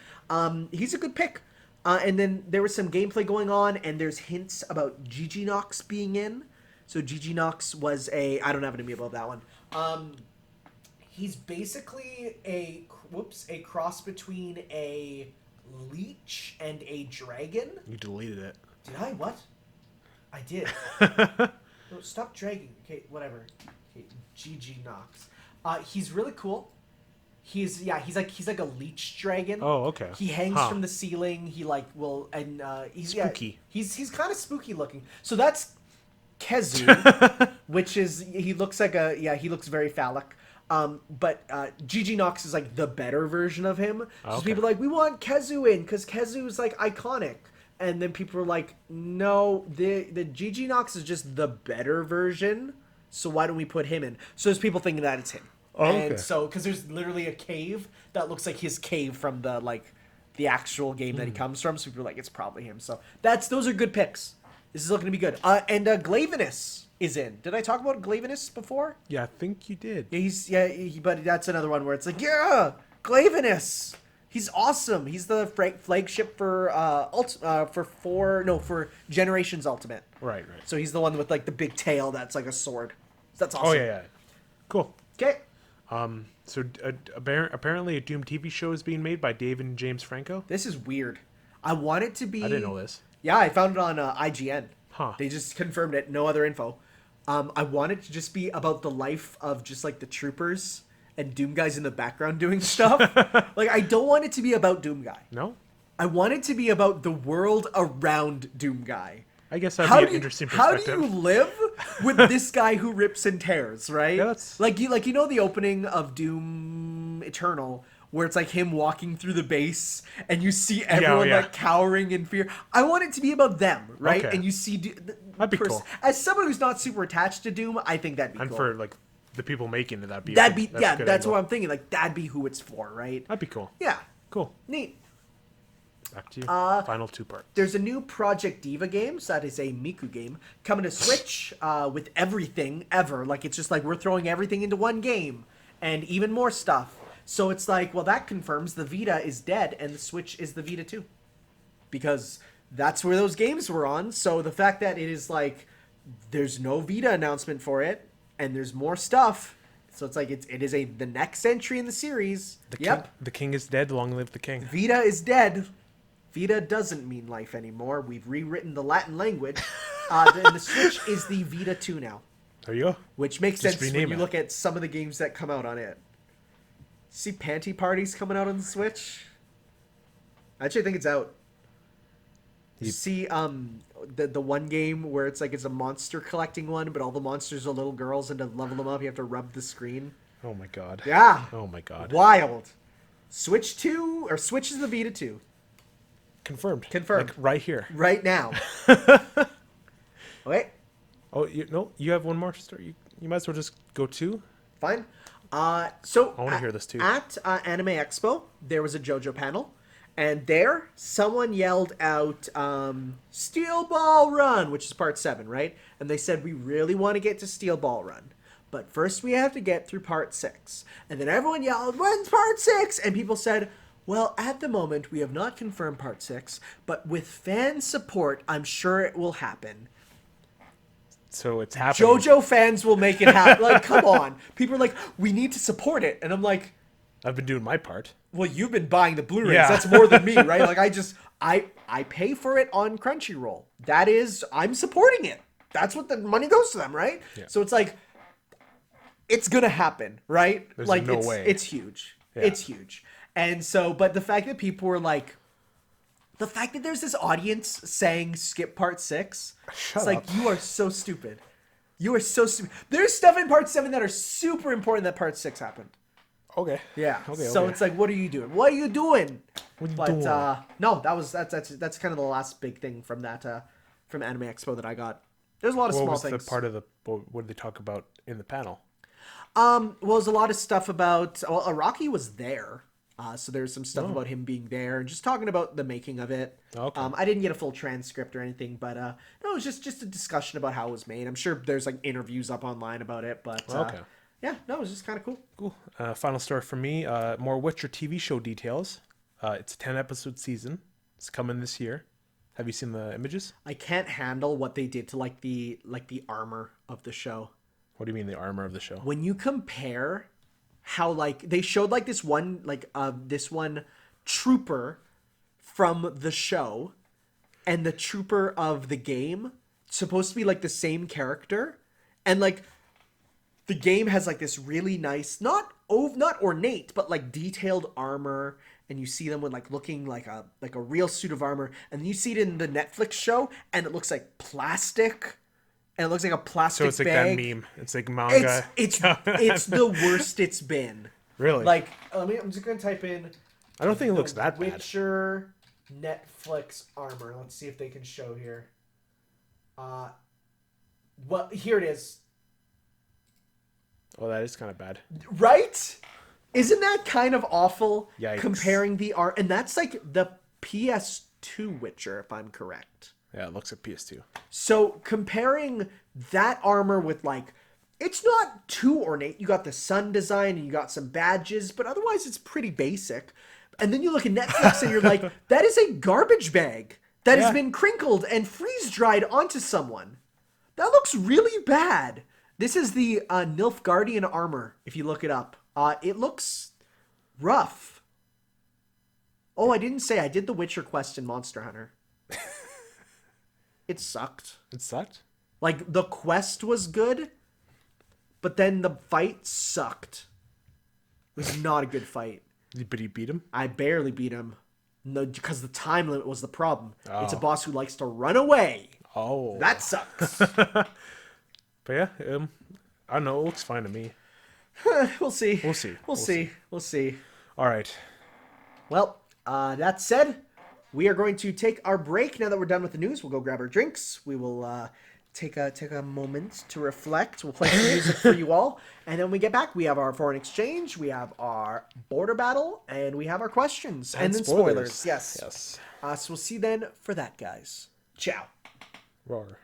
He's a good pick. And then there was some gameplay going on, and there's hints about Giginox being in. So Giginox was I don't have an amiibo of that one. He's basically a cross between a leech and a dragon. You deleted it. Did I? What? I did. No, stop dragging. Okay, whatever. Okay, Giginox. He's really cool. He's like a leech dragon. Oh, okay. He hangs from the ceiling. He like will and he's Spooky. He's kind of spooky looking. So that's Kezu, which is he looks very phallic. But Giginox is like the better version of him. So people are like, we want Kezu in because Kezu is like iconic. And then people are like, no, the Giginox is just the better version. So why don't we put him in? So there's people thinking that it's him. Oh, okay. And so, because there's literally a cave that looks like his cave from the actual game that he comes from. So people are like, it's probably him. So those are good picks. This is looking to be good. And Glavenus is in. Did I talk about Glavenus before? Yeah, I think you did. Yeah, but that's another one where it's like, yeah, Glavenus. He's awesome. He's the flagship for for Generations Ultimate. Right. So he's the one with like the big tail that's like a sword. That's awesome. Oh yeah. Cool. Okay. So apparently a Doom TV show is being made by David and James Franco. This is weird. I want it to be. I didn't know this. Yeah, I found it on IGN. Huh. They just confirmed it. No other info. I want it to just be about the life of just like the troopers and Doom Guy's in the background doing stuff. Like, I don't want it to be about Doom Guy. No? I want it to be about the world around Doom Guy. I guess that'd be an interesting perspective. How do you live with this guy who rips and tears, right? Yeah, that's... like you know the opening of Doom Eternal, where it's like him walking through the base and you see everyone like cowering in fear. I want it to be about them, right? Okay. And you see that'd be cool. As someone who's not super attached to Doom, I think that'd be cool. And for like the people making it, that'd be that's what I'm thinking. Like, that'd be who it's for, right? That'd be cool. Yeah. Cool. Neat. Back to you. Final 2-part. There's a new Project Diva game, so that is a Miku game, coming to Switch with everything ever. Like, it's just like we're throwing everything into one game and even more stuff. So it's like, well, that confirms the Vita is dead and the Switch is the Vita too. Because that's where those games were on. So the fact that it is like, there's no Vita announcement for it and there's more stuff. So it's like, it is the next entry in the series. The king is dead. Long live the king. Vita is dead. Vita doesn't mean life anymore. We've rewritten the Latin language. And the Switch is the Vita 2 now. There you go. Which makes sense when you look at some of the games that come out on it. See Panty Parties coming out on the Switch? I actually think it's out. You see the one game where it's like it's a monster collecting one, but all the monsters are little girls, and to level them up you have to rub the screen. Oh my god. Yeah. Oh my god. Wild. Switch 2, or Switch is the Vita 2. Confirmed. Confirmed. Like right here. Right now. Wait. Oh, you have one more story. You might as well just go 2. Fine. So I want to hear this too. At Anime Expo, there was a JoJo panel, and there someone yelled out Steel Ball Run, which is part 7, right? And they said, we really want to get to Steel Ball Run, but first we have to get through part 6. And then everyone yelled, when's part 6? And people said, well, at the moment, we have not confirmed part 6, but with fan support, I'm sure it will happen. So it's happening. JoJo fans will make it happen. Like, come on. People are like, we need to support it. And I'm like... I've been doing my part. Well, you've been buying the Blu-rays. Yeah. That's more than me, right? Like, I pay for it on Crunchyroll. That is, I'm supporting it. That's what the money goes to them, right? Yeah. So it's like, it's gonna happen, right? There's like, no way. It's huge. Yeah. It's huge. And so, but the fact that people were like, the fact that there's this audience saying skip part 6, it's like, you are so stupid. You are so stupid. There's stuff in part 7 that are super important that part 6 happened. Okay. Yeah. Okay. So it's like, what are you doing? What are you doing? What are you but doing? no, that's kind of the last big thing from that from Anime Expo that I got. There's a lot of small things. What was the part of what did they talk about in the panel? Well, there's a lot of stuff about. Well, Araki was there. So there's some stuff about him being there and just talking about the making of it. Okay. I didn't get a full transcript or anything, but no, it was just a discussion about how it was made. I'm sure there's like interviews up online about it, but okay. Yeah, no, it was just kind of cool. Cool. Final story for me. More Witcher TV show details. It's a 10-episode season. It's coming this year. Have you seen the images? I can't handle what they did to like the armor of the show. What do you mean the armor of the show? When you compare how like they showed like this one trooper from the show and the trooper of the game, supposed to be like the same character, and like the game has like this really nice, not ornate, but like detailed armor, and you see them with like looking like a real suit of armor, and then you see it in the Netflix show and it looks like plastic. And it looks like a plastic bag. So it's like that meme. It's like manga. It's the worst it's been. Really? Like, I'm just gonna type in. I don't think it looks that bad. Witcher Netflix armor. Let's see if they can show here. Well, here it is. Oh, that is kind of bad. Right? Isn't that kind of awful? Yikes. Comparing the art, and that's like the PS2 Witcher, if I'm correct. Yeah, it looks like PS2. So comparing that armor with like, it's not too ornate. You got the sun design and you got some badges, but otherwise it's pretty basic. And then you look at Netflix and you're like, that is a garbage bag that has been crinkled and freeze dried onto someone. That looks really bad. This is the Nilfgaardian armor, if you look it up. It looks rough. Oh, I didn't say I did the Witcher quest in Monster Hunter. it sucked. It sucked? Like, the quest was good, but then the fight sucked. It was not a good fight. But you beat him? I barely beat him. No, because the time limit was the problem. It's a Oh. boss who likes to run away. Oh. That sucks. But yeah, I don't know. It looks fine to me. We'll see. We'll see. We'll see. We'll see. All right. Well, that said, we are going to take our break now that we're done with the news. We'll go grab our drinks. We will take a moment to reflect. We'll play some music for you all, and then when we get back, we have our foreign exchange, we have our border battle, and we have our questions and then spoilers. Yes. Yes. So we'll see you then for that, guys. Ciao. Roar.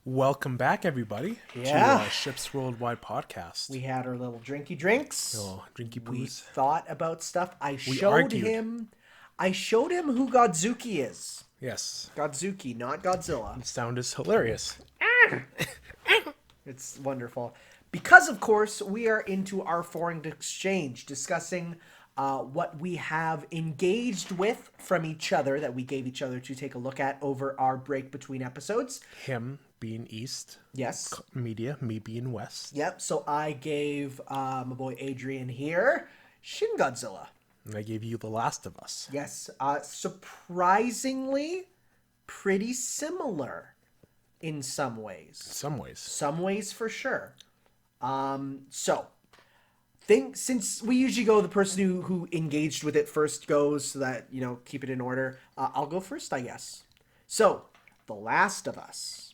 Welcome back, everybody, Yeah. to Ships Worldwide podcast. We had our little drinky drinks. Oh, drinky We poos. thought about stuff. I showed argued. him who Godzuki is. Yes, Godzuki, not Godzilla. the sound is hilarious. It's wonderful. Because, of course, we are into our foreign exchange, discussing what we have engaged with from each other that we gave each other to take a look at over our break between episodes. Him being east, Yes. media, me being west. Yep. So I gave my boy Adrian here Shin Godzilla. And I gave you The Last of Us. Yes. Surprisingly, pretty similar in some ways. Some ways. Some ways for sure. Since we usually go, the person who engaged with it first goes, so that, keep it in order. I'll go first, I guess. So, The Last of Us.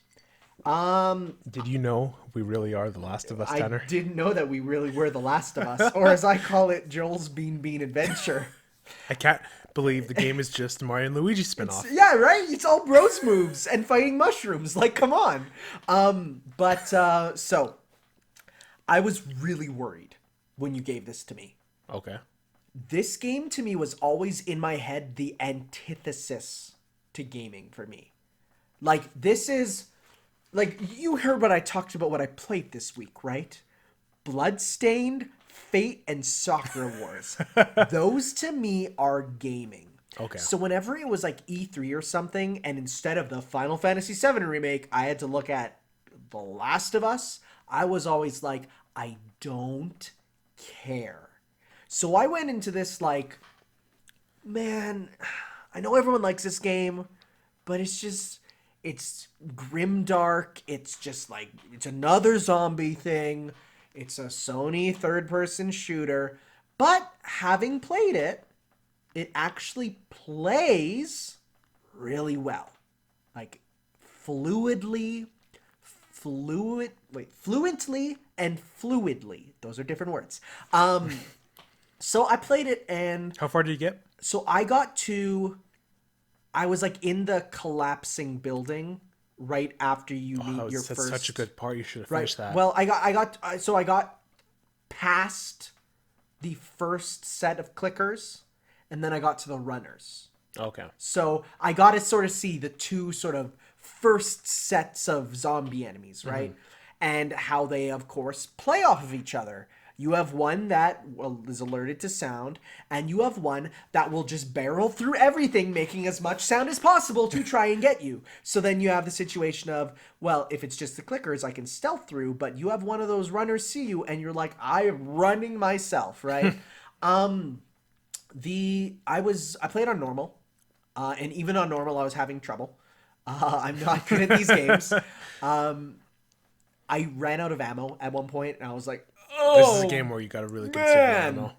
Did you know we really are The Last of Us, Tanner? I didn't know that we really were The Last of Us, or as I call it, Joel's Bean Adventure. I can't believe the game is just Mario and Luigi spinoff. Yeah, right? It's all bros moves and fighting mushrooms. Like, come on. So, I was really worried when you gave this to me. Okay. This game to me was always in my head the antithesis to gaming for me. Like, this is... Like, you heard what I talked about, what I played this week, right? Bloodstained, Fate, and Soccer Wars. Those, to me, are gaming. Okay. So whenever it was, like, E3 or something, and instead of the Final Fantasy VII remake, I had to look at The Last of Us, I was always like, I don't care. So I went into this like, man, I know everyone likes this game, but it's grimdark. It's just like, it's another zombie thing. It's a Sony third-person shooter. But having played it, it actually plays really well. Like, fluently and fluidly. Those are different words. So I played it, and... How far did you get? So I was like in the collapsing building right after you meet your That's first... such a good part. You should have Right. finished that. Well, I got past the first set of clickers, and then I got to the runners. Okay. So I got to sort of see the two sort of first sets of zombie enemies, right? Mm-hmm. And how they, of course, play off of each other. You have one that is alerted to sound, and you have one that will just barrel through everything, making as much sound as possible to try and get you. So then you have the situation of, well, if it's just the clickers, I can stealth through, but you have one of those runners see you, and you're like, I'm running myself, right? I played on normal, and even on normal, I was having trouble. I'm not good at these games. I ran out of ammo at one point, and I was like, oh, this is a game where you gotta really consider ammo.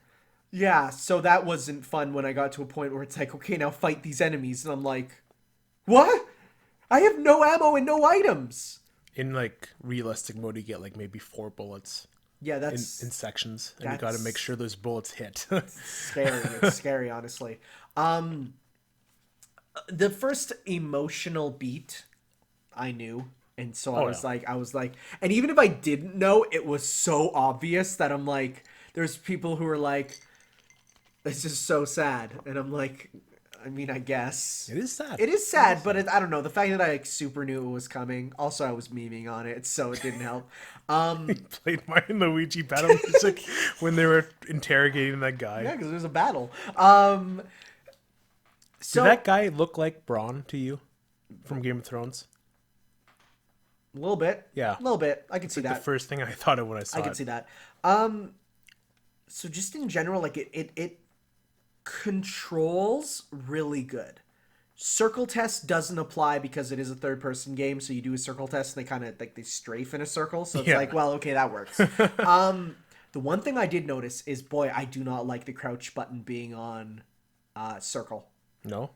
Yeah, so that wasn't fun when I got to a point where it's like, okay, now fight these enemies. And I'm like, what? I have no ammo and no items. In, like, realistic mode, you get, like, maybe 4 bullets. Yeah, that's... In sections. And you gotta make sure those bullets hit. Scary. It's scary, honestly. The first emotional beat, I knew. And so I was like, and even if I didn't know, it was so obvious that I'm like, there's people who are like, this is so sad. And I'm like, I mean, I guess. It is sad. It is sad, but I don't know. The fact that I like, super knew it was coming. Also, I was memeing on it, so it didn't help. He played Mario and Luigi battle music when they were interrogating that guy. Yeah, because there was a battle. Did that guy look like Braun to you from Game of Thrones? A little bit. Yeah. A little bit. I can see that. The first thing I thought of when I saw it. I can see that. So just in general, like it controls really good. Circle test doesn't apply because it is a third person game, so you do a circle test and they kind of like they strafe in a circle, so it's like, well, okay, that works. The one thing I did notice is, boy, I do not like the crouch button being on circle. No,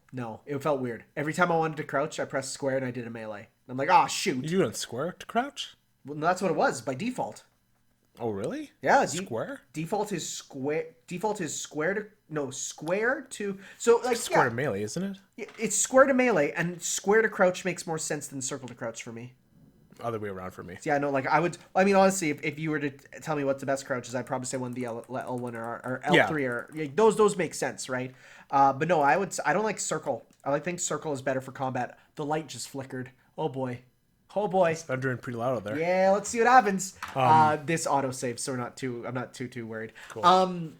it felt weird. Every time I wanted to crouch, I pressed square and I did a melee. I'm like, oh shoot. You doing square to crouch? Well, that's what it was by default. Oh really? Yeah, square. Default is square. Default is square to so like square to melee, isn't it? It's square to melee, and square to crouch makes more sense than circle to crouch for me. other way around for me. Yeah, no, like I mean, honestly, if you were to tell me what's the best crouches, I'd probably say one of the L1 or L3 or those make sense, right? But no, I don't like circle. I think circle is better for combat. The light just flickered. Oh boy. Oh boy. It's thundering pretty loud out there. Yeah, let's see what happens. This autosave, so I'm not too worried. Cool.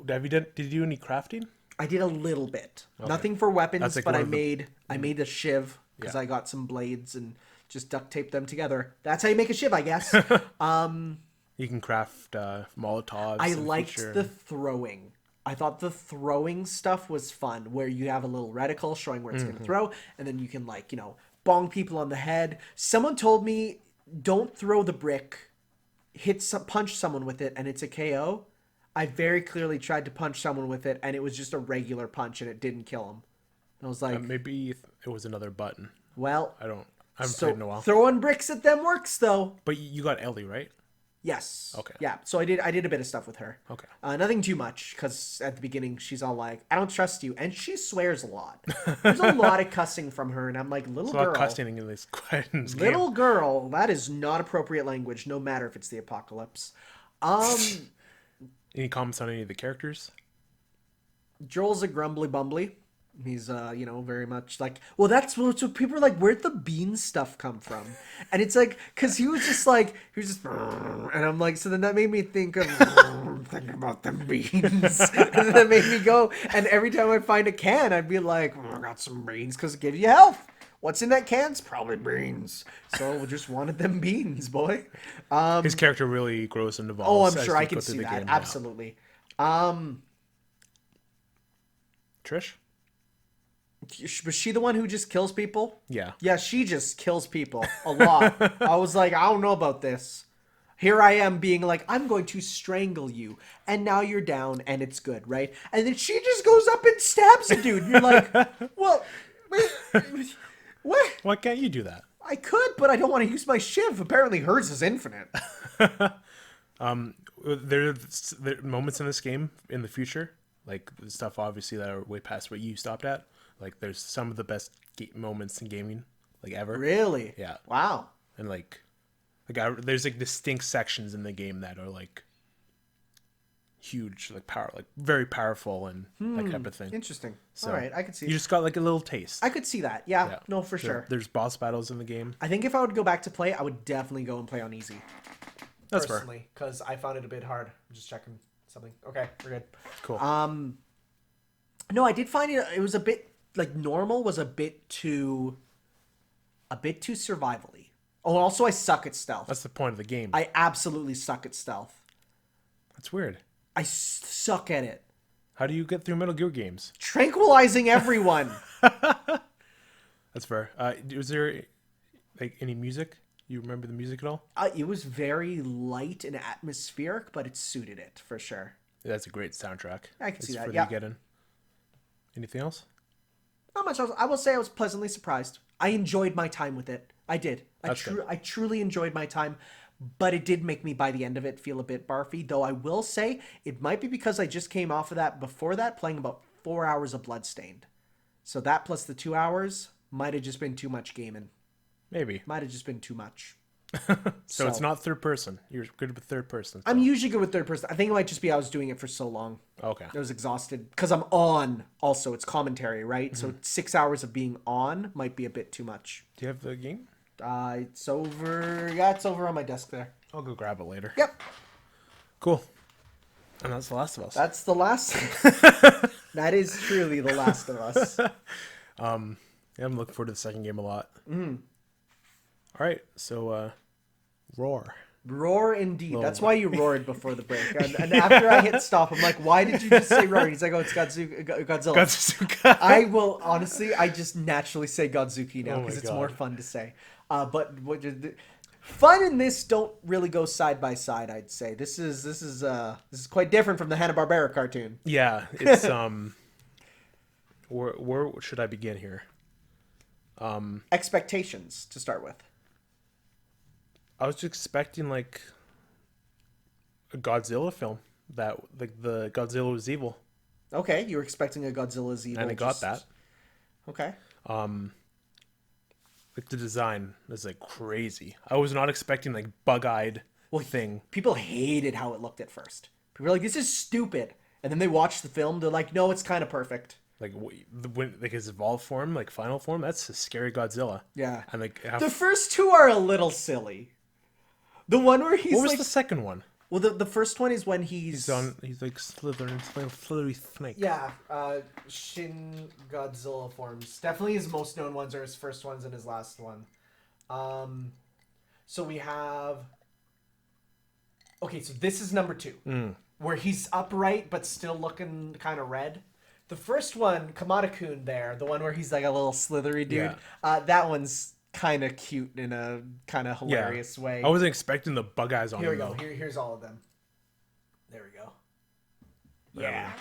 Did you do any crafting? I did a little bit. Okay. Nothing for weapons, but I made a shiv because I got some blades and just duct taped them together. That's how you make a shiv, I guess. You can craft Molotovs. I liked the throwing. I thought the throwing stuff was fun, where you have a little reticle showing where it's going to throw, and then you can, like, bong people on the head. Someone told me, don't throw the brick, punch someone with it, and it's a KO. I very clearly tried to punch someone with it, and it was just a regular punch, and it didn't kill him. And I was like... maybe it was another button. Well... I haven't played in a while. Throwing bricks at them works, though. But you got Ellie, right? Yes. Okay. Yeah, so I did a bit of stuff with her. Okay. Nothing too much, because at the beginning, she's all like, I don't trust you. And she swears a lot. There's a lot of cussing from her, and I'm like, little girl. There's a lot of cussing in this game. Little girl, that is not appropriate language, no matter if it's the apocalypse. Any comments on any of the characters? Joel's a grumbly bumbly. He's, very much like, well, that's what people are like, where'd the bean stuff come from? And it's like, because he was just, and I'm like, so then that made me think of, think about them beans. And then that made me go, and every time I find a can, I'd be like, I got some beans, because it gives you health. What's in that can? It's probably beans. So we just wanted them beans, boy. His character really grows and evolves. Oh, I'm sure I can see that. Game. Absolutely. Yeah. Trish? Was she the one who just kills people? Yeah. Yeah, she just kills people a lot. I was like, I don't know about this. Here I am being like, I'm going to strangle you. And now you're down and it's good, right? And then she just goes up and stabs a dude. You're like, well, what? Why can't you do that? I could, but I don't want to use my shiv. Apparently hers is infinite. There are moments in this game in the future, like the stuff obviously that are way past what you stopped at. Like there's some of the best moments in gaming, like ever. Really? Yeah. Wow. And there's like distinct sections in the game that are like huge, like very powerful and that type of thing. Interesting. So all right, I could see. You just got like a little taste. I could see that. Yeah. No, for sure. There's boss battles in the game. I think if I would go back to play, I would definitely go and play on easy. That's personally, because I found it a bit hard. I'm just checking something. Okay, we're good. Cool. No, I did find it was a bit like normal was a bit too survivally. Oh, also I suck at stealth. That's the point of the game. I absolutely suck at stealth. That's weird. I suck at it. How do you get through Metal Gear games? Tranquilizing everyone. That's fair. Was there like any music? You remember the music at all? It was very light and atmospheric, but it suited it for sure. That's a great soundtrack. I can see that. Yeah. Get in. Anything else? Not much else. I will say I was pleasantly surprised. I enjoyed my time with it. I did. I truly enjoyed my time, but it did make me, by the end of it, feel a bit barfy. Though I will say, it might be because I just came off of that, before that, playing about 4 hours of Bloodstained. So that plus the 2 hours might have just been too much gaming. Maybe. Might have just been too much. So it's not third person. You're good with third person. So. I'm usually good with third person. I think it might just be I was doing it for so long. Okay. I was exhausted. Because I'm on, also. It's commentary, right? Mm-hmm. So 6 hours of being on might be a bit too much. Do you have the game? It's over. Yeah, it's over on my desk there. I'll go grab it later. Yep. Cool. And that's The Last of Us. That's The Last. That is truly The Last of Us. Yeah, I'm looking forward to the second game a lot. Mm-hmm. All right, so roar. Roar indeed. That's why you roared before the break. And after I hit stop, I'm like, why did you just say roar? He's like, oh, it's Godzilla. Godzuka. I will, honestly, I just naturally say Godzuki now because it's more fun to say. But fun and this don't really go side by side, I'd say. This is quite different from the Hanna-Barbera cartoon. Yeah, it's where should I begin here? Expectations to start with. I was expecting like a Godzilla film that like the Godzilla was evil. Okay, you were expecting a Godzilla's evil, and I got that. Okay. Like the design is like crazy. I was not expecting like bug-eyed thing. People hated how it looked at first. People were like, "This is stupid," and then they watched the film. They're like, "No, it's kind of perfect." Like when like his evolved form, like final form, that's a scary Godzilla. Yeah. And like The first two are a little silly. The one where he's what was like, the second one? well, the first one is when he's He's like slithering, slithery snake. yeah, Shin Godzilla forms. Definitely his most known ones are his first ones and his last one. So we have. Okay, so this is number 2, where he's upright but still looking kind of red. The first one, Kamada-kun there, the one where he's like a little slithery dude, that one's kind of cute in a kind of hilarious way. I wasn't expecting the bug eyes on Here we him, go. though. Here's all of them. There we go. Yeah.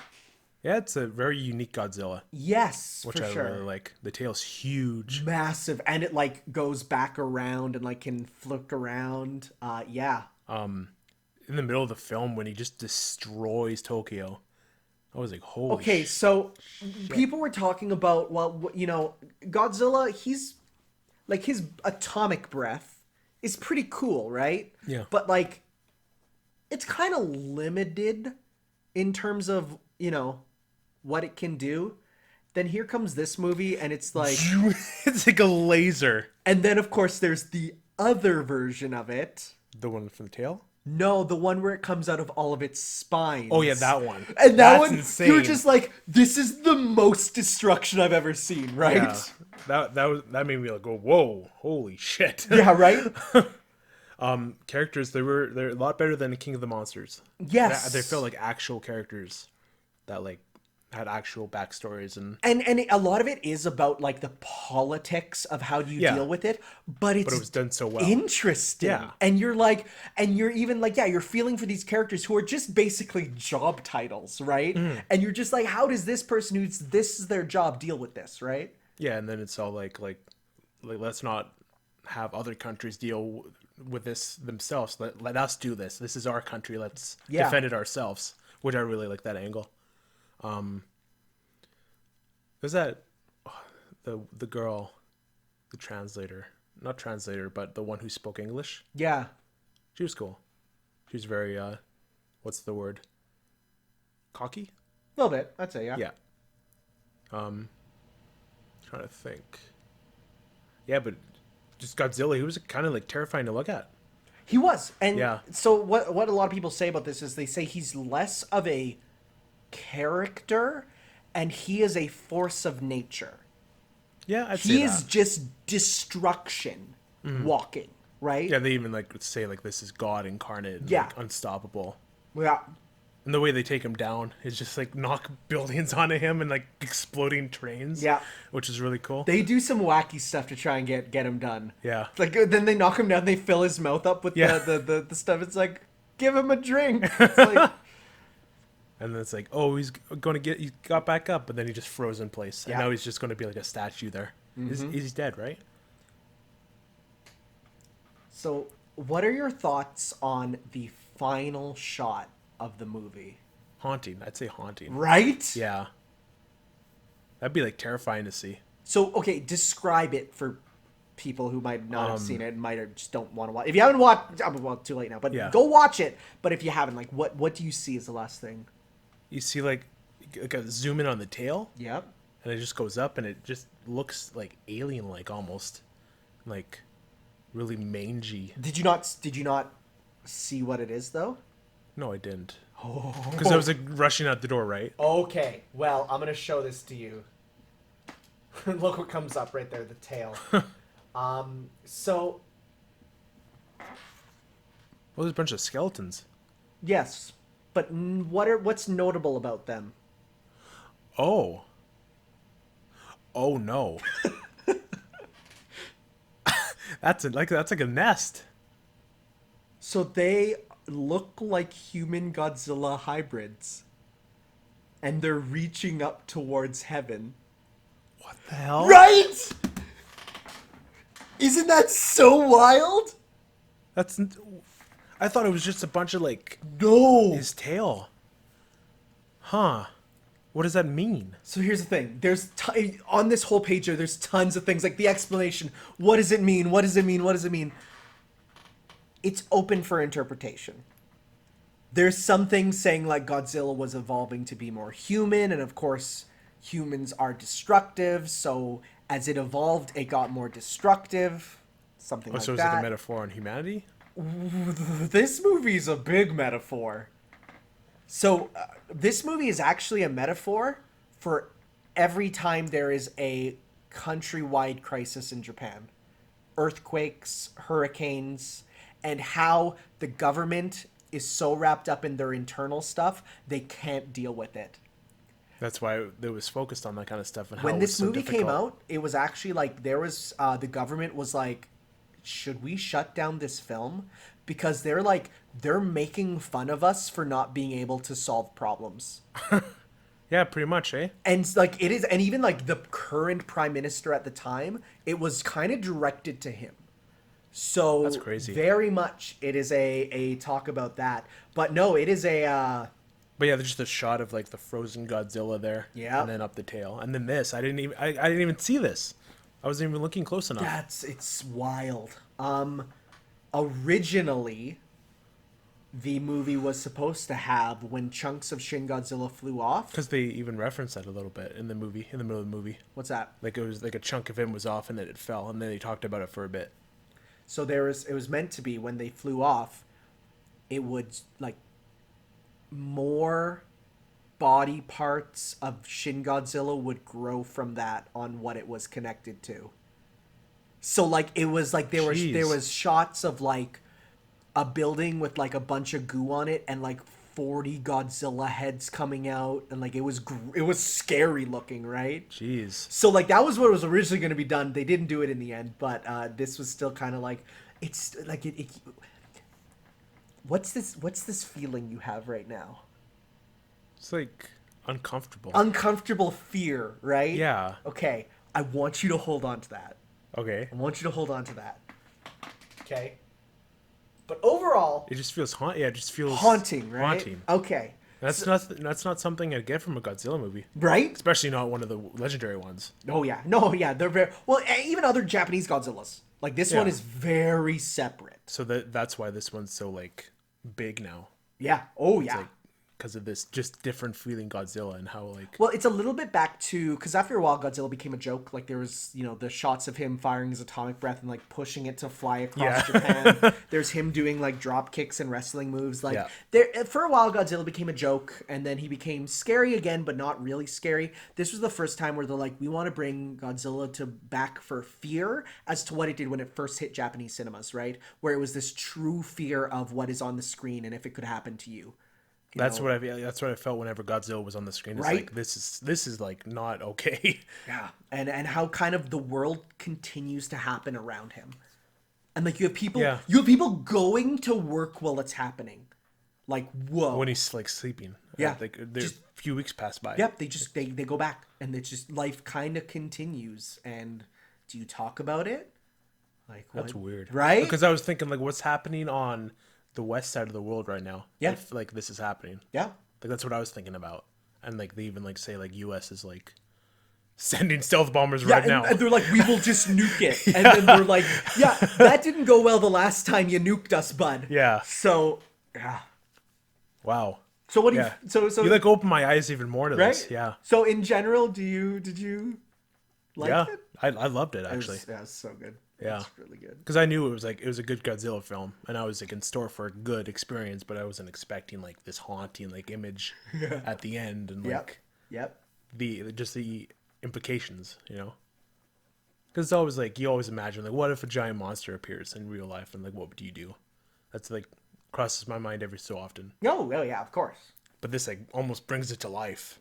Yeah, it's a very unique Godzilla, Yes, which for I sure. really like. The tail's huge. Massive, and it like goes back around and like can flick around. Yeah. In the middle of the film, when he just destroys Tokyo, I was like, holy Okay, so people were talking about, well, you know, Godzilla, he's like his atomic breath is pretty cool, right? Yeah. But like it's kind of limited in terms of, you know, what it can do. Then here comes this movie and it's like it's like a laser. and then of course there's the other version of it. The one from the tail? No, the one where it comes out of all of its spines. Oh yeah, that one. And that That's one, insane. you're just like, this is the most destruction I've ever seen, right? Yeah. That made me like go, whoa, holy shit. Yeah, right? Characters, they're a lot better than the King of the Monsters. Yes. They felt like actual characters that like had actual backstories and a lot of it is about like the politics of how do you Yeah. deal with it, but it was done so well. interesting. Yeah. And you're like, and you're even like, yeah, you're feeling for these characters who are just basically job titles, right? And you're just like, how does this person who's this is their job deal with this, right? Yeah, and then it's all like let's not have other countries deal with this themselves. Let us do this. This is our country. Let's Yeah. defend it ourselves. Which I really like that angle. There's that the girl, the translator, not translator, but the one who spoke English. Yeah. She was cool. She was very what's the word? Cocky? A little bit, I'd say, yeah. Yeah. Trying to think. Yeah, but just Godzilla, he was kind of like terrifying to look at. He was. And Yeah. so what a lot of people say about this is they say he's less of a character and he is a force of nature. Yeah, I'd say He is that. just destruction walking, right? Yeah, they even like say like this is God incarnate, and, Yeah. like, unstoppable. Yeah. And the way they take him down is just like knock buildings onto him and like exploding trains. Yeah. Which is really cool. They do some wacky stuff to try and get him done. Yeah. It's like then they knock him down, they fill his mouth up with Yeah. the stuff. It's like, give him a drink. It's like, And then it's like, oh, he got back up, but then he just froze in place. Yeah. And now he's just going to be like a statue there. He's dead, right? so what are your thoughts on the final shot of the movie? Haunting. I'd say haunting. Right? Yeah. That'd be like terrifying to see. So, okay, describe it for people who might not have seen it and might have just don't want to watch. If you haven't watched, well, too late now, but Yeah. go watch it. But if you haven't, like, what do you see as the last thing? You see like a zoom in on the tail, Yep. and it just goes up, and it just looks like alien-like almost, like really mangy. Did you not see what it is though? No, I didn't. Because I was like rushing out the door, right? Okay, well, I'm gonna show this to you. Look what comes up right there, the tail. So Well, there's a bunch of skeletons. yes, but what's notable about them? Oh. Oh no. That's like a nest. So they look like human Godzilla hybrids, and they're reaching up towards heaven. What the hell? Right? Isn't that so wild? That's. I thought it was just a bunch of like No. his tail. Huh. What does that mean? So here's the thing. On this whole page here, there's tons of things like the explanation. What does it mean? What does it mean? What does it mean? It's open for interpretation. There's some things saying like Godzilla was evolving to be more human, and of course, humans are destructive. So as it evolved, it got more destructive. Something like So that. is it a metaphor on humanity? This movie's a big metaphor. So this movie is actually a metaphor for every time there is a countrywide crisis in Japan. Earthquakes, hurricanes, and how the government is so wrapped up in their internal stuff, they can't deal with it. That's why it was focused on that kind of stuff. And how When it was this so movie difficult. came out, it was actually like there was the government was like, should we shut down this film? Because they're making fun of us for not being able to solve problems. Yeah, pretty much, eh? And like it is, and even like the current prime minister at the time, it was kind of directed to him. So That's crazy. Very much it is a talk about that. But no, it is a But yeah, there's just a shot of like the frozen Godzilla there. Yeah. And then up the tail. And then this. I didn't even see this. I wasn't even looking close enough. it's wild. Originally the movie was supposed to have when chunks of Shin Godzilla flew off. Because they even referenced that a little bit in the movie, in the middle of the movie. What's that? Like it was like a chunk of him was off and then it fell. And then they talked about it for a bit. So it was meant to be when they flew off, it would like more body parts of Shin Godzilla would grow from that on what it was connected to. So like it was like there was shots of like a building with like a bunch of goo on it and like 40 Godzilla heads coming out, and like it was scary looking, right? Jeez. So like that was what was originally going to be done. They didn't do it in the end, but this was still kind of like it's like it. What's this feeling you have right now? It's like uncomfortable. Uncomfortable fear, right? Yeah. Okay, I want you to hold on to that. Okay. I want you to hold on to that. Okay. But overall, It just feels haunting. Yeah, it just feels haunting, right? Haunting. Okay. That's not something I'd get from a Godzilla movie. Right? Especially not one of the legendary ones. Oh yeah. No, yeah, they're very well, even other Japanese Godzillas. Like this one Yeah. is very separate. So that's why this one's so like big now. Yeah. Oh yeah. Because of this just different feeling Godzilla and how like Well, it's a little bit back to, because after a while Godzilla became a joke. Like there was, the shots of him firing his atomic breath and like pushing it to fly across Japan. There's him doing like drop kicks and wrestling moves. Like there, for a while Godzilla became a joke, and then he became scary again, but not really scary. This was the first time where they're like, we want to bring Godzilla to back for fear as to what it did when it first hit Japanese cinemas, right? Where it was this true fear of what is on the screen and if it could happen to you. that's what I felt whenever Godzilla was on the screen. It's Right? like this is like not okay. Yeah, and how kind of the world continues to happen around him, and like you have people going to work while it's happening, like whoa. When he's like sleeping. Yeah. Like there's a few weeks pass by. Yep, they go back, and it's just life kind of continues. And do you talk about it? Like That's weird. right? Because I was thinking like what's happening on the west side of the world right now. Yeah. If like this is happening. Yeah. Like that's what I was thinking about. And like they even like say like US is like sending stealth bombers right now. And they're like, we will just nuke it. And then they're like, yeah, that didn't go well the last time you nuked us, bud. Yeah. So, yeah. Wow. So what do Yeah. you, so, You like open my eyes even more to right? this. Yeah. So in general, did you like Yeah. it? I loved it actually. It was so good. Yeah. It's really good. Because I knew it was a good Godzilla film, and I was like in store for a good experience, but I wasn't expecting like this haunting like image at the end and like Yep. the implications, Because it's always like you always imagine like what if a giant monster appears in real life, and like what would you do? That's like crosses my mind every so often. Oh, well, yeah, of course. But this like almost brings it to life,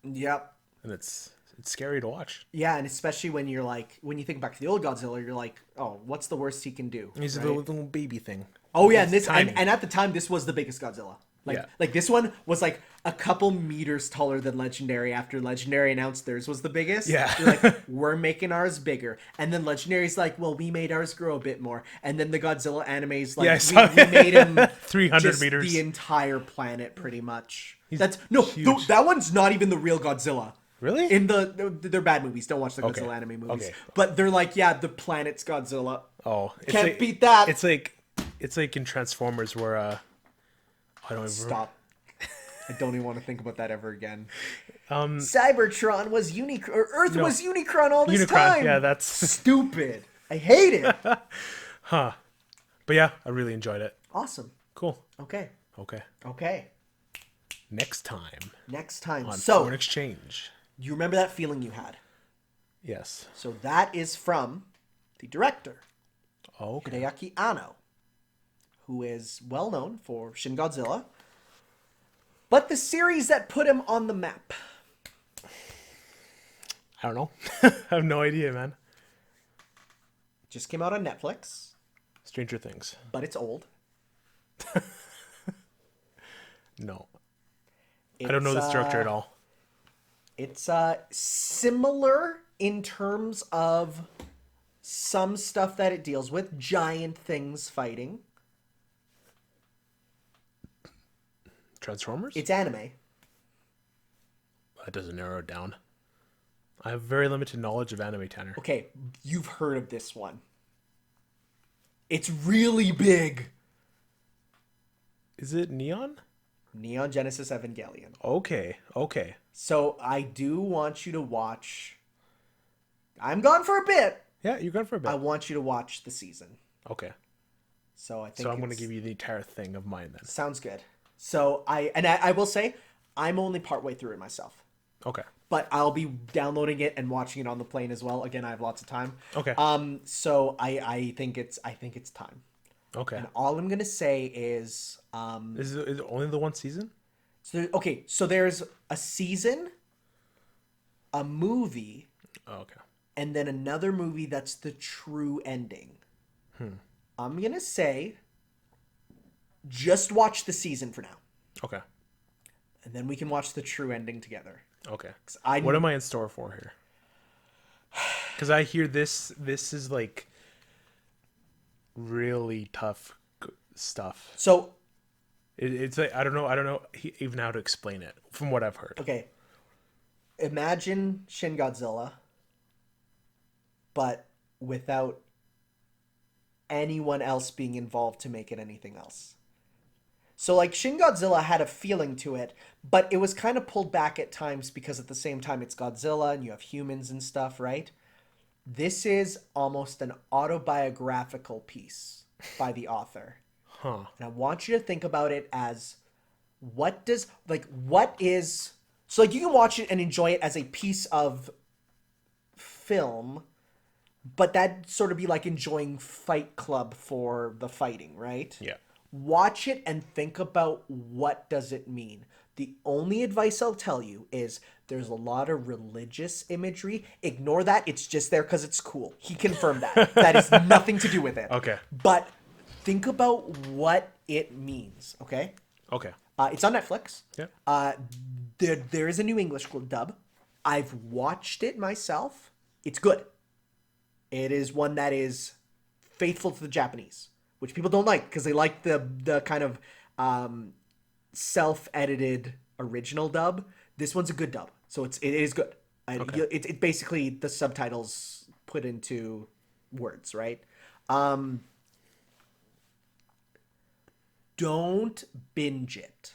Yep. and it's scary to watch. Yeah, and especially when you're like, when you think back to the old Godzilla, you're like, oh, what's the worst he can do? He's right? a little baby thing. Oh yeah, and It's this and, tiny. and at the time, this was the biggest Godzilla. Yeah. Like this one was like a couple meters taller than Legendary after Legendary announced theirs was the biggest. Yeah. They're like, we're making ours bigger. And then Legendary's like, well, we made ours grow a bit more. And then the Godzilla anime's like, we made him 300 just meters. the entire planet pretty much. He's Huge. That one's not even the real Godzilla. Really? In they're bad movies. Don't watch the Godzilla anime movies. Okay. But they're like, yeah, the planet's Godzilla. Oh, Can't beat that. It's like in Transformers where I don't even Stop. I don't even want to think about that ever again. Cybertron was Earth was Unicron all this time. Yeah, that's stupid. I hate it. But yeah, I really enjoyed it. Awesome. Cool. Okay. Okay. Next time on Foreign Exchange. You remember that feeling you had? Yes. So that is from the director, Okay. Hideaki Anno, who is well known for Shin Godzilla, but the series that put him on the map. I don't know. I have no idea, man. Just came out on Netflix, Stranger Things. but it's old. No. I don't know this director at all. It's similar in terms of some stuff that it deals with. Giant things fighting. Transformers? It's anime. That doesn't narrow it down. I have very limited knowledge of anime, Tanner. Okay, you've heard of this one. It's really big. Is it Neon? Neon Genesis Evangelion. Okay. So I do want you to watch. I'm gone for a bit. Yeah, you're good for a bit. I want you to watch the season. Okay. So I think I'm going to give you the entire thing of mine then. Sounds good. So I will say I'm only partway through it myself. Okay. But I'll be downloading it and watching it on the plane as well. Again, I have lots of time. Okay. So I think it's time. Okay. And all I'm gonna say is Is it only the one season? So there's a season, a movie, Oh, okay. and then another movie that's the true ending. I'm gonna say just watch the season for now. Okay. And then we can watch the true ending together. Okay. 'Cause What am I in store for here? Because I hear this is like really tough stuff. So It's like I don't know even how to explain it from what I've heard. okay, imagine Shin Godzilla, but without anyone else being involved to make it anything else. So like Shin Godzilla had a feeling to it, but it was kind of pulled back at times because at the same time it's Godzilla and you have humans and stuff, right? This is almost an autobiographical piece by the author. Huh. And I want you to think about it as what is so like you can watch it and enjoy it as a piece of film, but that'd sort of be like enjoying Fight Club for the fighting, right? Yeah. Watch it and think about what does it mean. The only advice I'll tell you is there's a lot of religious imagery. Ignore that. It's just there because it's cool. He confirmed that. That has nothing to do with it. Okay. But think about what it means, okay? Okay. It's on Netflix. Yeah. There is a new English dub. I've watched it myself. It's good. It is one that is faithful to the Japanese, which people don't like because they like the kind of self-edited original dub. This one's a good dub, so it is good. Okay. It basically the subtitles put into words, right? Don't binge it.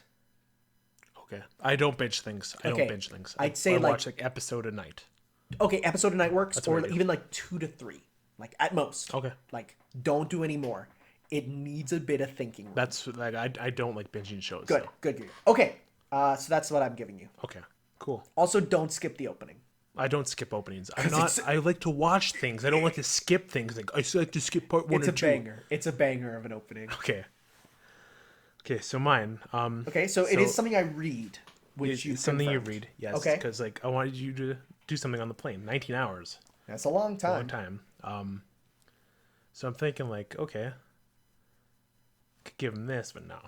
Okay. I don't binge things. I Okay. don't binge things. I'd say, I like- watch like episode a night. Okay, episode a night works, what or I do. even like 2 to 3, like at most. Okay. Like don't do any more. It needs a bit of thinking. That's like I don't like binging shows. Good, so. good. Okay, so that's what I'm giving you. Okay. Cool. Also, don't skip the opening. I don't skip openings. 'Cause it's- I like to watch things. I don't like to skip things. Like I like to skip part 1 It's or a 2. banger. It's a banger of an opening. Okay. Okay, so mine. Okay, so it is something I read, which you It's something you confirmed. read, yes. Okay. Because like I wanted you to do something on the plane. 19 hours. That's a long time. Long time. So I'm thinking like, okay, could give him this, but no.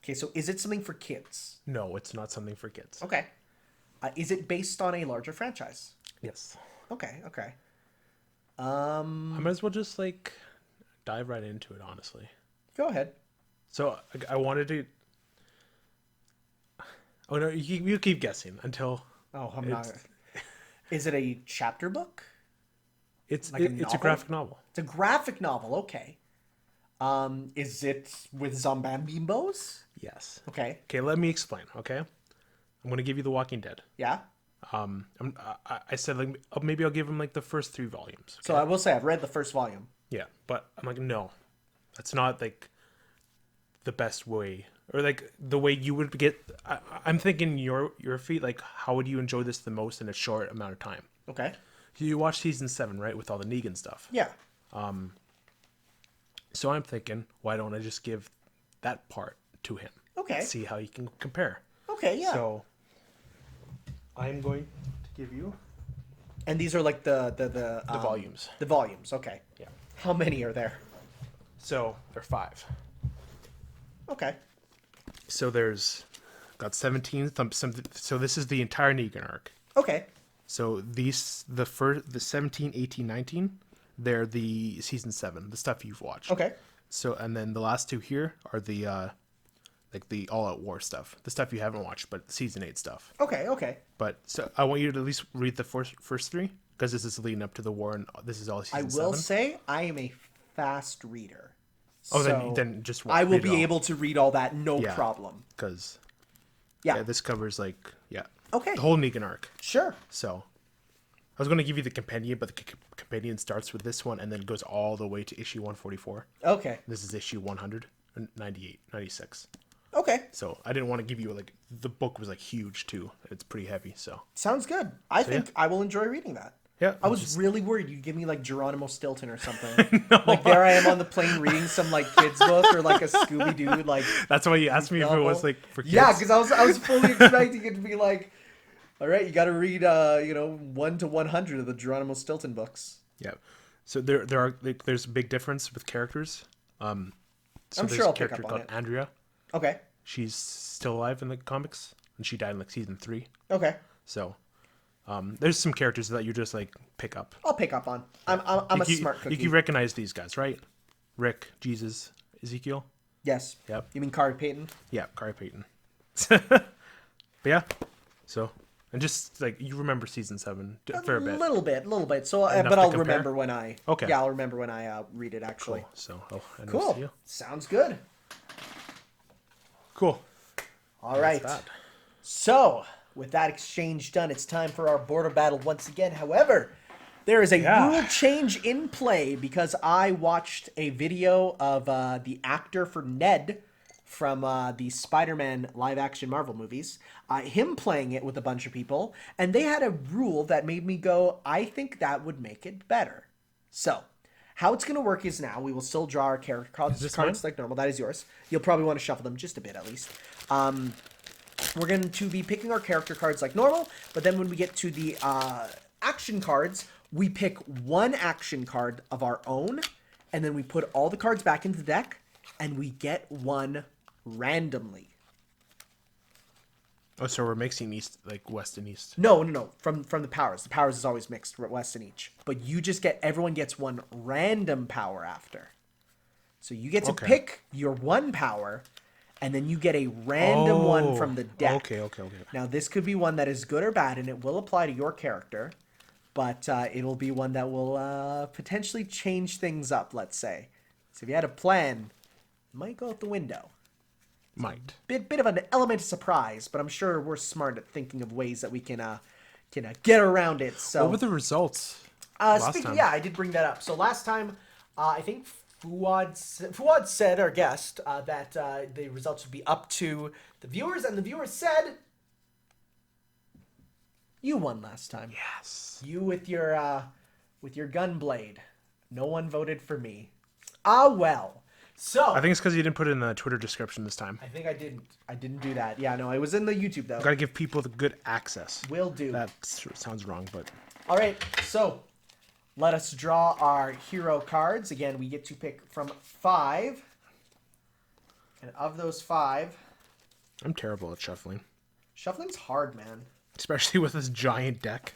Okay, so is it something for kids? No, it's not something for kids. Okay. Is it based on a larger franchise? Yes. Okay, okay. I might as well just like dive right into it, honestly. Go ahead. So I wanted to. Oh no, you keep guessing until. Oh, I'm not. Is it a chapter book? It's Like a it's a novel? graphic novel. It's a graphic novel. Okay. Is it with Zombambimbos? Yes. Okay. Okay, let me explain. Okay, I'm gonna give you The Walking Dead. Yeah. I said like maybe I'll give him like the first 3 volumes. So I will say I've read the first volume. Yeah, but I'm like no, that's not like the best way or like the way you would get. I'm thinking your feet. Like how would you enjoy this the most in a short amount of time? Okay. You watched season 7, right, with all the Negan stuff. Yeah. So I'm thinking, why don't I just give that part to him? Okay. See how you can compare. Okay. Yeah. So I'm going to give you And these are like the volumes. The volumes. Okay. Yeah. How many are there? So there are 5. Okay. So there's got 17. So this is the entire Negan arc. Okay. So the 17, 18, 19, they're the season 7, the stuff you've watched. Okay. So and then the last 2 here are the like the all out war stuff, the stuff you haven't watched, but season 8 stuff. Okay. Okay. But so I want you to at least read the first 3 because this is leading up to the war and this is all season 7. I will say I am a fast reader. Oh, so then just I will read it be all. able to read all that, no Yeah. problem. Because Yeah. this covers like Okay. the whole Negan arc. Sure. So I was going to give you the companion, but the companion starts with this one and then goes all the way to issue 144. Okay. This is issue 198, 96. Okay. So I didn't want to give you like the book was like huge too. It's pretty heavy. So Sounds good. I think I will enjoy reading that. yeah, I was really worried you'd give me like Geronimo Stilton or something. Like there I am on the plane reading some like kids book or like a Scooby Doo like. that's why you asked me if it was novel. like for kids. Yeah, because I was fully expecting it to be like, all right, you got to read 1 to 100 of the Geronimo Stilton books. Yeah. So there are like there's a big difference with characters. So I'm there's sure I'll a pick character up on called it. Andrea. Okay. She's still alive in the comics, and she died in like season 3. Okay. So there's some characters that you just like pick up. I'll pick up on. I'm a smart cookie. You recognize these guys, right? Rick, Jesus, Ezekiel. Yes. Yep. You mean Kari Payton? Yeah, Kari Payton. But yeah, so and just like you remember season 7 a fair bit. Little bit. So, Enough but to I'll compare? remember when I. Okay. Yeah, I'll remember when I read it actually. Cool. So I know Cool. see you. Sounds good. Cool. All right. That's that. So, with that exchange done, it's time for our border battle once again. However, there is a rule change in play because I watched a video of the actor for Ned from the Spider-Man live-action Marvel movies, him playing it with a bunch of people, and they had a rule that made me go, I think that would make it better. So, how it's going to work is now we will still draw our character cards mine? like normal. That is yours. You'll probably want to shuffle them just a bit at least. We're going to be picking our character cards like normal, but then when we get to the action cards, we pick one action card of our own, and then we put all the cards back into the deck, and we get one randomly. Oh, so we're mixing east, like west and east. No. From the powers. The powers is always mixed, west and each. But you just get, everyone gets one random power after. So you get to pick your one power, and then you get a random one from the deck. Okay. Now, this could be one that is good or bad, and it will apply to your character, but it'll be one that will potentially change things up, let's say. So if you had a plan, it might go out the window. Might. Bit of an element of surprise, but I'm sure we're smart at thinking of ways that we can get around it. So, What were the results last time? yeah, I did bring that up. So last time, I think Fuad said, our guest, that the results would be up to the viewers, and the viewers said you won last time. Yes. You with your gun blade. No one voted for me. Ah, well. So I think it's because you didn't put it in the Twitter description this time. I think I didn't. I didn't do that. Yeah, no, it was in the YouTube though. Gotta give people the good access. Will do. That sounds wrong, but All right, so let us draw our hero cards. Again, we get to pick from 5. And of those 5, I'm terrible at shuffling, Shuffling's hard, man. especially with this giant deck.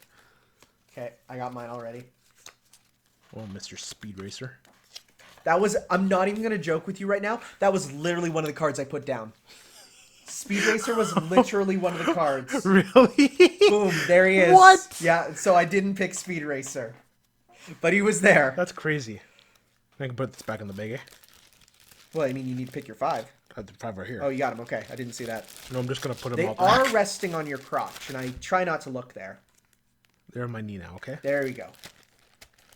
Okay, I got mine already. Oh, Mr. Speed Racer. That was, I'm not even going to joke with you right now. That was literally one of the cards I put down. Speed Racer was literally one of the cards. Really? Boom, there he is. What? Yeah, so I didn't pick Speed Racer. But he was there. That's crazy. I can put this back in the bag, eh? Well, I mean, you need to pick your 5. I have the 5 right here. Oh, you got him. Okay, I didn't see that. No, I'm just going to put them They all are back. resting on your crotch, and I try not to look there. They're on my knee now, okay? There we go.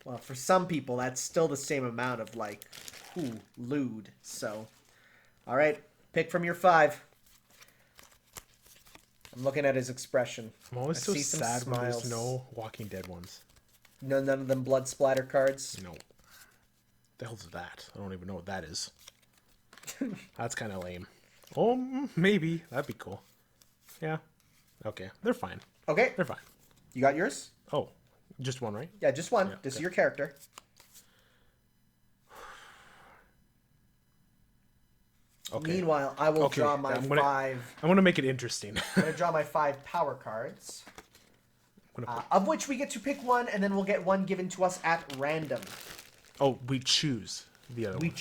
Well, for some people, that's still the same amount of, like, ooh, lewd. So, all right, pick from your 5. I'm looking at his expression. I'm always I so see some sad when there's smiles. no Walking Dead ones. None of them blood splatter cards. No. The hell's that? I don't even know what that is. That's kind of lame. Oh, maybe. That'd be cool. Yeah. Okay. They're fine. Okay, They're fine. you got yours? Oh, just one, right? Yeah, just one. Yeah, This is okay. your character. Okay. Meanwhile, I will Okay, draw my I'm gonna- 5. I want to make it interesting. I'm going to draw my 5 power cards. I'm gonna put- Of which we get to pick one, and then we'll get one given to us at random. oh, we choose the other We one.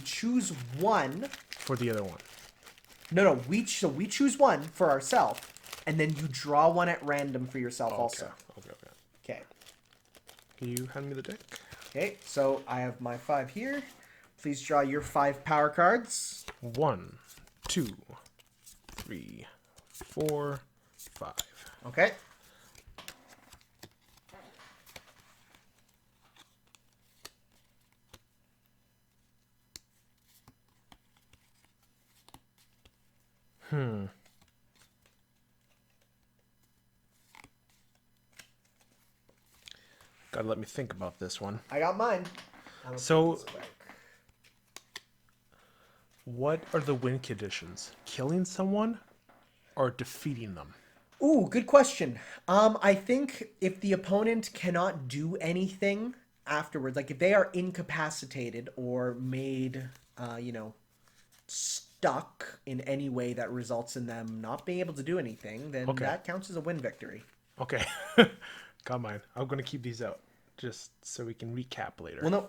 choose one. For the other one. No, we choose one for ourselves, and then you draw one at random for yourself Oh, also. Okay. Okay. Can you hand me the deck? Okay, so I have my 5 here. Please draw your 5 power cards. 1, 2, 3, 4, 5. Okay. Gotta let me think about this one. I got mine. So, what are the win conditions? Killing someone or defeating them? Ooh, good question. I think if the opponent cannot do anything afterwards, like if they are incapacitated or made, stuck in any way that results in them not being able to do anything, then Okay. that counts as a win victory. Okay. Got mine. I'm gonna keep these out just so we can recap later. Well, no,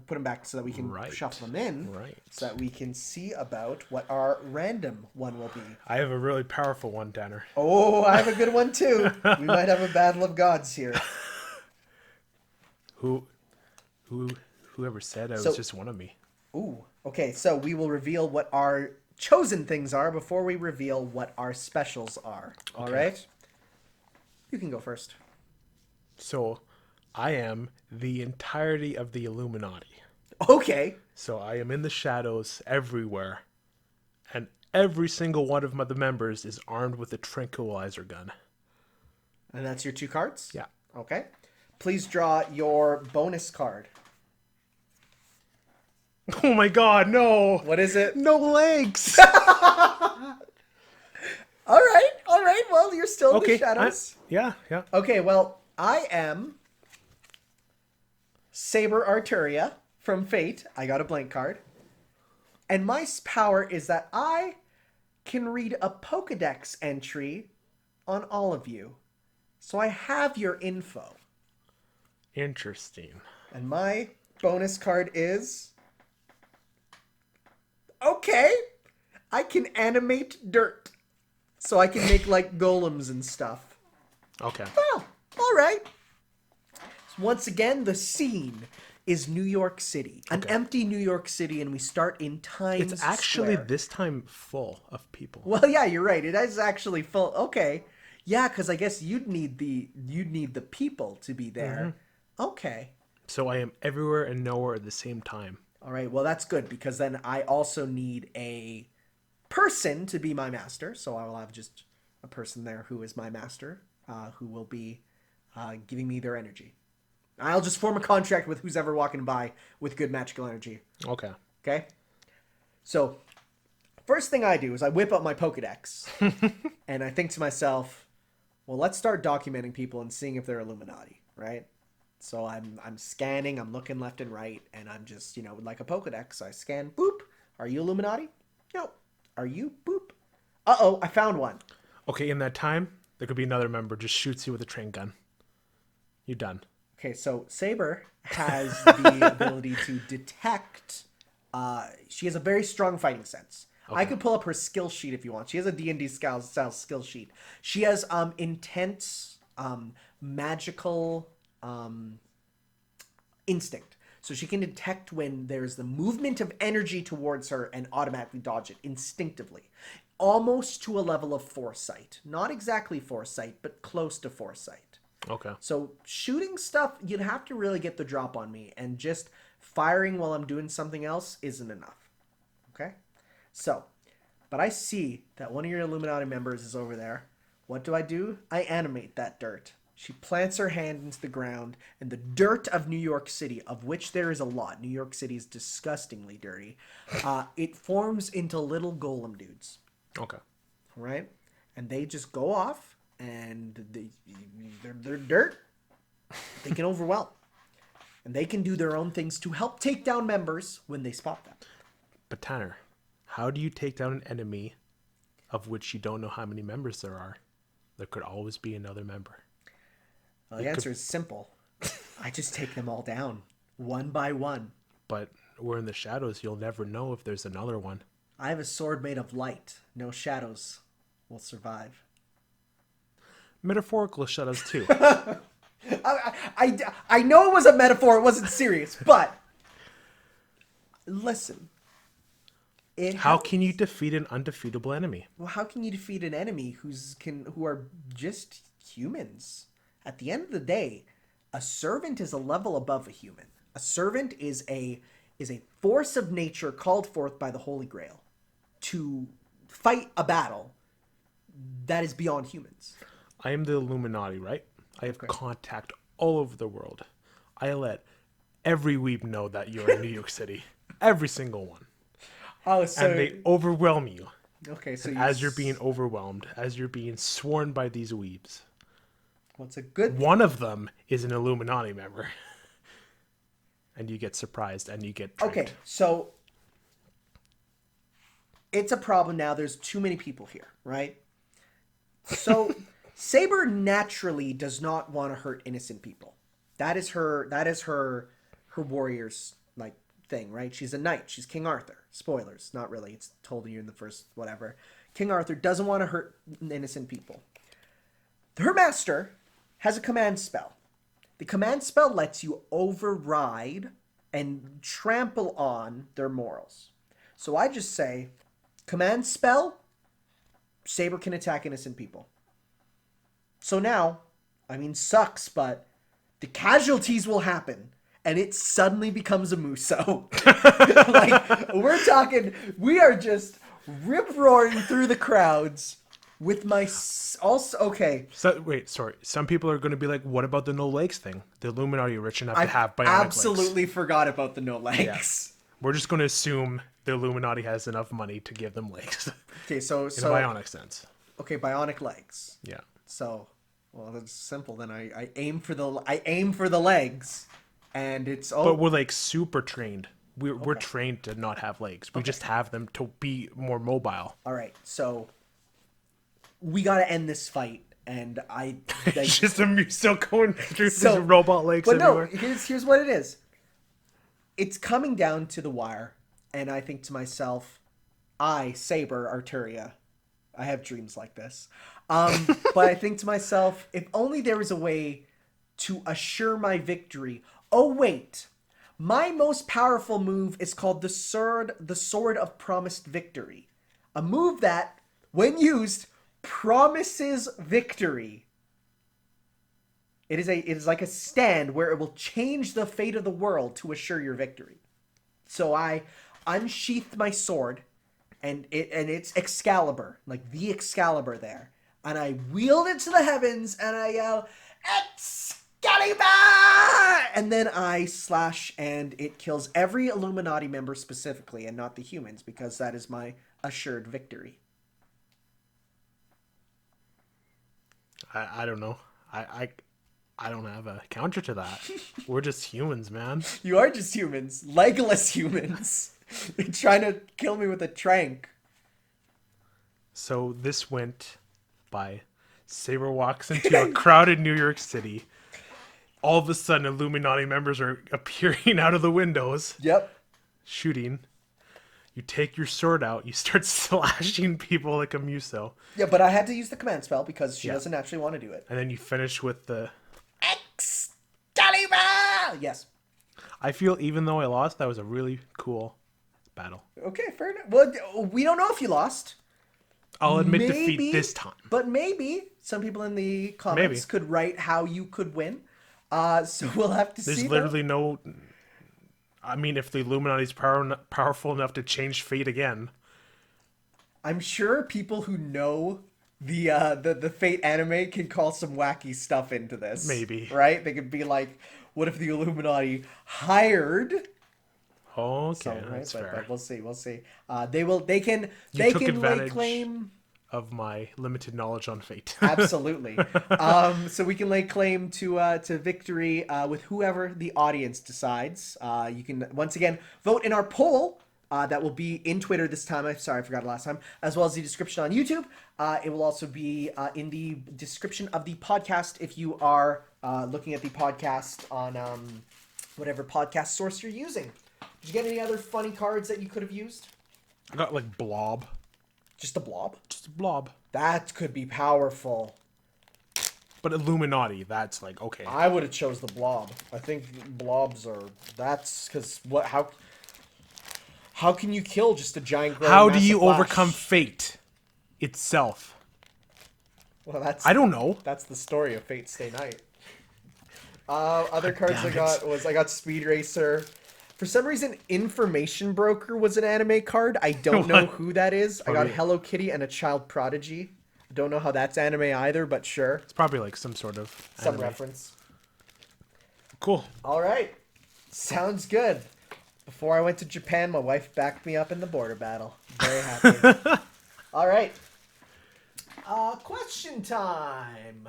put them back so that we can Right. shuffle them in, Right. so that we can see about what our random one will be. I have a really powerful one, Tanner. Oh, I have a good one too. We might have a battle of gods here. Whoever said I was So- just one of me. Ooh, okay, so we will reveal what our chosen things are before we reveal what our specials are. All Okay. right? You can go first. So, I am the entirety of the Illuminati. Okay. So I am in the shadows everywhere, and every single one of the members is armed with a tranquilizer gun. And that's your 2 cards? Yeah. Okay. Please draw your bonus card. Oh my God, no! What is it? No legs. All right. Well, you're still in Okay. the shadows. Yeah. Okay, well, I am Saber Arturia from Fate. I got a blank card. And my power is that I can read a Pokedex entry on all of you. So I have your info. Interesting. And my bonus card is... Okay, I can animate dirt. So I can make, like, golems and stuff. Okay. Oh, all right. So once again, the scene is New York City. An Okay. empty New York City, and we start in Times It's actually Square. this time full of people. Well, yeah, you're right. It is actually full. Okay. Yeah, because I guess you'd need the people to be there. Okay. So I am everywhere and nowhere at the same time. All right. Well, that's good because then I also need a person to be my master. So I will have just a person there who is my master, who will be giving me their energy. I'll just form a contract with who's ever walking by with good magical energy. Okay. Okay? So, first thing I do is I whip up my Pokedex. And I think to myself, well, let's start documenting people and seeing if they're Illuminati, right? So I'm scanning, I'm looking left and right, and I'm just, like a Pokedex. I scan, boop. Are you Illuminati? No. Are you? Boop. Uh-oh, I found one. Okay, in that time, there could be another member just shoots you with a train gun. You're done. Okay, so Saber has the ability to detect. She has a very strong fighting sense. I could pull up her skill sheet if you want. She has a D&D style skill sheet. She has intense magical instinct. So she can detect when there's the movement of energy towards her and automatically dodge it instinctively. Almost to a level of foresight. Not exactly foresight, but close to foresight. Okay. So shooting stuff, you'd have to really get the drop on me, and just firing while I'm doing something else isn't enough. Okay? So, but I see that one of your Illuminati members is over there. What do? I animate that dirt. She plants her hand into the ground, and the dirt of New York City, of which there is a lot. New York City is disgustingly dirty. It forms into little golem dudes. Okay. Right? And they just go off, and they're dirt. They can overwhelm. And they can do their own things to help take down members when they spot them. But Tanner, how do you take down an enemy of which you don't know how many members there are? There could always be another member. Well, the answer is simple. I just take them all down, one by one. But we're in the shadows. You'll never know if there's another one. I have a sword made of light. No shadows will survive. Metaphorical shadows too. I know it was a metaphor. It wasn't serious. But listen. How can you defeat an undefeatable enemy? Well, how can you defeat an enemy who are just humans? At the end of the day, a servant is a level above a human. A servant is a force of nature called forth by the Holy Grail to fight a battle that is beyond humans. I am the Illuminati, right? I have contact all over the world. I let every weeb know that you're in New York City. Every single one. Oh, so... And they overwhelm you. Okay, so... As you're being overwhelmed, as you're being sworn by these weebs. What's a good... One of them is an Illuminati member. And you get surprised and you get tricked. Okay, so... It's a problem now. There's too many people here, right? So... Saber naturally does not want to hurt innocent people. That is her warrior's like thing, right? She's a knight. She's King Arthur. Spoilers, not really. It's told you in the first whatever. King Arthur doesn't want to hurt innocent people. Her master has a command spell. The command spell lets you override and trample on their morals. So I just say, command spell, Saber can attack innocent people. So now, I mean, sucks, but the casualties will happen, and it suddenly becomes a Muso. Like, we're talking, we are just rip-roaring through the crowds with my... Also, okay. So, wait, sorry. Some people are going to be like, what about the no legs thing? The Illuminati are rich enough to have bionic legs. Absolutely forgot about the no legs. Yeah. We're just going to assume the Illuminati has enough money to give them legs. Okay, so... In a bionic sense. Okay, bionic legs. Yeah. So, well, that's simple. Then I aim for the legs, and it's But we're like super trained. We're trained to not have legs. We just have them to be more mobile. All right, so we gotta end this fight, and It's just a Muso going through his robot legs everywhere. But no, here's what it is. It's coming down to the wire, and I think to myself, Saber Arturia, I have dreams like this. But I think to myself, if only there was a way to assure my victory. Oh, wait. My most powerful move is called the Sword of Promised Victory. A move that, when used, promises victory. It is like a stand where it will change the fate of the world to assure your victory. So I unsheathed my sword, and it's Excalibur, like the Excalibur there. And I wield it to the heavens, and I yell, Excalibur! And then I slash, and it kills every Illuminati member specifically, and not the humans, because that is my assured victory. I don't know. I don't have a counter to that. We're just humans, man. You are just humans. Legless humans. You're trying to kill me with a trank. So this went by. Saber walks into a crowded New York City. All of a sudden, Illuminati members are appearing out of the windows, Yep. shooting. You take your sword out. You start slashing people like a muso. Yeah, but I had to use the command spell because she Yeah. doesn't actually want to do it. And then you finish with the... Excalibur! Yes. I feel even though I lost, that was a really cool battle. Okay, fair enough. Well, we don't know if you lost. I'll admit Maybe, defeat this time. But maybe some people in the comments could write how you could win. So we'll have to see. There's literally no... I mean, if the Illuminati's powerful enough to change fate again... I'm sure people who know the Fate anime can call some wacky stuff into this. Maybe. Right? They could be like, what if the Illuminati hired... Okay, So, right? that's fair. But we'll see. We'll see. They can took lay advantage claim... of my limited knowledge on fate. Absolutely. So we can lay claim to victory with whoever the audience decides. You can once again vote in our poll that will be in Twitter this time. I'm sorry, I forgot it last time, as well as the description on YouTube. It will also be in the description of the podcast if you are looking at the podcast on whatever podcast source you're using. Did you get any other funny cards that you could have used? I got like blob. Just a blob? Just a blob. That could be powerful. But Illuminati, that's like, okay. I would have chose the blob. I think blobs are... That's because... How can you kill just a giant... How do you massive overcome flash? fate itself? Well, that's... I don't know. That's the story of Fate Stay Night. Other cards I got was... I got Speed Racer... For some reason, Information Broker was an anime card. I don't know who that is. I got Hello Kitty and a Child Prodigy. Don't know how that's anime either, but sure. It's probably like some sort of Some anime. reference. Cool. All right. Sounds good. Before I went to Japan, my wife backed me up in the border battle. Very happy. All right. Question time.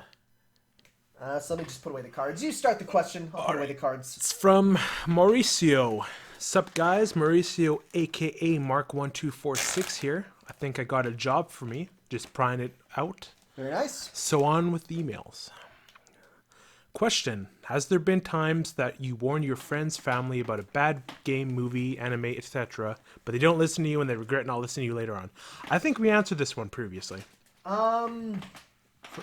So let me just put away the cards. You start the question. I'll put away the cards. It's from Mauricio. Sup guys, Mauricio aka Mark1246 here. I think I got a job for me. Just prying it out. Very nice. So on with the emails. Question. Has there been times that you warn your friends, family about a bad game, movie, anime, etc., but they don't listen to you and they regret not listening to you later on? I think we answered this one previously.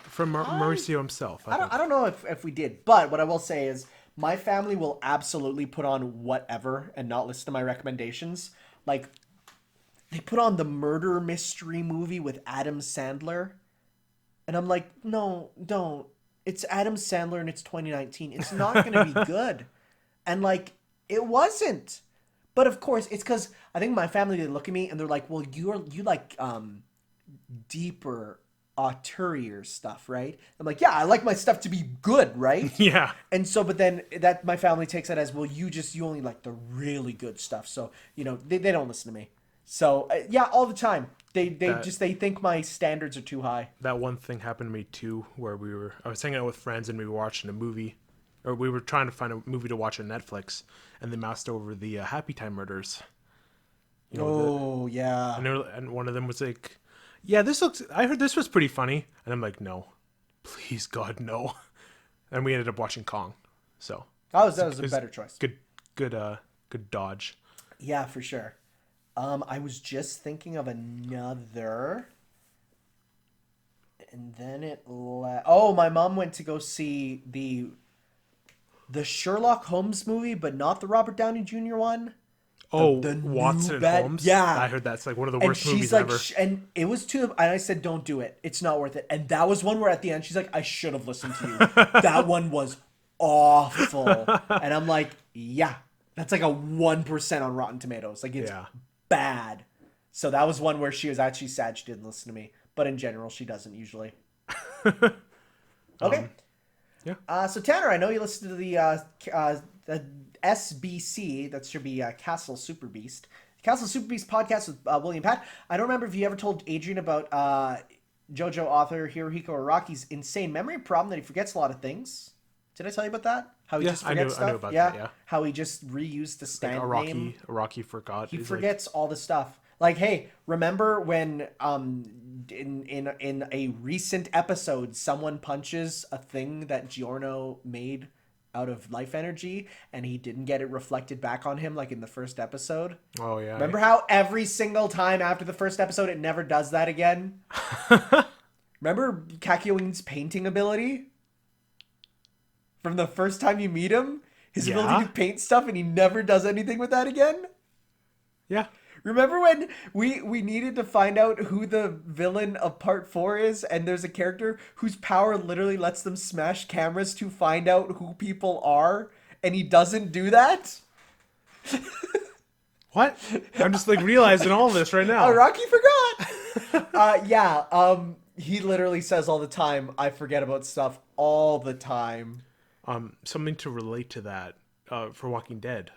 From Mauricio himself. I don't know if we did, but what I will say is my family will absolutely put on whatever and not listen to my recommendations. Like, they put on the murder mystery movie with Adam Sandler, and I'm like, no, don't. It's Adam Sandler and it's 2019. It's not going to be good. And, like, it wasn't. But, of course, it's because I think my family, they look at me and they're like, well, you like deeper, auteur stuff, right? I'm like, yeah, I like my stuff to be good, right? Yeah. And so, but then that my family takes that as, well, you only like the really good stuff. So, you know, they don't listen to me. So, yeah, all the time. They think my standards are too high. That one thing happened to me too, where I was hanging out with friends and we were watching a movie, or we were trying to find a movie to watch on Netflix, and they moused over the Happy Time Murders. You know, yeah. And one of them was like, yeah, I heard this was pretty funny. And I'm like, no, please God, no. And we ended up watching Kong. So that was a better choice. Good dodge. Yeah, for sure. I was just thinking of another, and then my mom went to go see the Sherlock Holmes movie, but not the Robert Downey Jr. one. The Watson and Holmes? Yeah. I heard that's like one of the worst movies like, ever. And it was and I said, don't do it. It's not worth it. And that was one where at the end, she's like, I should have listened to you. That one was awful. And I'm like, yeah, that's like a 1% on Rotten Tomatoes. Like, it's bad. So that was one where she was actually sad she didn't listen to me. But in general, she doesn't usually. Okay. Yeah. So Tanner, I know you listened to the SBC, that should be Castle Super Beast. Castle Super Beast podcast with William Pat. I don't remember if you ever told Adrian about JoJo author Hirohiko Araki's insane memory problem that he forgets a lot of things. Did I tell you about that? How he just forgets stuff? I knew about that, yeah. How he just reused the stand name. Araki forgot. He forgets all the stuff. Like, hey, remember when in a recent episode, someone punches a thing that Giorno made out of life energy, and he didn't get it reflected back on him like in the first episode. Oh yeah. Remember how every single time after the first episode it never does that again? Remember Kakyoin's painting ability? From the first time you meet him? His ability to paint stuff, and he never does anything with that again? Yeah. Remember when we needed to find out who the villain of part 4 is, and there's a character whose power literally lets them smash cameras to find out who people are, and he doesn't do that? What? I'm just like realizing all this right now. Oh, Rocky forgot. He literally says all the time, I forget about stuff all the time. Something to relate to that for Walking Dead.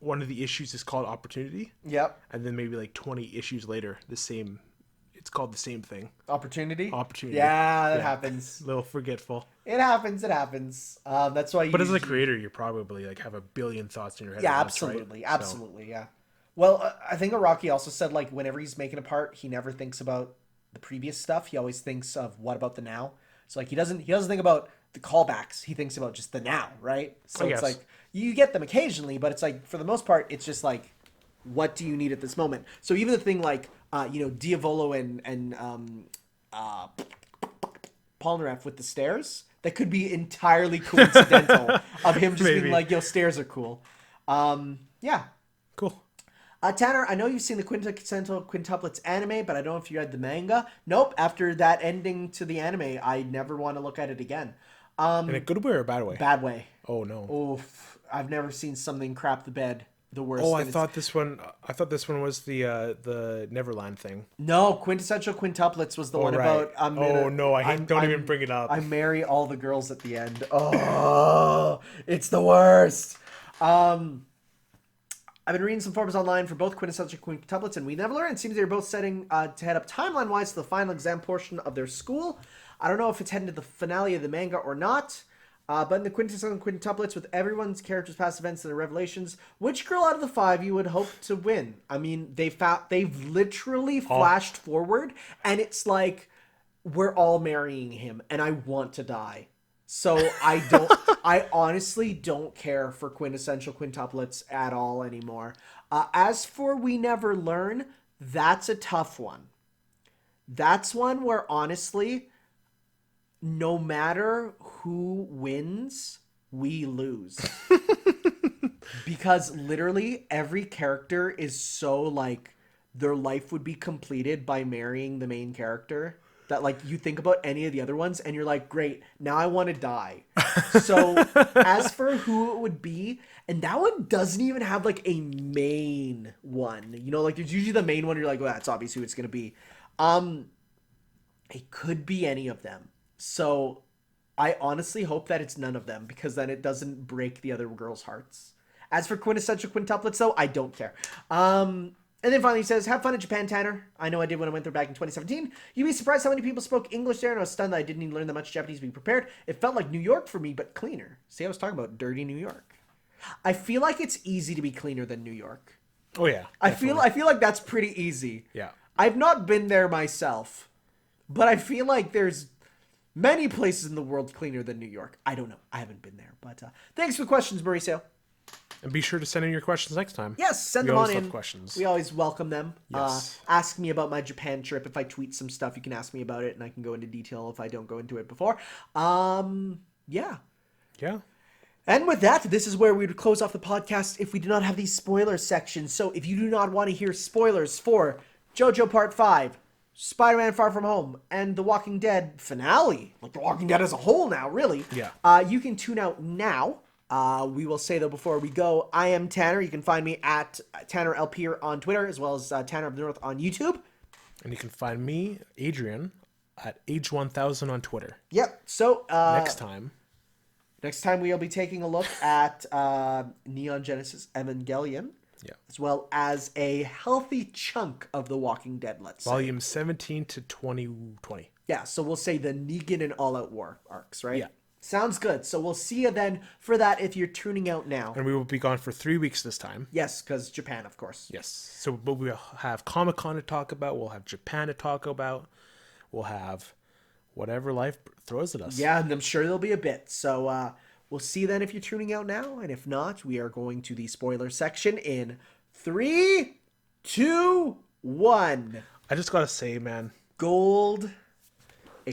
One of the issues is called Opportunity. Yep. And then maybe like 20 issues later, it's called the same thing. Opportunity? Opportunity. Yeah, that happens. A little forgetful. It happens. That's why you... But as a creator, you probably like have a billion thoughts in your head. Yeah, at once, absolutely. right? Absolutely, yeah. Well, I think Araki also said, like, whenever he's making a part, he never thinks about the previous stuff. He always thinks of what about the now. So, like, he doesn't think about the callbacks. He thinks about just the now, right? So it's like, you get them occasionally, but it's like, for the most part, it's just like, what do you need at this moment? So even the thing like, Diavolo and Polnareff with the stairs, that could be entirely coincidental of him just being like, yo, stairs are cool. Yeah. Cool. Tanner, I know you've seen the Quintessential Quintuplets anime, but I don't know if you read the manga. Nope. After that ending to the anime, I never want to look at it again. In a good way or a bad way? Bad way. Oh no. Oof. I've never seen something crap the bed the worst. Oh, I thought this one was the Neverland thing. No, Quintessential Quintuplets was the one about. Don't even bring it up. I marry all the girls at the end. Oh, it's the worst. I've been reading some forums online for both Quintessential Quintuplets and We Never Learn. It seems they're both setting to head up timeline-wise to the final exam portion of their school. I don't know if it's heading to the finale of the manga or not. But in the Quintessential Quintuplets, with everyone's characters' past events and their revelations, which girl out of the 5 you would hope to win? I mean, they've literally flashed forward, and it's like, we're all marrying him, and I want to die. So I honestly don't care for Quintessential Quintuplets at all anymore. As for We Never Learn, that's a tough one. That's one where, honestly, no matter who wins, we lose. Because literally every character is so like their life would be completed by marrying the main character that like you think about any of the other ones and you're like, great, now I want to die. So as for who it would be, and that one doesn't even have like a main one, you know, like there's usually the main one. You're like, well, that's obvious who it's going to be. It could be any of them. So I honestly hope that it's none of them, because then it doesn't break the other girls' hearts. As for Quintessential Quintuplets, though, I don't care. And then finally he says, have fun in Japan, Tanner. I know I did when I went there back in 2017. You'd be surprised how many people spoke English there, and I was stunned that I didn't even learn that much Japanese to be prepared. It felt like New York for me, but cleaner. See, I was talking about dirty New York. I feel like it's easy to be cleaner than New York. Oh, yeah. I feel like that's pretty easy. Yeah. I've not been there myself, but I feel like there's many places in the world cleaner than New York. I don't know. I haven't been there. But thanks for the questions, Mauricio. And be sure to send in your questions next time. Yes, send them on in. Questions. We always welcome them. Yes. Ask me about my Japan trip. If I tweet some stuff, you can ask me about it, and I can go into detail if I don't go into it before. Yeah. Yeah. And with that, this is where we would close off the podcast if we do not have these spoiler sections. So if you do not want to hear spoilers for JoJo Part 5, Spider-Man Far From Home, and The Walking Dead finale, like The Walking Dead as a whole now, really, you can tune out now. We will say, though, before we go, I am Tanner. You can find me at Tanner LP on Twitter, as well as Tanner of the North on YouTube. And you can find me, Adrian, at Age1000 on Twitter. Yep. So Next time we'll be taking a look at Neon Genesis Evangelion. Yeah. As well as a healthy chunk of The Walking Dead, let's say. Volume 17 to 2020. Yeah, so we'll say the Negan and All Out War arcs, right? Yeah. Sounds good. So we'll see you then for that if you're tuning out now. And we will be gone for 3 weeks this time. Yes, because Japan, of course. Yes. So but we'll have Comic-Con to talk about. We'll have Japan to talk about. We'll have whatever life throws at us. Yeah, and I'm sure there'll be a bit. So we'll see you then if you're tuning out now. And if not, we are going to the spoiler section in 3, 2, 1. I just gotta say, man. Gold.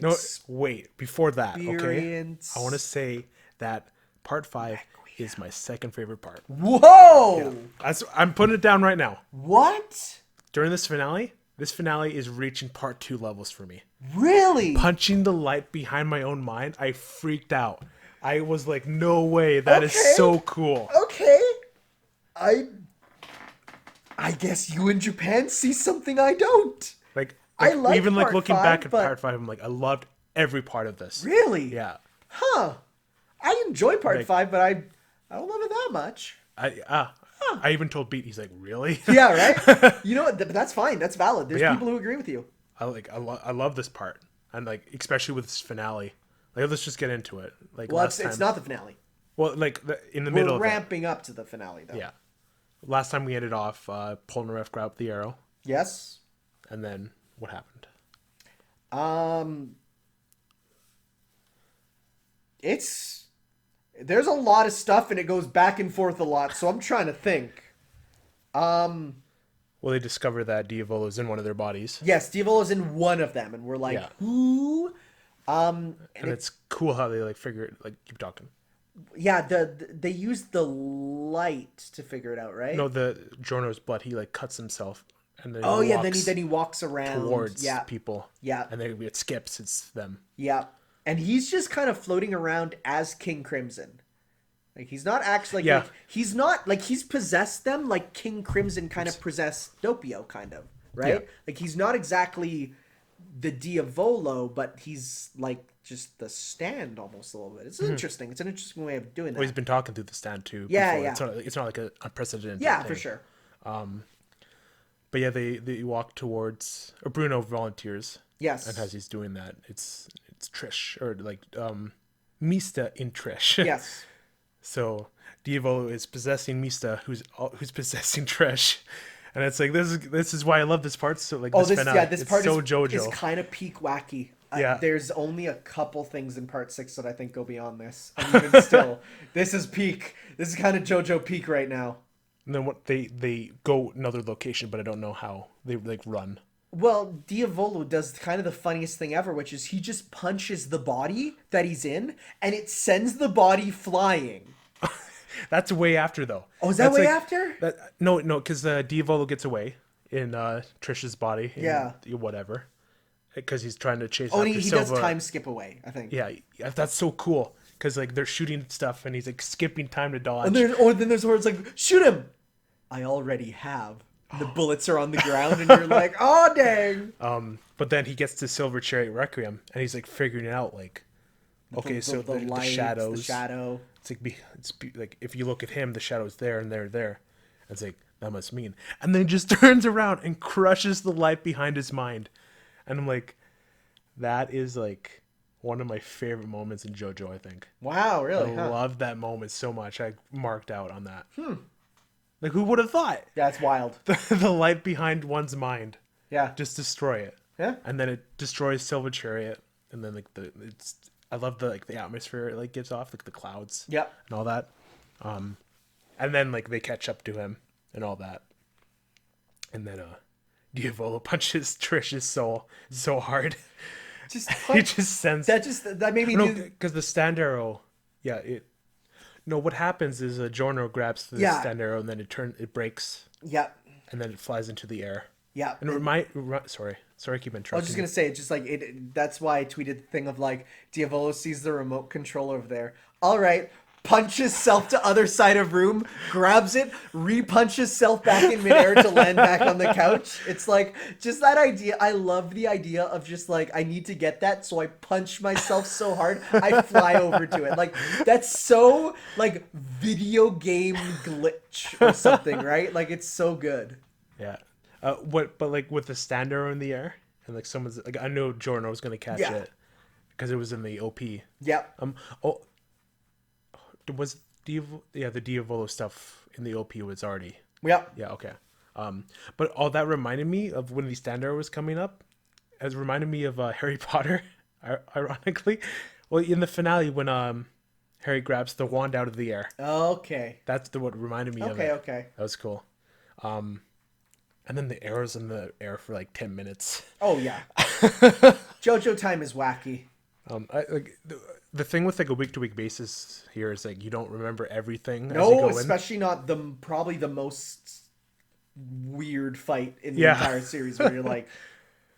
No, wait. Before that, okay? Experience. I want to say that part 5 is my second favorite part. Whoa! Yeah. I'm putting it down right now. What? During this finale is reaching part 2 levels for me. Really? Punching the light behind my own mind, I freaked out. I was like, no way. That is so cool. Okay. I guess you in Japan see something I don't. Like I like even like part looking 5, back at but... part 5, I'm like, I loved every part of this. Really? Yeah. Huh. I enjoy part 5, but I don't love it that much. I even told Beat, he's like, really? Yeah, right? You know what? That's fine. That's valid. There's Yeah. people who agree with you. I love this part. And like, especially with this finale. Like, let's just get into it. Like, Well, last time, it's not the finale. well, like in the middle We're of it. ramping up to the finale, though. Yeah. Last time we ended off, Polnareff grabbed the arrow. Yes? And then what happened? There's a lot of stuff and it goes back and forth a lot, so I'm trying to think. Well, they discover that Diavolo's in one of their bodies. Yes, Diavolo's in one of them, and we're like, Yeah. who? And it's cool how they like figure it. Like, keep talking. Yeah, they use the light to figure it out, right? No, the Giorno's blood. He like cuts himself, and then Oh he yeah, walks then he walks around towards yeah. people. Yeah. And then it skips. It's them. Yeah, and he's just kind of floating around as King Crimson. Like he's not actually Yeah. like he's not like he's possessed them like King Crimson kind of possessed Doppio, kind of, right? Yeah. Like he's not exactly the Diavolo, but he's like just the stand almost a little bit. It's interesting. It's an interesting way of doing that. Well, he's been talking through the stand too. Yeah, before. yeah. It's not like an unprecedented Yeah, thing. for sure. But yeah, they walk towards. Or Bruno volunteers. Yes. And as he's doing that, it's Trish or like Mista in Trish. Yes. So Diavolo is possessing Mista, who's possessing Trish, and it's like this is why I love this part. So like This finale, this it's part so is JoJo. kind of peak wacky. Yeah. There's only a couple things in part 6 that I think go beyond this, and even still, this is peak. This is kind of JoJo peak right now. And then what they go another location, but I don't know how they like run. Well, Diavolo does kind of the funniest thing ever, which is he just punches the body that he's in, and it sends the body flying. That's way after though. Oh, is that way after? No, because Diavolo gets away in Trish's body. Yeah. Whatever. Because he's trying to chase. Oh, after and he Silva. does time skip away, I think. Yeah, that's so cool. Because like they're shooting stuff, and he's like skipping time to dodge. And then there's where it's like, shoot him. I already have. The bullets are on the ground, and you're like, oh dang. But then he gets to Silver Chariot Requiem, and he's like figuring it out. Like, okay, so the lights, shadows, the shadow. It's like if you look at him, the shadow's there and there. It's like that must mean, and then he just turns around and crushes the light behind his mind, and I'm like, that is like one of my favorite moments in JoJo. I think. Wow, really? I love that moment so much. I marked out on that. Like, who would have thought? That's wild. The light behind one's mind. Yeah. Just destroy it. Yeah. And then it destroys Silver Chariot, and then like I love the like the atmosphere it like gives off, like the clouds. Yep. And all that. And then like they catch up to him and all that. And then Diavolo punches Trish's soul so hard. Just He just sends that made me no, do. because the stand arrow, yeah, no, what happens is Giorno grabs the stand arrow and then it breaks Yep. and then it flies into the air. Yeah. And sorry, I keep interrupting. I was just gonna say, it's just like that's why I tweeted the thing of like Diavolo sees the remote control over there. All right, punches self to other side of room, grabs it, re-punches self back in midair to land back on the couch. It's like just that idea. I love the idea of just like I need to get that, so I punch myself so hard I fly over to it. Like that's so like video game glitch or something, right? Like it's so good. Yeah. But like with the stand arrow in the air and like someone's like I know Giorno was gonna catch it. because it was in the OP. Yep. Oh, was the Diavolo stuff in the OP was already. Yep. Yeah. Okay. But all that reminded me of when the stand arrow was coming up. It reminded me of Harry Potter, ironically. Well, in the finale when Harry grabs the wand out of the air. Okay. That's what reminded me of it. Okay. That was cool. And then the arrows in the air for like 10 minutes. Oh yeah. JoJo time is wacky. The thing with like a week-to-week basis here is like you don't remember everything. No, especially not probably the most weird fight in the entire series where you're like,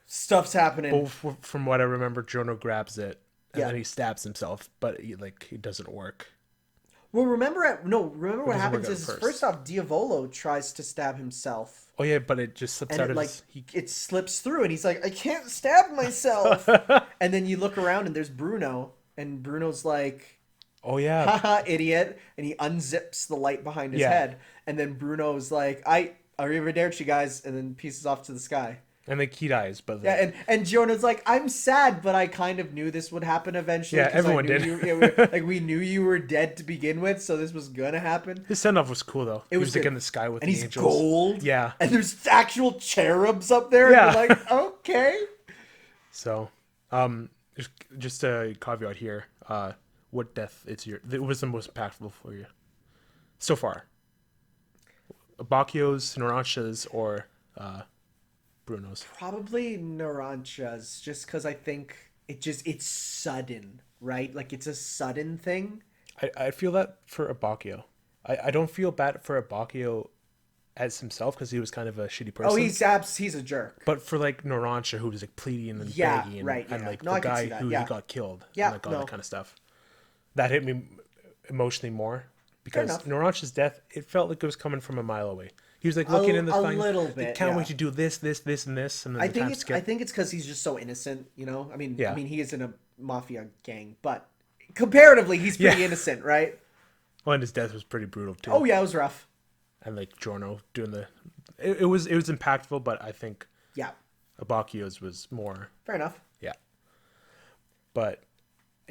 stuff's happening. Well, from what I remember, Jono grabs it and then he stabs himself, but it doesn't work. Well, remember what happens is first off, Diavolo tries to stab himself. Oh yeah, but it just slips out of it slips through, and he's like, I can't stab myself. And then you look around, and there's Bruno, and Bruno's like, oh yeah, haha, idiot, and he unzips the light behind his head, and then Bruno's like, arrivederci, guys, and then pieces off to the sky. And like he dies, but and Jonah's like, I'm sad, but I kind of knew this would happen eventually. Yeah, everyone did. We knew you were dead to begin with, so this was gonna happen. His send off was cool though. He was like in the sky with the angels. And he's gold. Yeah. And there's actual cherubs up there. Yeah. And you're like, okay. So, just a caveat here. What death it was the most impactful for you so far? Bakio's, Narancha's, or Bruno's? Probably Narancha's, just because I think it's sudden, right? Like it's a sudden thing. I feel that for Abakio. I don't feel bad for Abakio as himself because he was kind of a shitty person. Oh, he's a jerk. But for like Narancha, who was like pleading and begging, and like the guy who he got killed, and like all that kind of stuff, that hit me emotionally more because Narancha's death, it felt like it was coming from a mile away. He was like looking in the thing. A little bit. Can't wait to do this, and this, and then I think it's because he's just so innocent. You know, I mean, he is in a mafia gang, but comparatively, he's pretty innocent, right? Well, and his death was pretty brutal too. Oh yeah, it was rough. And like Giorno doing it was impactful, but I think Abakio's was more fair enough. Yeah, but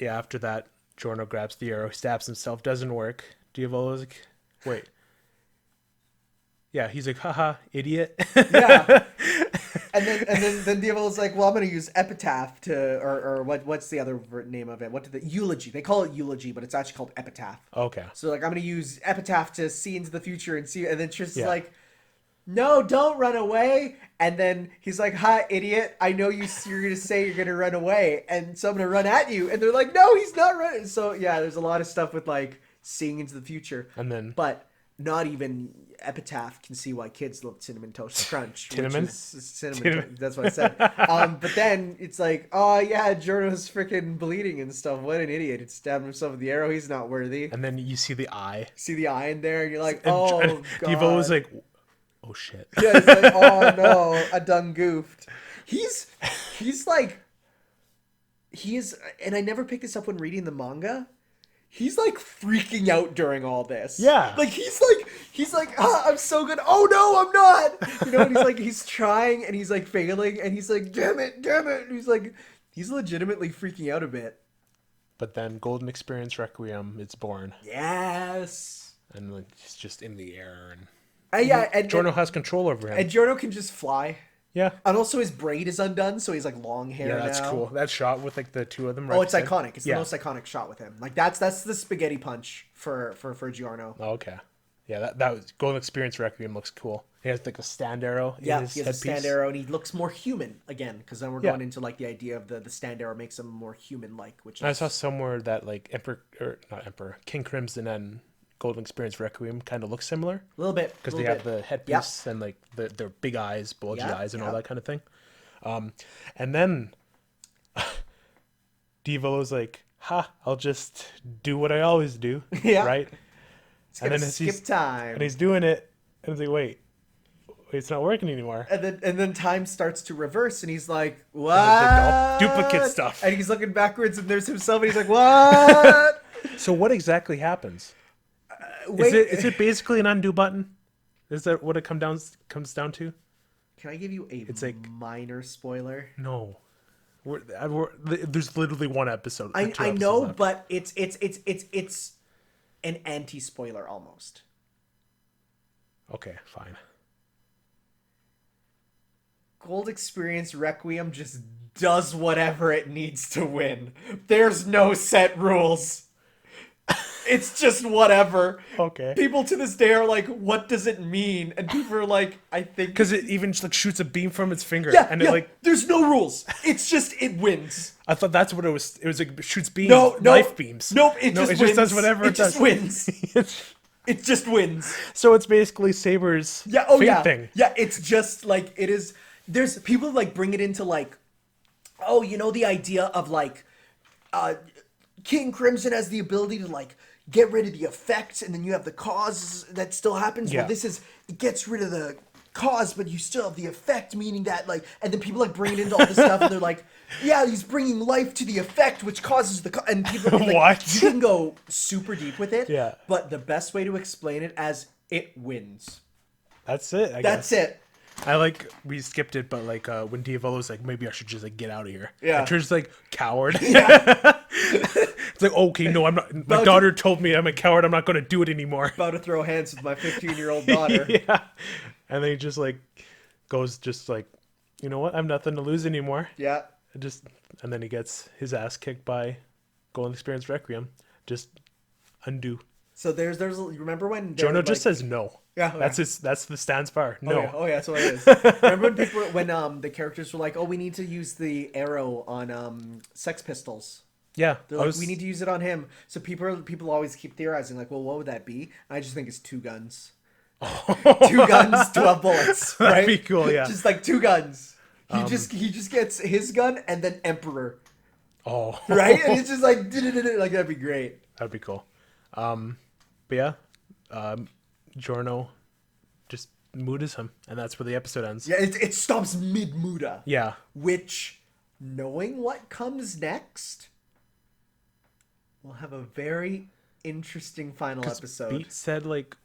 after that, Giorno grabs the arrow, stabs himself, doesn't work. Diavolo's like, wait. Yeah, he's like, haha, idiot. Yeah. And then Diavolo's like, well, I'm going to use epitaph or what's the other name of it? Eulogy. They call it eulogy, but it's actually called epitaph. Okay. So like, I'm going to use epitaph to see into the future and then Tristan's like, no, don't run away. And then he's like, ha, idiot. I know you're going to say you're going to run away. And so I'm going to run at you. And they're like, no, he's not running. So yeah, there's a lot of stuff with like seeing into the future. But not even epitaph can see why kids love Cinnamon Toast Crunch. Cinnamon? Cinnamon. That's what I said. But then it's like, oh yeah, Jorno's freaking bleeding and stuff. What an idiot. He stabbed himself with the arrow. He's not worthy. And then you see the eye. See the eye in there. And you're like, oh, God. Devo was like, oh, shit. Yeah, he's like, oh, no. I done goofed. He's like, and I never picked this up when reading the manga. He's like freaking out during all this. Yeah. Like he's like, I'm so good. Oh no, I'm not. You know, and he's trying and he's like failing and he's like, damn it. And he's legitimately freaking out a bit. But then Golden Experience Requiem is born. Yes. And like he's just in the air and and Giorno has control over him. And Giorno can just fly. Yeah. And also his braid is undone, so he's like long hair now. Yeah, that's cool. That shot with like the two of them. Right, it's iconic. It's the most iconic shot with him. Like that's the spaghetti punch for Giorno. Oh, okay. Yeah, that was Golden Experience Requiem looks cool. He has like a stand arrow. He has a stand arrow, and he looks more human again. Because then we're going into like the idea of the stand arrow makes him more human-like. I saw somewhere that like King Crimson and Golden Experience Requiem kind of look similar. A little bit. Because they have the headpiece and like their big eyes, bulgy eyes, and all that kind of thing. And then Devo's like, ha, I'll just do what I always do. Yeah. Right? And then skip time. And he's doing it. And he's like, wait, it's not working anymore. And then time starts to reverse, and he's like, what? Duplicate stuff. And he's looking backwards, and there's himself, and he's like, what? So what exactly happens? Is it basically an undo button? Is that what it comes down to? Can I give you a minor spoiler? No. There's literally one episode. I two episodes know, left. but it's an anti-spoiler almost. Okay, fine. Gold Experience Requiem just does whatever it needs to win. There's no set rules. It's just whatever. Okay. People to this day are like, what does it mean? And people are like, I think... Because it even just like shoots a beam from its finger. Yeah, and yeah, it like... there's no rules. It's just, it wins. I thought that's what it was. It was like shoots beams. No, Knife beams. Nope, it just wins. Does whatever it does. Just wins. It just wins. So it's basically Saber's fate thing. Yeah, it's just like, it is... There's people like bring it into like, oh, you know, the idea of like, King Crimson has the ability to like get rid of the effects, and then you have the cause that still happens. Yeah. Well, this is, it gets rid of the cause, but you still have the effect, meaning that like, and then people like bring it into all this stuff, and they're like, yeah, he's bringing life to the effect, which causes the and people like, What? You can go super deep with it. Yeah. But the best way to explain it as it wins. That's it. I That's guess. it. I like we skipped it, but like when Diavolo's like, maybe I should just like get out of here. Yeah. And Trish's like, coward. Yeah. It's like, okay, no, I'm not. My daughter told me I'm a coward. I'm not going to do it anymore. About to throw hands with my 15-year-old daughter. Yeah. And then he just like goes, just like, you know what? I have nothing to lose anymore. Yeah. And then he gets his ass kicked by Golden Experience Requiem. Just undo. So there's you remember when Jonah just says no. Yeah, That's the stance bar. No. Oh yeah, that's what it is. Remember when the characters were like, oh, we need to use the arrow on Sex Pistols. Yeah. They're like, we need to use it on him. So people always keep theorizing like, well, what would that be? I just think it's 2 guns. 2 guns, 12 bullets. Right? That'd be cool. Yeah. Just like 2 guns. He just gets his gun and then Emperor. Oh. Right? And it's just like like that'd be great. That'd be cool. But yeah, Giorno just mooders him, and that's where the episode ends. Yeah, it stops mid-muda. Yeah. Which, knowing what comes next, will have a very interesting final episode. Beat said like,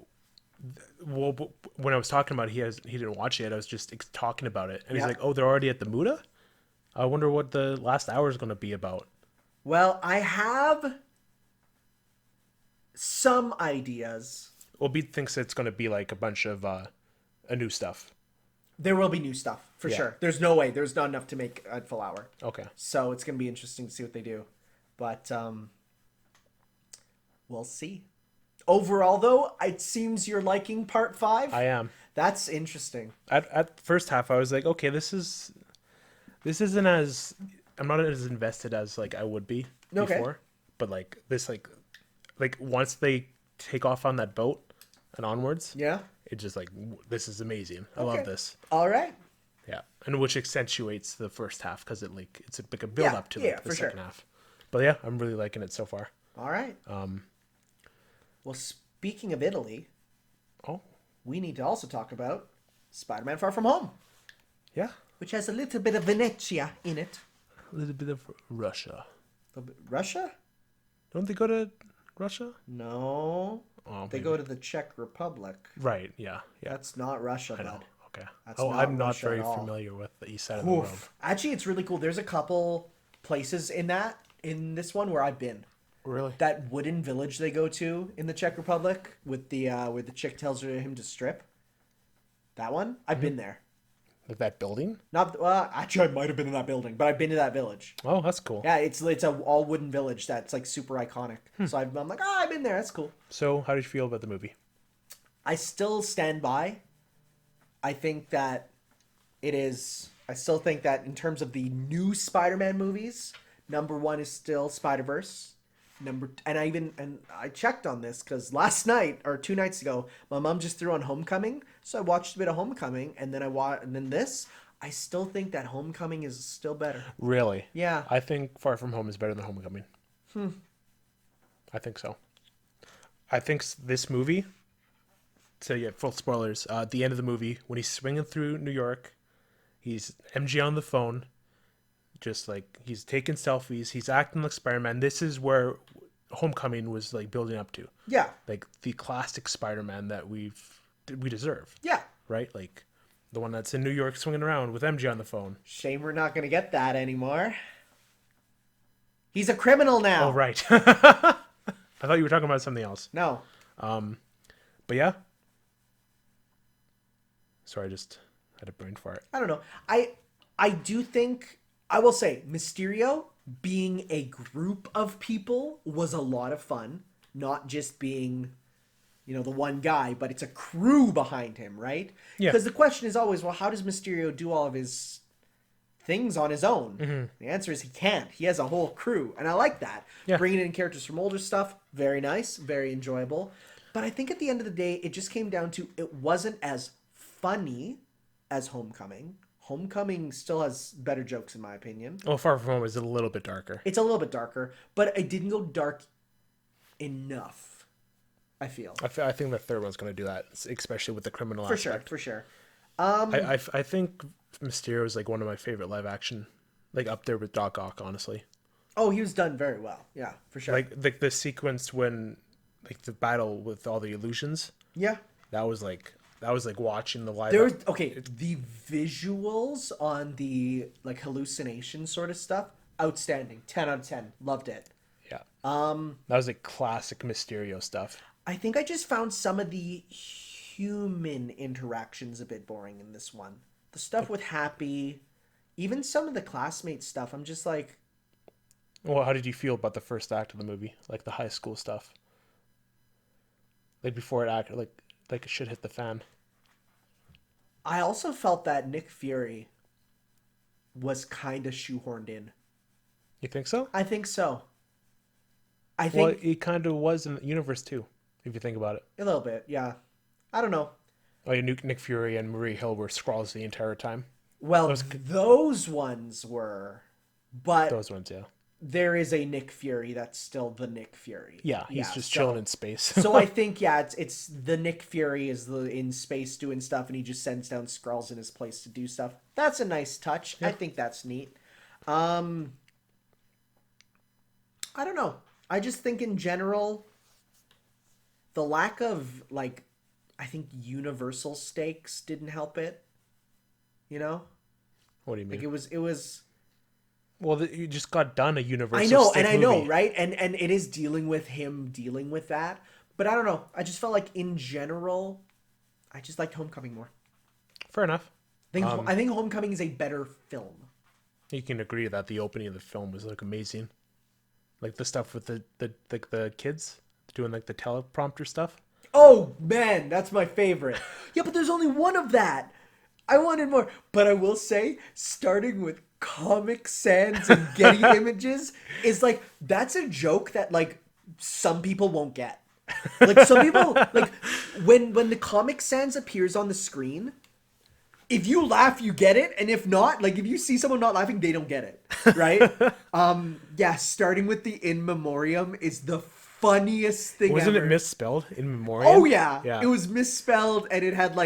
well, when I was talking about it, he didn't watch it. I was just talking about it, and he's like, oh, they're already at the Muda? I wonder what the last hour is going to be about. Well, I have some ideas. Well, Beat thinks it's going to be like a bunch of a new stuff. There will be new stuff, for sure. There's no way. There's not enough to make a full hour. Okay. So it's going to be interesting to see what they do. But we'll see. Overall, though, it seems you're liking part 5. I am. That's interesting. At first half, I was like, okay, this isn't as, I'm not as invested as like I would be before. But like this, like once they take off on that boat and onwards, Yeah. it's just like, this is amazing. I love this. All right. Yeah, and which accentuates the first half because it's like a build up to the second half. But yeah, I'm really liking it so far. All right. Well, speaking of Italy, we need to also talk about Spider-Man Far From Home. Yeah. Which has a little bit of Venezia in it. A little bit of Russia. Russia? Don't they go to Russia? No. Oh, they go to the Czech Republic. Right, yeah. That's not Russia, bud. Okay. That's I'm not Russia very at all. familiar with the east side of the world. Actually, it's really cool. There's a couple places in this one where I've been. Really? That wooden village they go to in the Czech Republic with the where the chick tells him to strip. That one? I've been there. Like that building? Not actually, I might have been in that building, but I've been to that village. Oh, that's cool. Yeah, it's a all wooden village that's like super iconic. So I'm like, I've been there. That's cool. So, how do you feel about the movie? I still stand by. I think that I still think that in terms of the new Spider-Man movies, number 1 is still Spider-Verse. I checked on this because last night or 2 nights ago, my mom just threw on Homecoming, so I watched a bit of Homecoming, and then this. I still think that Homecoming is still better. Really? Yeah. I think Far From Home is better than Homecoming. I think so. I think this movie. So yeah, full spoilers. At the end of the movie, when he's swinging through New York, he's MJ on the phone. Just like he's taking selfies, he's acting like Spider-Man. This is where Homecoming was like building up to. Yeah. Like the classic Spider-Man that we deserve. Yeah. Right? Like The one that's in New York swinging around with MJ on the phone. Shame we're not gonna get that anymore. He's a criminal now. Oh, right. I thought you were talking about something else. No. But yeah. Sorry, I just had a brain fart. I don't know. I do think, I will say, Mysterio being a group of people was a lot of fun. Not just being, the one guy, but it's a crew behind him, right? Yeah. Because the question is always, well, how does Mysterio do all of his things on his own? Mm-hmm. The answer is he can't. He has a whole crew, and I like that. Yeah. Bringing in characters from older stuff, very nice, very enjoyable. But I think at the end of the day, it just came down to it wasn't as funny as Homecoming. Homecoming still has better jokes, in my opinion. Oh, Far From Home is a little bit darker. It's a little bit darker, but it didn't go dark enough, I feel. I think the third one's going to do that, especially with the criminal For aspect. sure, for sure. I think Mysterio is like one of my favorite live action, like up there with Doc Ock, honestly. Oh, he was done very well. Yeah, for sure. Like the sequence when, like the battle with all the illusions. Yeah. That was like watching the live. The visuals on the like hallucination sort of stuff, outstanding. 10 out of 10. Loved it. Yeah. That was like classic Mysterio stuff. I think I just found some of the human interactions a bit boring in this one. The stuff with Happy, even some of the classmate stuff, I'm just like... Well, how did you feel about the first act of the movie? Like the high school stuff? Like before it acted, like it should hit the fan. I also felt that Nick Fury was kind of shoehorned in. You think so? I think so. Well, he kind of was in the universe too, if you think about it. A little bit, yeah. I don't know. Oh, yeah, Nick Fury and Marie Hill were Skrulls the entire time. Well, those ones were, but those ones, yeah. There is a Nick Fury that's still the Nick Fury. Yeah, he's just chilling in space. So I think, it's the Nick Fury is in space doing stuff, and he just sends down Skrulls in his place to do stuff. That's a nice touch. Yeah. I think that's neat. I don't know. I just think in general, the lack of, I think universal stakes didn't help it. You know? What do you mean? Like it was... Well, you just got done a universal stake movie. know, right? And it is dealing with him dealing with that. But I don't know. I just felt like in general, I just liked Homecoming more. Fair enough. I think Homecoming is a better film. You can agree that the opening of the film was amazing. Like the stuff with the kids doing the teleprompter stuff. Oh man, that's my favorite. Yeah, but there's only one of that. I wanted more. But I will say, starting with Comic Sans and Getty Images is that's a joke that some people won't get. Some people when the Comic Sans appears on the screen, if you laugh, you get it, and if not, if you see someone not laughing, they don't get it, right? Starting with the In Memoriam is the funniest thing Wasn't ever. It misspelled In Memoriam? Oh yeah. It was misspelled, and it had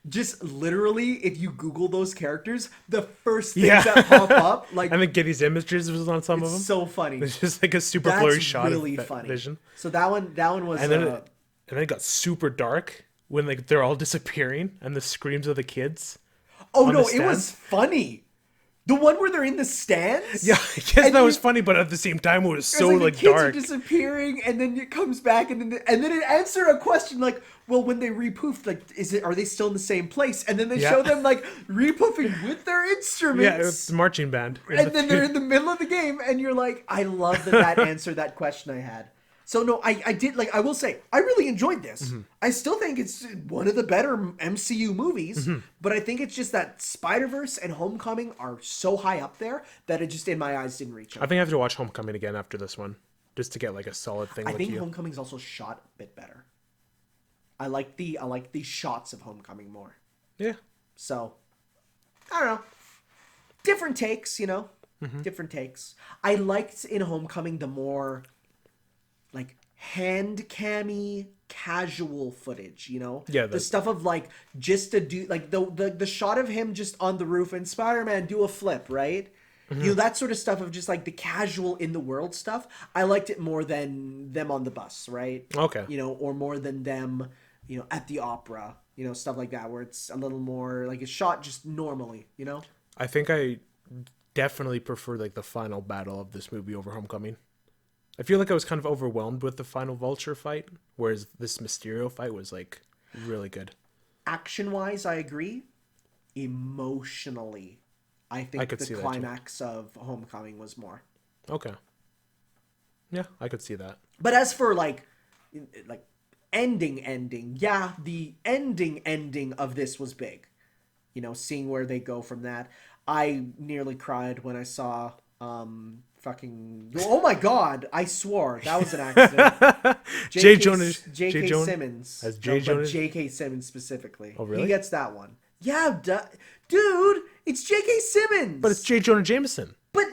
just literally, if you Google those characters, the first things that pop up, and then Getty's Images was on some of them. So funny. It's just a super blurry shot really of funny. vision. So that one was. And then it got super dark when they're all disappearing and the screams of the kids. Oh no, it was funny. The one where they're in the stands? Yeah, I guess that was funny, but at the same time it was so the kids dark. Are disappearing, and then it comes back, and then it answered a question well, when they repoofed, are they still in the same place? And then they show them repoofing with their instruments. Yeah, it's the marching band. And then they're in the middle of the game, and you're like, I love that answered that question I had. So no, I did I will say I really enjoyed this. Mm-hmm. I still think it's one of the better MCU movies, but I think it's just that Spider-Verse and Homecoming are so high up there that it just in my eyes didn't reach. I think I have to watch Homecoming again after this one, just to get a solid thing. I think Homecoming's also shot a bit better. I like the shots of Homecoming more. Yeah. So I don't know. Different takes, different takes. I liked in Homecoming the more hand cammy casual footage, Yeah, the stuff of just to do the shot of him just on the roof and Spider-Man do a flip, right? Mm-hmm. That sort of stuff of just the casual in the world stuff. I liked it more than them on the bus, right? Okay. Or more than them, at the opera. stuff like that, where it's a little more like it's shot just normally. I think I definitely prefer like the final battle of this movie over Homecoming. I feel like I was kind of overwhelmed with the final Vulture fight, whereas this Mysterio fight was like really good. Action-wise, I agree. Emotionally, I think could the see that, climax of Homecoming was more. Okay. Yeah, I could see that. But as for like ending, yeah, the ending of this was big. Seeing where they go from that. I nearly cried when I saw fucking oh my god, I swore that was an accident. J.K. Simmons. As J. Jonah? J.K. Simmons specifically. Oh, really? He gets that one. Yeah, dude, it's J.K. Simmons. But it's J. Jonah Jameson. But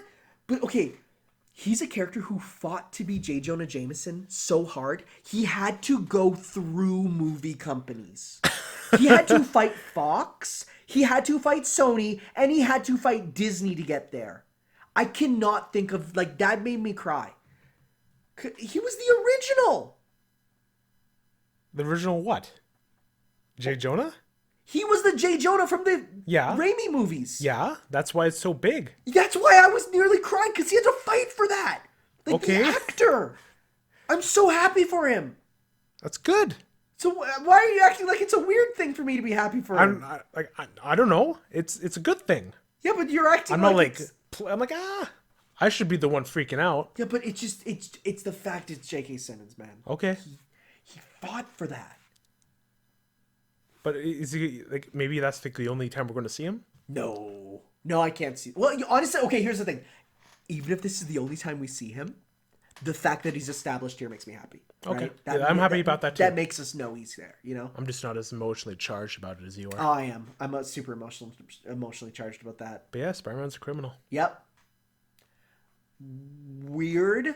okay, he's a character who fought to be J. Jonah Jameson so hard, he had to go through movie companies. He had to fight Fox, he had to fight Sony, and he had to fight Disney to get there. I cannot think of, like, that made me cry. He was the original. The original what? J. Jonah? He was the J. Jonah from the Yeah. Raimi movies. Yeah, that's why it's so big. That's why I was nearly crying, because he had to fight for that. Like, Okay. the actor. I'm so happy for him. That's good. So why are you acting like it's a weird thing for me to be happy for him? I don't know. It's a good thing. Yeah, but you're acting I'm like not like it's... I'm like I should be the one freaking out. Yeah, but it's the fact it's J.K. Simmons, man. Okay. He fought for that. But is he like maybe that's like the only time we're going to see him? No, I can't see. Well, honestly, okay. Here's the thing. Even if this is the only time we see him, the fact that he's established here makes me happy. Okay, right? I'm happy about that too. That makes us know he's there. I'm just not as emotionally charged about it as you are. Oh, I am. I'm super emotionally charged about that. But yeah, Spider-Man's a criminal. Yep. Weird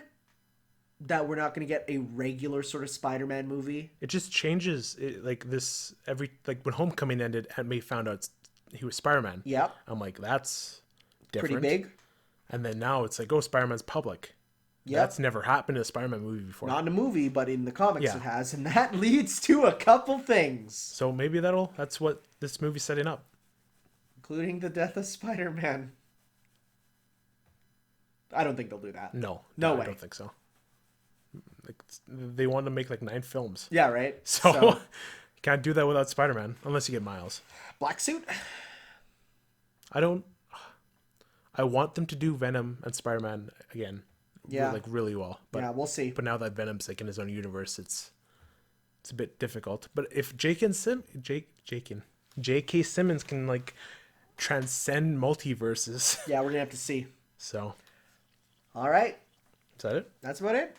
that we're not going to get a regular sort of Spider-Man movie. It just changes like this when Homecoming ended and May found out he was Spider-Man. Yep. I'm like, that's different. Pretty big. And then now it's like, oh, Spider-Man's public. Yep. That's never happened in a Spider-Man movie before. Not in a movie, but in the comics Yeah. it has, and that leads to a couple things. So maybe that's what this movie's setting up. Including the death of Spider-Man. I don't think they'll do that. No way. I don't think so. Like, they want to make like 9 films. Yeah, right? So you can't do that without Spider-Man unless you get Miles. Black suit? I want them to do Venom and Spider-Man again. Yeah. Like really well. But, yeah, we'll see. But now that Venom's like in his own universe, it's a bit difficult. But if J.K. Simmons can like transcend multiverses. Yeah, we're gonna have to see. So. All right. Is that it? That's about it.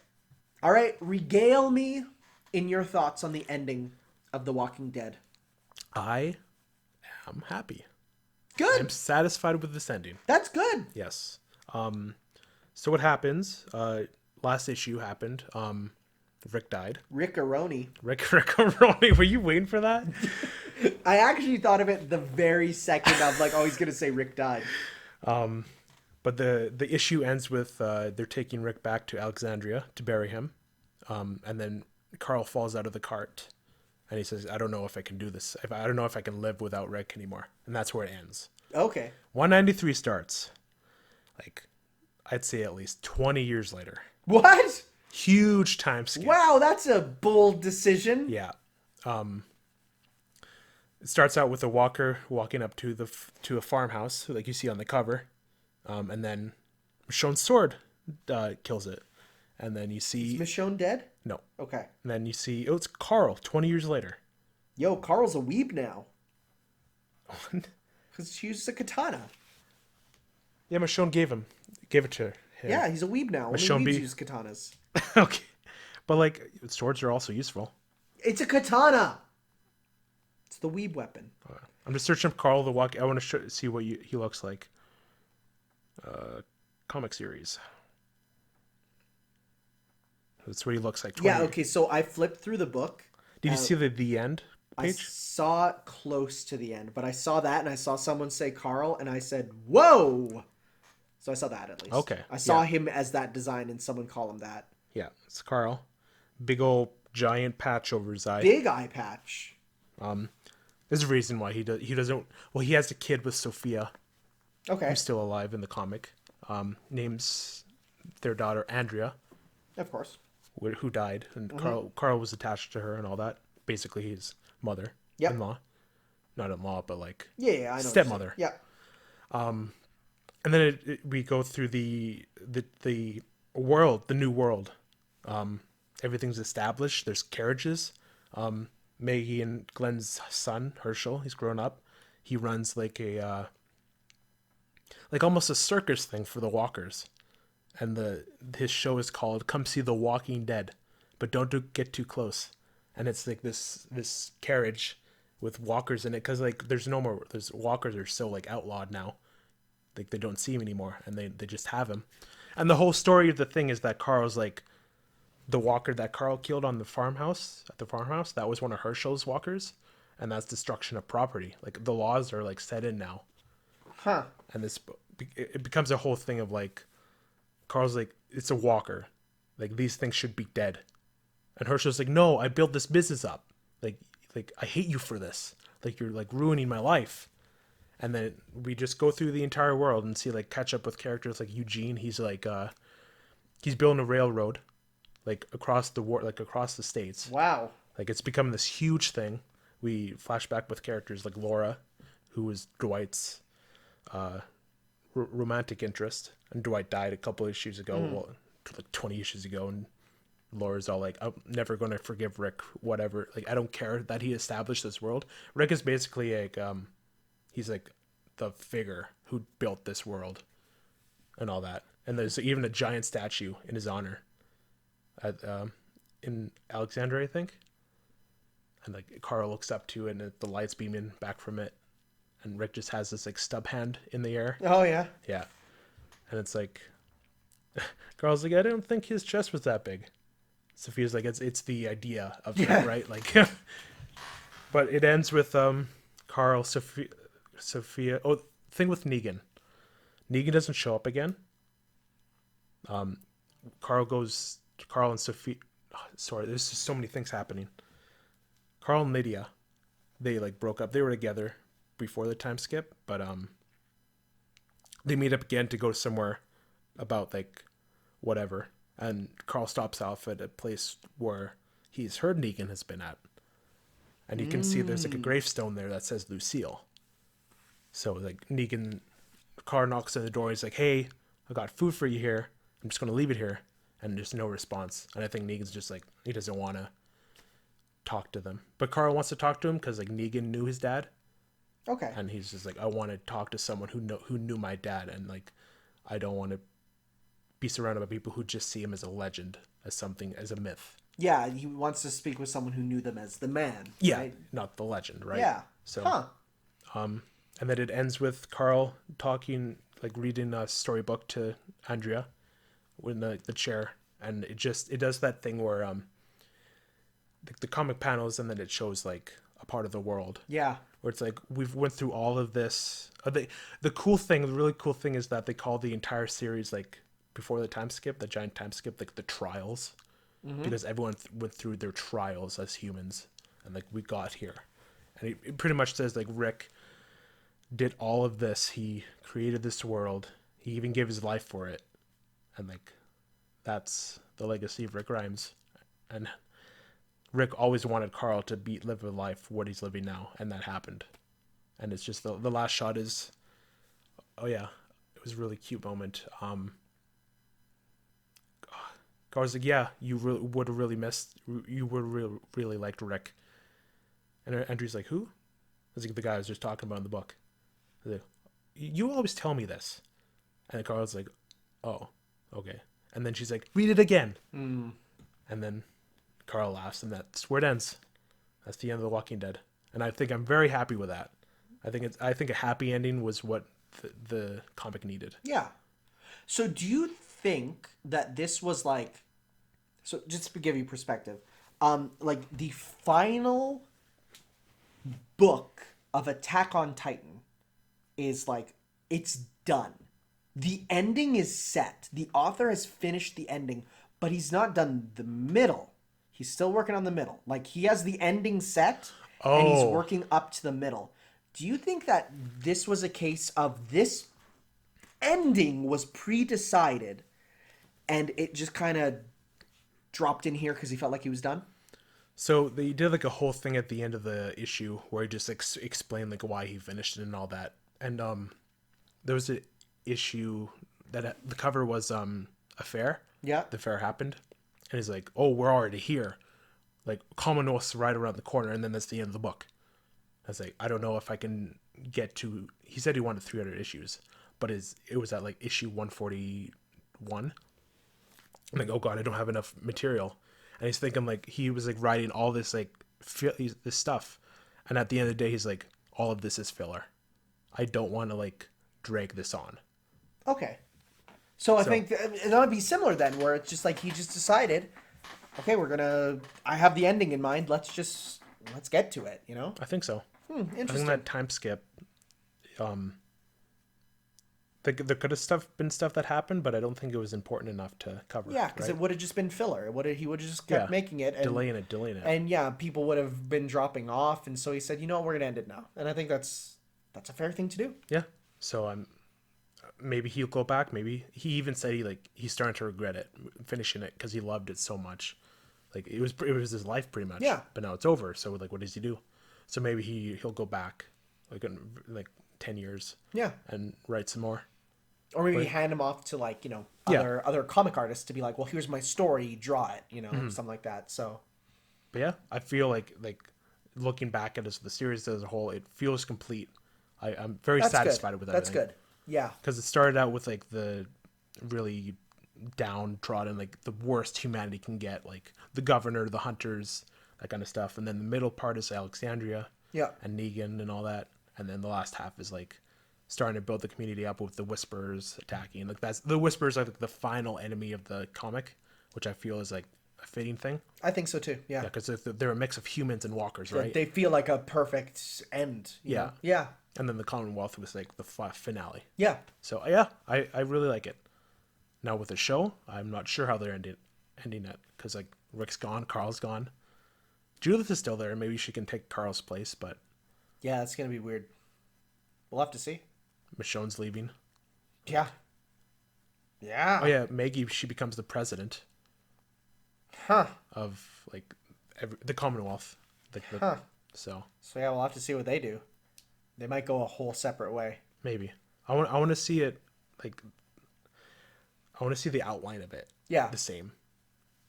All right, regale me in your thoughts on the ending of The Walking Dead. I am happy. Good. I'm satisfied with this ending. That's good. Yes. So what happens? Last issue happened. Rick died. Rick-a-roni. Rick-a-roni. Were you waiting for that? I actually thought of it the very second of like, oh, he's gonna say Rick died. But the issue ends with they're taking Rick back to Alexandria to bury him, and then Carl falls out of the cart, and he says, "I don't know if I can do this. I don't know if I can live without Rick anymore." And that's where it ends. Okay. 193 starts. Like, I'd say at least 20 years later. What? Huge time skip. Wow, that's a bold decision. Yeah. It starts out with a walker walking up to a farmhouse, like you see on the cover. And then Michonne's sword kills it. And then you see... Is Michonne dead? No. Okay. And then you see... Oh, it's Carl, 20 years later. Yo, Carl's a weeb now. Because she uses a katana. Yeah, Michonne gave it to him. Yeah, he's a weeb now. Only Michonne weebs use katanas. Okay. But, like, swords are also useful. It's a katana! It's the weeb weapon. I'm just searching up Carl the Walk. I want to see what he looks like. Comic series. That's what he looks like. Yeah, okay, so I flipped through the book. Did you see the end I page? saw close to the end, but I saw that and I saw someone say Carl and I said, whoa! So I saw that at least. Okay. I saw him as that design and someone call him that. Yeah, it's Carl. Big old giant patch over his eye. Big eye patch. There's a reason why he doesn't. Well, he has a kid with Sophia, Okay. who's still alive in the comic. Names their daughter Andrea, Of course. who died, and Carl was attached to her and all that. Basically, his mother Yep. in law, not in law, but like Yeah, I know. stepmother. Yeah. And then we go through the world, the new world. Everything's established. There's carriages. Maggie and Glenn's son Herschel, he's grown up. He runs like a like almost a circus thing for the walkers, and his show is called "Come See the Walking Dead," but don't get too close. And it's like this carriage with walkers in it, because like there's no more. There's walkers are so like outlawed now. Like they don't see him anymore, and they just have him. And the whole story of the thing is that Carl's like the walker that Carl killed on the farmhouse. That was one of Herschel's walkers, and that's destruction of property. Like the laws are like set in now. Huh. And it becomes a whole thing of like Carl's like, it's a walker, like these things should be dead, and Herschel's like, no, I built this business up, like I hate you for this, like you're like ruining my life. And then we just go through the entire world and see like catch up with characters like Eugene. He's like he's building a railroad like across the states. Wow. Like it's become this huge thing. We flash back with characters like Laura, who was Dwight's romantic interest, and Dwight died a couple issues ago, well, like 20 issues ago, and Laura's all like, I'm never going to forgive Rick, whatever. Like, I don't care that he established this world. Rick is basically like, he's like the figure who built this world and all that. And there's even a giant statue in his honor at in Alexandria, I think. And like Carl looks up to it, and the lights beaming back from it, and Rick just has this like stub hand in the air. Oh yeah. Yeah. And it's like Carl's like, I don't think his chest was that big. Sophia's like, it's the idea of that, right? Like but it ends with Carl, Sophia. Oh, thing with Negan doesn't show up again. Carl and Sophia, sorry, there's just so many things happening. Carl and Lydia, they like broke up. They were together before the time skip, but they meet up again to go somewhere about like whatever. And Carl stops off at a place where he's heard Negan has been at, and you can see there's like a gravestone there that says Lucille. So like Carl knocks on the door. He's like, "Hey, I got food for you here. I'm just gonna leave it here." And there's no response. And I think Negan's just like, he doesn't want to talk to them, but Carl wants to talk to him because like Negan knew his dad. Okay. And he's just like, I want to talk to someone who knew my dad, and like I don't want to be surrounded by people who just see him as a legend, as something, as a myth. Yeah, he wants to speak with someone who knew them as the man. Yeah, right? not the legend, right? Yeah. So, and then it ends with Carl talking, like reading a storybook to Andrea in the chair, and it does that thing where the comic panels, and then it shows like a part of the world. Yeah. Where it's like, we've went through all of this. The really cool thing is that they call the entire series, like before the time skip, the giant time skip, like the trials, because everyone went through their trials as humans, and like we got here. And it pretty much says like Rick did all of this. He created this world. He even gave his life for it. And like, that's the legacy of Rick Grimes. And Rick always wanted Carl to live a life what he's living now, and that happened. And it's just the last shot is, oh yeah, it was a really cute moment. Carl's like, yeah, you would have really really liked Rick. And Andrew's like, who? I was like, the guy I was just talking about in the book. I was like, you always tell me this. And Carl's like, oh, okay. And then she's like, read it again. And then Carl laughs, and that's where it ends. That's the end of The Walking Dead, and I think I'm very happy with that. I think a happy ending was what the comic needed. Yeah. So do you think that this was like, so just to give you perspective, like the final book of Attack on Titan is like, it's done. The ending is set. The author has finished the ending, but he's not done the middle. He's still working on the middle. Like, he has the ending set, and he's Oh. working up to the middle. Do you think that this was a case of this ending was pre-decided and it just kind of dropped in here because he felt like he was done? So they did like a whole thing at the end of the issue where he just explained like why he finished it and all that. And there was an issue that the cover was a fair. Yeah. The fair happened, and he's like, "Oh, we're already here. Like Commonwealth's right around the corner," and then that's the end of the book. I was like, I don't know if I can get to. He said he wanted 300 issues, but it was at like issue 141. I'm like, oh god, I don't have enough material. And he's thinking like he was like writing all this like this stuff, and at the end of the day, he's like, all of this is filler. I don't want to like drag this on. Okay. So I think that would be similar then, where it's just like he just decided, okay, I have the ending in mind. Let's get to it, you know? I think so. Interesting. I think that time skip, there could have been stuff that happened, but I don't think it was important enough to cover. Yeah, because right? it would have just been filler. He would have just kept making it. And, delaying it. And yeah, people would have been dropping off. And so he said, you know what, we're going to end it now. And I think that's a fair thing to do. Yeah. So maybe he'll go back. Maybe he even said he's starting to regret it, finishing it because he loved it so much. Like it was his life pretty much. Yeah. But now it's over. So like, what does he do? So maybe he'll go back like in 10 years. Yeah. And write some more. Or maybe hand him off to like, you know, other comic artists to be like, well, here's my story, draw it, you know, something like that. So. But yeah, I feel like looking back at the series as a whole, it feels complete. I'm very satisfied with that. That's good. Yeah. Because it started out with like the really downtrodden, like the worst humanity can get, like the governor, the hunters, that kind of stuff. And then the middle part is Alexandria and Negan and all that. And then the last half is like starting to build the community up with the Whisperers attacking. Like the Whisperers are like the final enemy of the comic, which I feel is like a fitting thing. I think so too. Yeah. Because they're a mix of humans and walkers, right? They feel like a perfect end. You know? Yeah. And then the Commonwealth was like the finale. Yeah. So yeah, I really like it. Now with the show, I'm not sure how they're ending it because like Rick's gone, Carl's gone, Judith is still there. Maybe she can take Carl's place, but yeah, it's gonna be weird. We'll have to see. Michonne's leaving. Yeah. Yeah. Oh yeah, Maggie. She becomes the president. Of like the Commonwealth. So yeah, we'll have to see what they do. They might go a whole separate way. Maybe I want to see it like. I want to see the outline of it. Yeah. The same.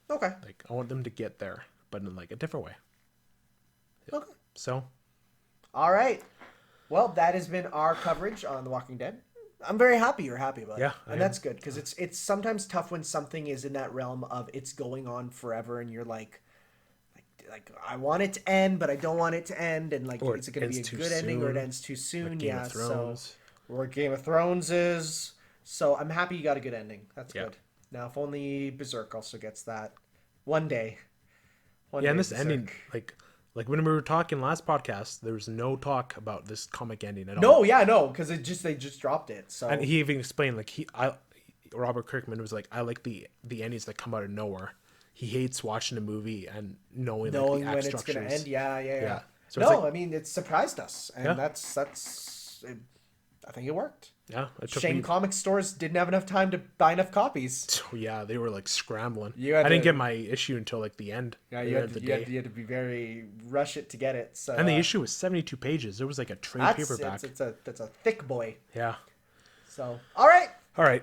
Okay. Like I want them to get there, but in like a different way. Yeah. Okay. So. All right. Well, that has been our coverage on The Walking Dead. I'm very happy you're happy about it. Yeah. And that's good because it's sometimes tough when something is in that realm of it's going on forever and you're like I want it to end, but I don't want it to end. And like, is it going to be a good ending or it ends too soon? Like Game of Thrones. So where Game of Thrones is. So I'm happy you got a good ending. That's good. Now, if only Berserk also gets that one day. And this Berserk. Ending, like when we were talking last podcast, there was no talk about this comic ending at all. No, because they just dropped it. So and he even explained Robert Kirkman was like, I like the endings that come out of nowhere. He hates watching a movie and knowing like, the act when it's gonna end. Yeah. So no, I mean it surprised us, and that's. I think it worked. Yeah, Shane comic stores didn't have enough time to buy enough copies. So yeah, they were like scrambling. I didn't get my issue until like the end. Yeah, you had to be very rush it to get it. So and the issue was 72 pages. It was like a trade paperback. That's a thick boy. Yeah. So all right.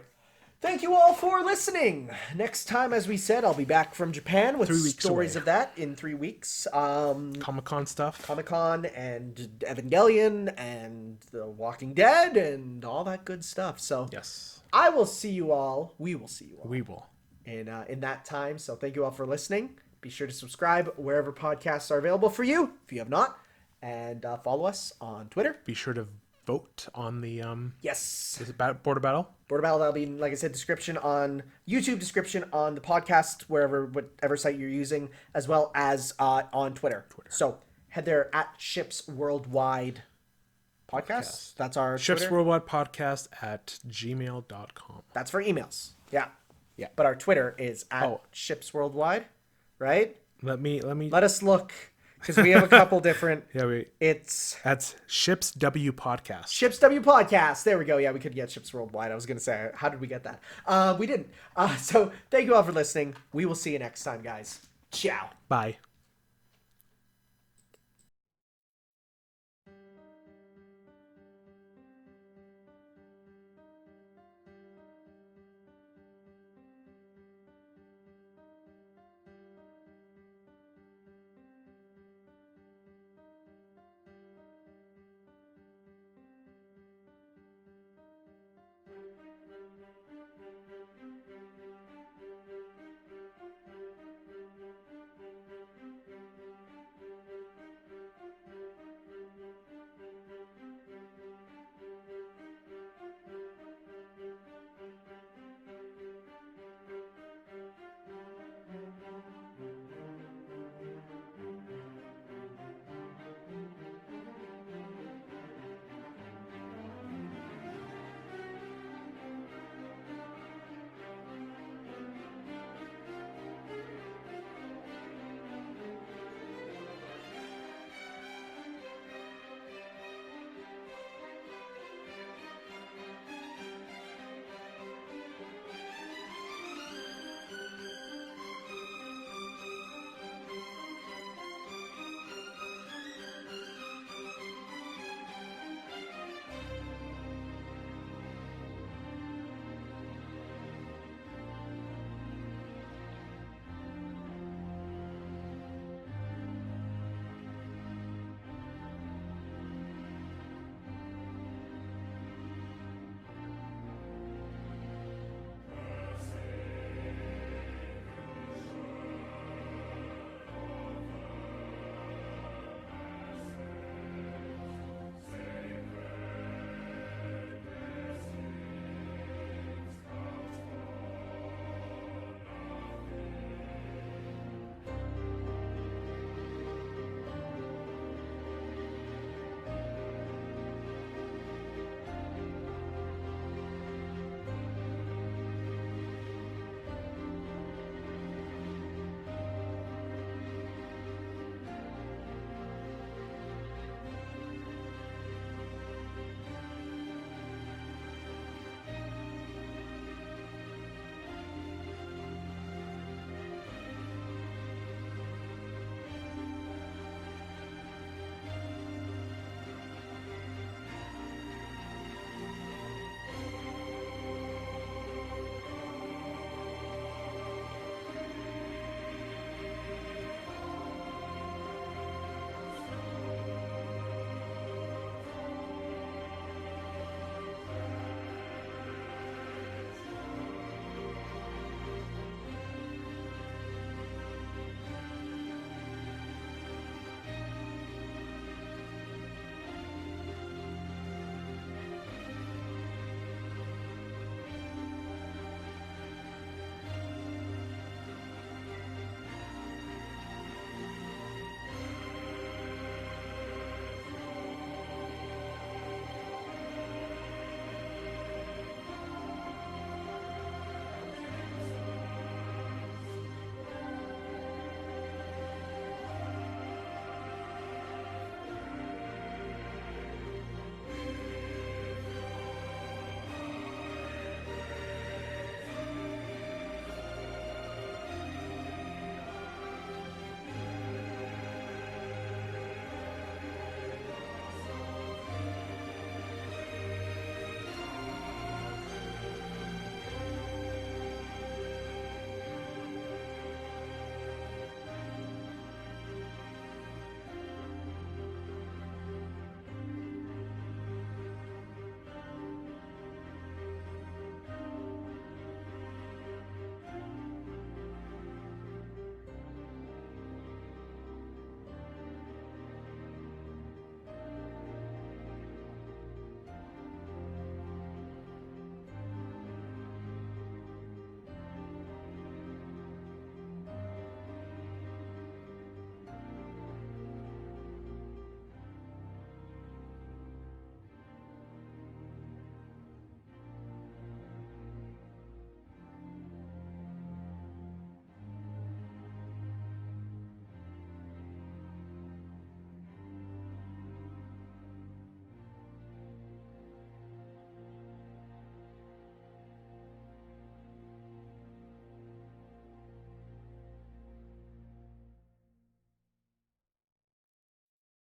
Thank you all for listening. Next time, as we said, I'll be back from Japan with stories of that in 3 weeks. Comic-Con stuff. Comic-Con and Evangelion and The Walking Dead and all that good stuff. So yes, I will see you all. We will see you all. We will. In that time. So thank you all for listening. Be sure to subscribe wherever podcasts are available for you, if you have not. And follow us on Twitter. Be sure to vote on the yes. Is it Border Battle? Border Battle, that'll be, like I said, description on YouTube, description on the podcast, whatever site you're using, as well as on Twitter. So head there at Ships Worldwide Podcast. That's our Ships Twitter. Worldwide Podcast at gmail.com. That's for emails. Yeah. But our Twitter is at Ships Worldwide, right? Let us look. because we have a couple different. That's Ships W Podcast. Ships W Podcast. There we go. Yeah, we could get Ships Worldwide. I was gonna say, how did we get that? We didn't. So thank you all for listening. We will see you next time, guys. Ciao. Bye.